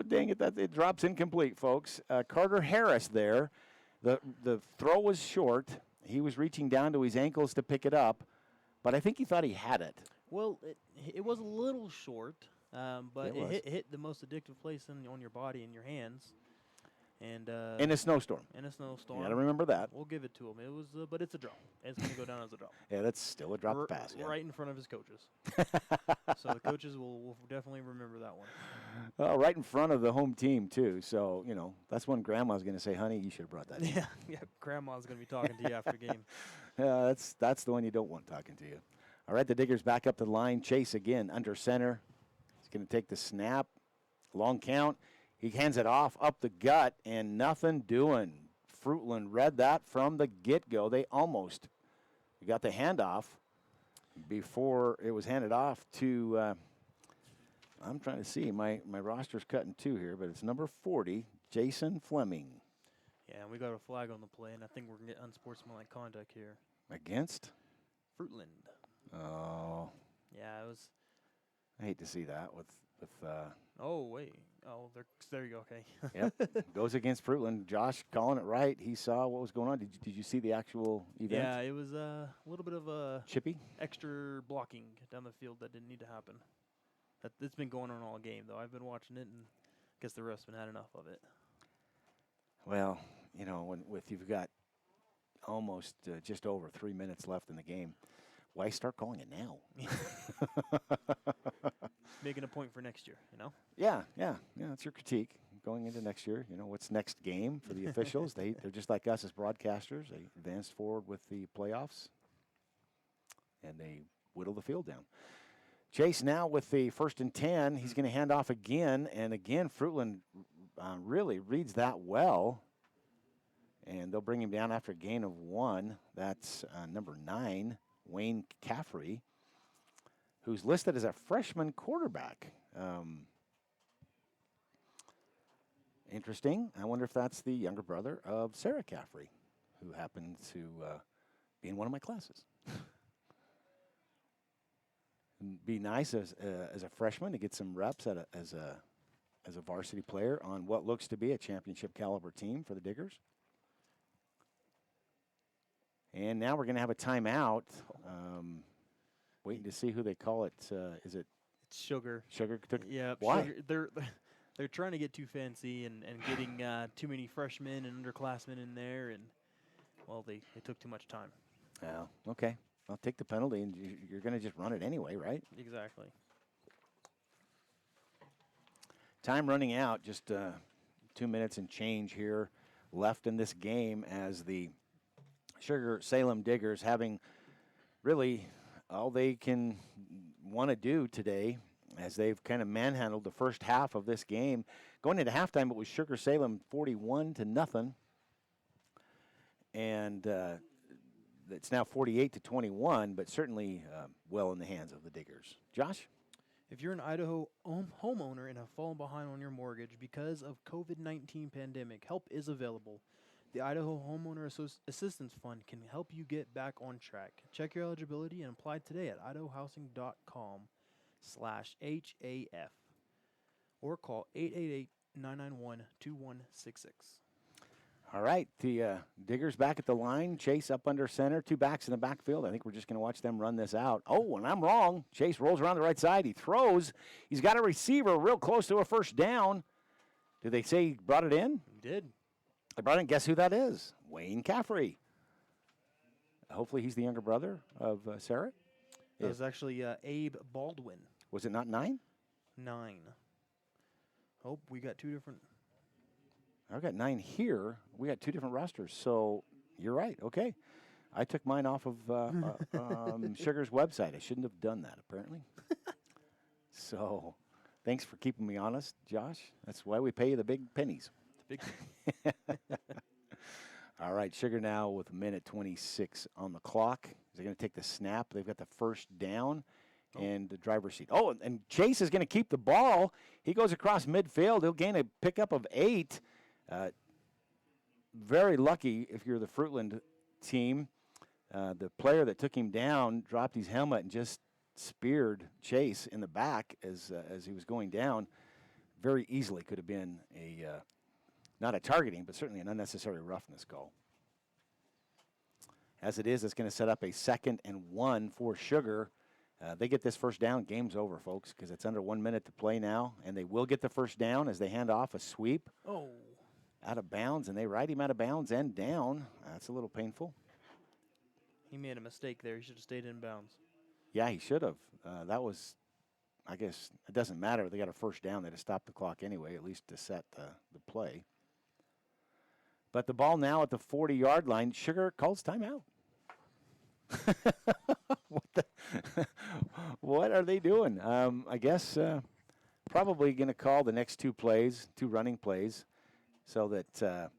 dang it, it drops incomplete, folks. Carter Harris there. The throw was short. He was reaching down to his ankles to pick it up, but I think he thought he had it. Well, it was a little short, but it hit the most addictive place on your body and your hands. And in a snowstorm. In a snowstorm. You got to remember that. We'll give it to him. It was, but it's a drop. It's going to go down as a drop. Yeah, that's still a drop pass. Yeah. Right in front of his coaches. So the coaches will definitely remember that one. Right in front of the home team, too. So, that's when Grandma's going to say, honey, you should have brought that in. Yeah, Grandma's going to be talking to you after game. Yeah, that's the one you don't want talking to you. All right, the Diggers back up to the line. Chase again under center. He's going to take the snap. Long count. He hands it off up the gut, and nothing doing. Fruitland read that from the get-go. They almost got the handoff before it was handed off to, I'm trying to see. My roster's cut in two here, but it's number 40, Jason Fleming. Yeah, and we got a flag on the play, and I think we're going to get unsportsmanlike conduct here. Against? Fruitland. Oh. Yeah, it was. I hate to see that with oh, wait. Oh, there you go. Okay. Yep. Goes against Fruitland. Josh calling it right. He saw what was going on. Did you see the actual event? Yeah, it was a little bit of a chippy extra blocking down the field that didn't need to happen. It's been going on all game, though. I've been watching it, and I guess the refs have had enough of it. Well, if you've got almost just over 3 minutes left in the game, why start calling it now? Making a point for next year, Yeah, that's your critique going into next year. What's next game for the officials? They're just like us as broadcasters. They advance forward with the playoffs, and they whittle the field down. Chase now with the 1st and 10. He's going to hand off again, and again, Fruitland really reads that well, and they'll bring him down after a gain of 1. That's number 9, Wayne Caffrey, who's listed as a freshman quarterback. Interesting. I wonder if that's the younger brother of Sarah Caffrey, who happened to be in one of my classes. Be nice as a freshman to get some reps as a varsity player on what looks to be a championship caliber team for the Diggers. And now we're going to have a timeout. Waiting to see who they call it. Is it? It's Sugar. Sugar took. Yeah. Why? Sugar, they're trying to get too fancy and getting too many freshmen and underclassmen in there, and they took too much time. Oh, okay. I'll take the penalty, and you're going to just run it anyway, right? Exactly. Time running out. Just 2 minutes and change here left in this game as the Sugar-Salem Diggers having really all they can want to do today, as they've kind of manhandled the first half of this game. Going into halftime, it was Sugar-Salem 41-0, and it's now 48-21, but certainly well in the hands of the Diggers. Josh? If you're an Idaho homeowner and have fallen behind on your mortgage because of COVID-19 pandemic, help is available. The Idaho Homeowner Assistance Fund can help you get back on track. Check your eligibility and apply today at idahohousing.com/HAF or call 888-991-2166. All right, the Diggers back at the line. Chase up under center, 2 backs in the backfield. I think we're just going to watch them run this out. Oh, and I'm wrong. Chase rolls around the right side. He throws. He's got a receiver real close to a first down. Did they say he brought it in? He did. They brought in. Guess who that is? Wayne Caffrey. Hopefully he's the younger brother of Sarah. That was actually Abe Baldwin. Was it not 9? 9. Oh, we got 2 different. I've got 9 here. We got 2 different rosters, so you're right. Okay. I took mine off of Sugar's website. I shouldn't have done that, apparently. So thanks for keeping me honest, Josh. That's why we pay you the big pennies. The big All right, Sugar now with 1:26 on the clock. They're going to take the snap. They've got the first down and the driver's seat. Oh, and Chase is going to keep the ball. He goes across midfield. He'll gain a pickup of 8. Very lucky if you're the Fruitland team. The player that took him down dropped his helmet and just speared Chase in the back as he was going down. Very easily could have been not a targeting, but certainly an unnecessary roughness call. As it is, it's going to set up a 2nd and 1 for Sugar. They get this first down, game's over, folks, because it's under 1 minute to play now, and they will get the first down as they hand off a sweep. Oh. Out of bounds, and they ride him out of bounds and down. That's a little painful. He made a mistake there. He should have stayed in bounds. Yeah, he should have. That was, I guess, it doesn't matter. They got a first down. They had to stop the clock anyway, at least to set the play. But the ball now at the 40-yard line. Sugar calls timeout. What are they doing? I guess probably going to call the next 2 running plays, so that,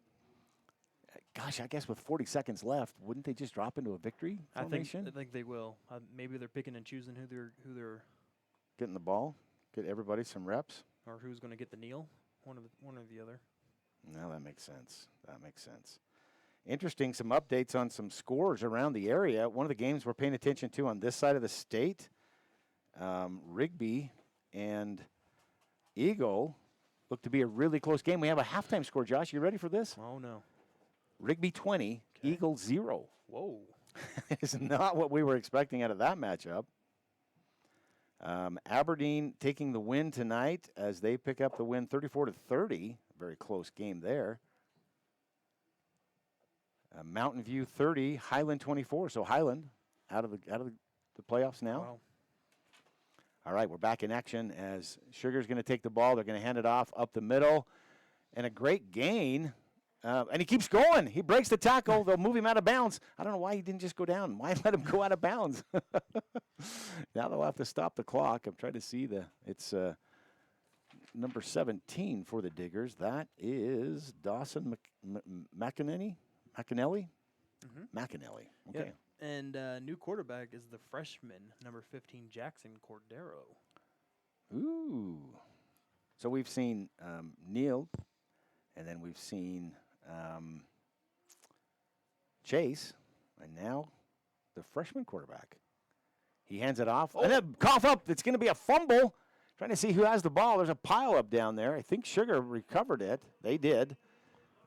gosh, I guess with 40 seconds left, wouldn't they just drop into a victory formation? I think they will. Maybe they're picking and choosing who they're getting the ball, get everybody some reps, or who's going to get the kneel. One or the other. No, that makes sense. Interesting, some updates on some scores around the area. One of the games we're paying attention to on this side of the state, Rigby and Eagle, look to be a really close game. We have a halftime score, Josh. You ready for this? Oh, no. Rigby 20, Eagle 0. Whoa. It's not what we were expecting out of that matchup. Aberdeen taking the win tonight as they pick up the win 34-30. Very close game there. Mountain View 30, Highland 24. So Highland out of the playoffs now. Wow. All right, we're back in action as Sugar's going to take the ball. They're going to hand it off up the middle. And a great gain. And he keeps going. He breaks the tackle. They'll move him out of bounds. I don't know why he didn't just go down. Why let him go out of bounds? Now they'll have to stop the clock. I'm trying to see it's number 17 for the Diggers. That is Dawson McAnally. McAnally? Mm-hmm. McAnally. Okay. Yep. And new quarterback is the freshman, number 15, Jackson Cordero. Ooh. So we've seen Neal, and then we've seen Chase, and now the freshman quarterback. He hands it off. And then cough up. It's going to be a fumble. Trying to see who has the ball. There's a pile up down there. I think Sugar recovered it. They did.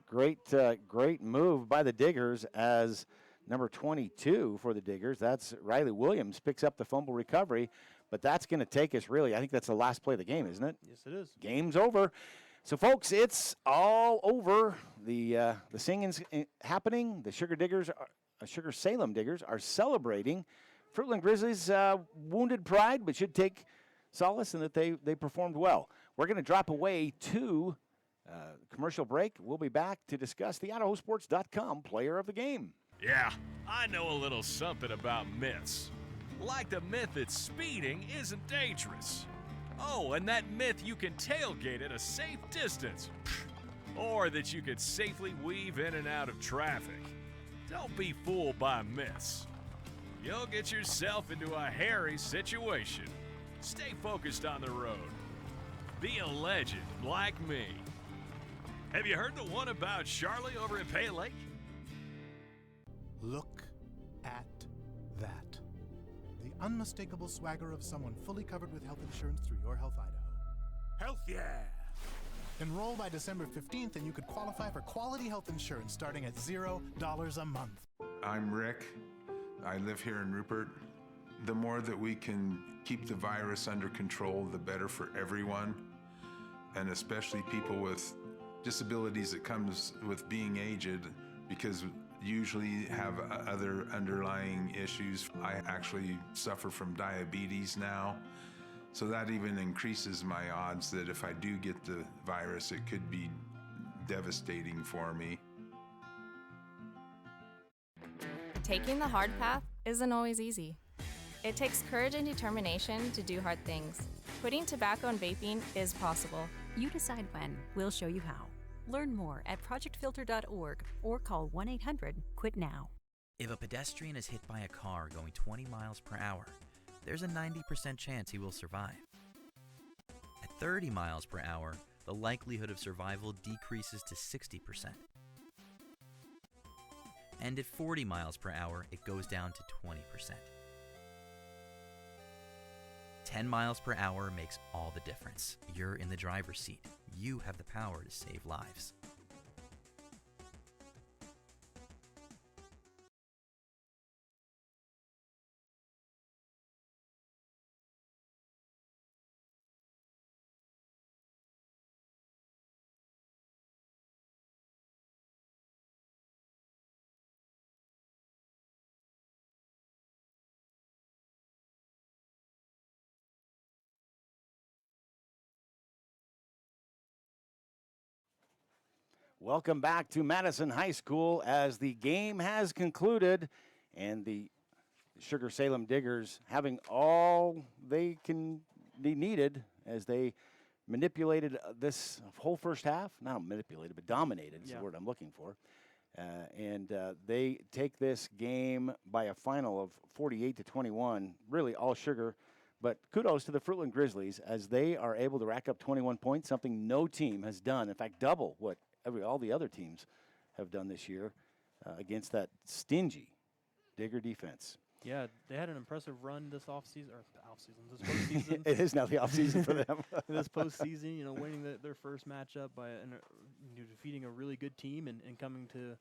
Great move by the Diggers as number 22 for the Diggers. That's Riley Williams picks up the fumble recovery, but that's going to take us really. I think that's the last play of the game, isn't it? Yes, it is. Game's over. So, folks, it's all over. The singing's happening. The Sugar-Salem Diggers are celebrating. Fruitland Grizzlies wounded pride, but should take solace in that they performed well. We're going to drop away to commercial break. We'll be back to discuss the IdahoSports.com player of the game. Yeah, I know a little something about myths. Like the myth that speeding isn't dangerous. Oh, and that myth you can tailgate at a safe distance. Or that you could safely weave in and out of traffic. Don't be fooled by myths. You'll get yourself into a hairy situation. Stay focused on the road. Be a legend like me. Have you heard the one about Charlie over at Pay Lake? Look at that. The unmistakable swagger of someone fully covered with health insurance through Your Health Idaho. Health yeah! Enroll by December 15th and you could qualify for quality health insurance starting at $0 a month. I'm Rick. I live here in Rupert. The more that we can keep the virus under control, the better for everyone, and especially people with disabilities that comes with being aged, because usually have other underlying issues. I actually suffer from diabetes now, so that even increases my odds that if I do get the virus, it could be devastating for me. Taking the hard path isn't always easy. It takes courage and determination to do hard things. Quitting tobacco and vaping is possible. You decide when. We'll show you how. Learn more at projectfilter.org or call 1-800-QUIT-NOW. If a pedestrian is hit by a car going 20 miles per hour, there's a 90% chance he will survive. At 30 miles per hour, the likelihood of survival decreases to 60%. And at 40 miles per hour, it goes down to 20%. 10 miles per hour makes all the difference. You're in the driver's seat. You have the power to save lives. Welcome back to Madison High School as the game has concluded and the Sugar-Salem Diggers having all they needed as they manipulated this whole first half. Not manipulated, but dominated is the word I'm looking for. And they take this game by a final of 48-21, really all Sugar. But kudos to the Fruitland Grizzlies as they are able to rack up 21 points, something no team has done. In fact, double what all the other teams have done this year against that stingy Digger defense. Yeah, they had an impressive run this offseason, this postseason. It is now the offseason for them. This postseason, winning their first matchup by defeating a really good team and coming to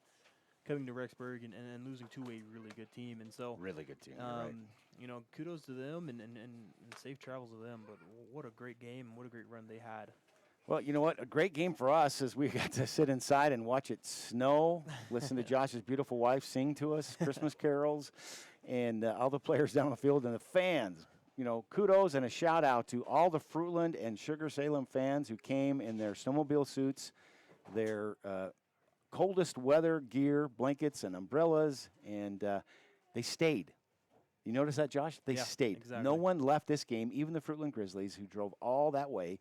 Rexburg and losing to a really good team. And so really good team. Right. Kudos to them and safe travels to them. But what a great game, what a great run they had. Well, you know what? A great game for us is we got to sit inside and watch it snow, listen to Josh's beautiful wife sing to us Christmas carols, and all the players down the field and the fans. Kudos and a shout out to all the Fruitland and Sugar-Salem fans who came in their snowmobile suits, their coldest weather gear, blankets and umbrellas, and they stayed. You notice that, Josh? They stayed. Exactly. No one left this game, even the Fruitland Grizzlies, who drove all that way.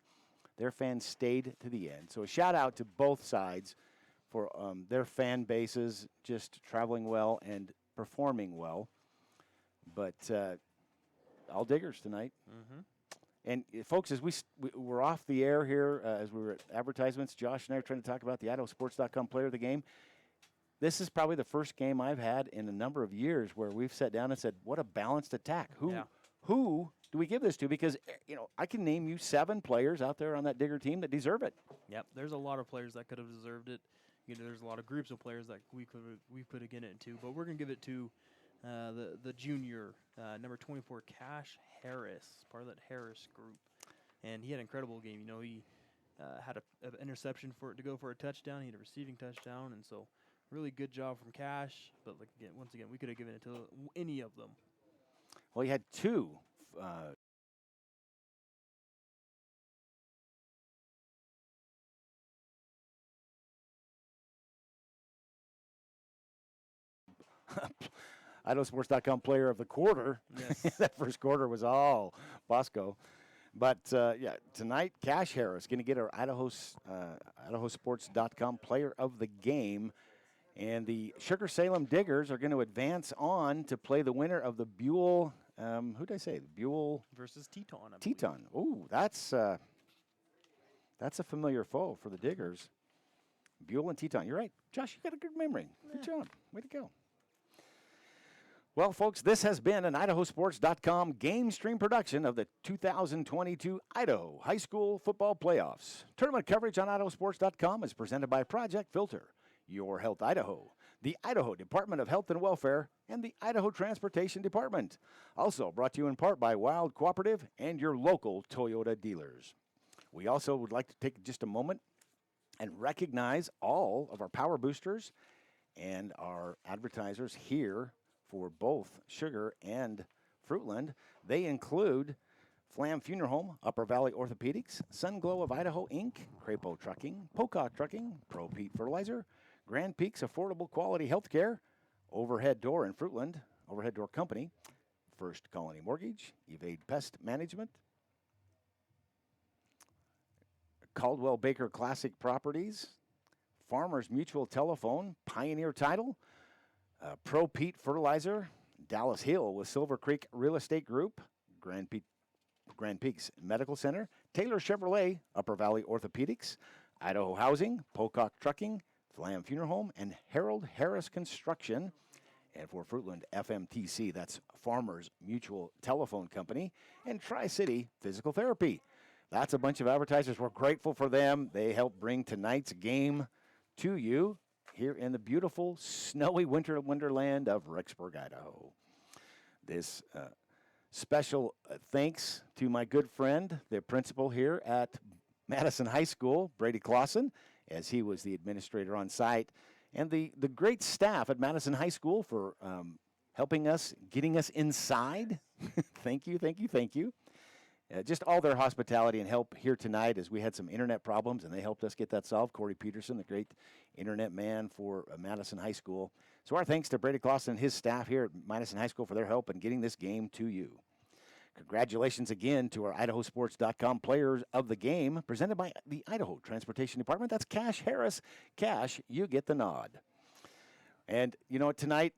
Their fans stayed to the end. So a shout-out to both sides for their fan bases just traveling well and performing well. But all Diggers tonight. Mm-hmm. And, folks, as we're off the air here, as we were at advertisements, Josh and I are trying to talk about the IdahoSports.com player of the game. This is probably the first game I've had in a number of years where we've sat down and said, what a balanced attack. Who do we give this to? Because, I can name you 7 players out there on that Digger team that deserve it. Yep, there's a lot of players that could have deserved it. There's a lot of groups of players that we could have given it to, but we're going to give it to the junior, number 24, Cash Harris, part of that Harris group. And he had an incredible game. He had an interception to go for a touchdown. He had a receiving touchdown, and so really good job from Cash. But once again, we could have given it to any of them. Well, he had 2. IdahoSports.com player of the quarter. Yes. That first quarter was all Bosco. But, tonight, Cash Harris going to get our IdahoSports.com player of the game. And the Sugar-Salem Diggers are going to advance on to play the winner of the Buell, who did I say? Buell versus Teton. Teton. Ooh, that's a familiar foe for the Diggers. Buell and Teton. You're right. Josh, you got a good memory. Good job. Way to go. Well, folks, this has been an IdahoSports.com game stream production of the 2022 Idaho High School Football Playoffs. Tournament coverage on IdahoSports.com is presented by Project Filter, Your Health Idaho, the Idaho Department of Health and Welfare, and the Idaho Transportation Department. Also brought to you in part by Wild Cooperative and your local Toyota dealers. We also would like to take just a moment and recognize all of our power boosters and our advertisers here for both Sugar and Fruitland. They include Flam Funeral Home, Upper Valley Orthopedics, Sun Glow of Idaho, Inc., Crapo Trucking, Pocock Trucking, Pro Pete Fertilizer, Grand Peaks Affordable Quality Healthcare, Overhead Door in Fruitland, Overhead Door Company, First Colony Mortgage, Evade Pest Management, Caldwell Baker Classic Properties, Farmers Mutual Telephone, Pioneer Title, Pro Pete Fertilizer, Dallas Hill with Silver Creek Real Estate Group, Grand Peaks Medical Center, Taylor Chevrolet, Upper Valley Orthopedics, Idaho Housing, Pocock Trucking, Flam Funeral Home, and Harold Harris Construction. And for Fruitland, FMTC, that's Farmers Mutual Telephone Company, and Tri-City Physical Therapy. That's a bunch of advertisers. We're grateful for them. They help bring tonight's game to you here in the beautiful, snowy wonderland of Rexburg, Idaho. This special thanks to my good friend, the principal here at Madison High School, Brady Clausen, as he was the administrator on site, and the great staff at Madison High School for helping us, getting us inside. Thank you, thank you, thank you. Just all their hospitality and help here tonight as we had some internet problems, and they helped us get that solved. Corey Peterson, the great internet man for Madison High School. So our thanks to Brady Clausen and his staff here at Madison High School for their help in getting this game to you. Congratulations again to our IdahoSports.com players of the game, presented by the Idaho Transportation Department. That's Cash Harris. Cash, you get the nod. And, you know, tonight,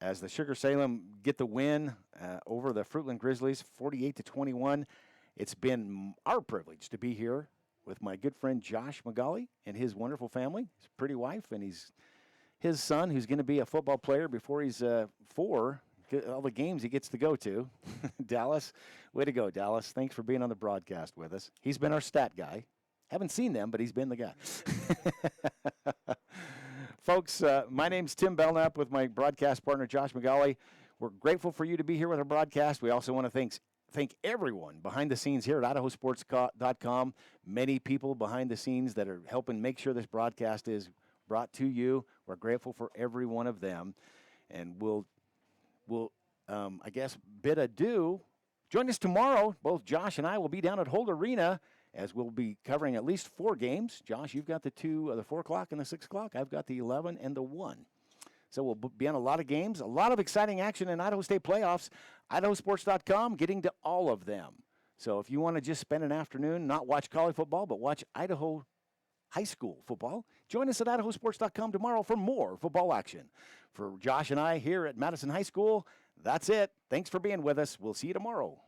as the Sugar-Salem get the win over the Fruitland Grizzlies, 48-21, it's been our privilege to be here with my good friend Josh McGauley and his wonderful family, his pretty wife, and his son, who's going to be a football player before he's 4. All the games he gets to go to. Dallas, way to go, Dallas. Thanks for being on the broadcast with us. He's been our stat guy. Haven't seen them, but he's been the guy. Folks, my name's Tim Belknap with my broadcast partner, Josh McGauley. We're grateful for you to be here with our broadcast. We also want to thank everyone behind the scenes here at IdahoSports.com. Many people behind the scenes that are helping make sure this broadcast is brought to you. We're grateful for every one of them. And we'll I guess, bid adieu. Join us tomorrow. Both Josh and I will be down at Holt Arena as we'll be covering at least 4 games. Josh, you've got the 4 o'clock and the 6 o'clock. I've got the 11 and the 1. So we'll be on a lot of games, a lot of exciting action in Idaho State playoffs. IdahoSports.com, getting to all of them. So if you want to just spend an afternoon, not watch college football, but watch Idaho high school football, join us at IdahoSports.com tomorrow for more football action. For Josh and I here at Madison High School, that's it. Thanks for being with us. We'll see you tomorrow.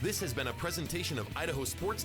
This has been a presentation of IdahoSports.com.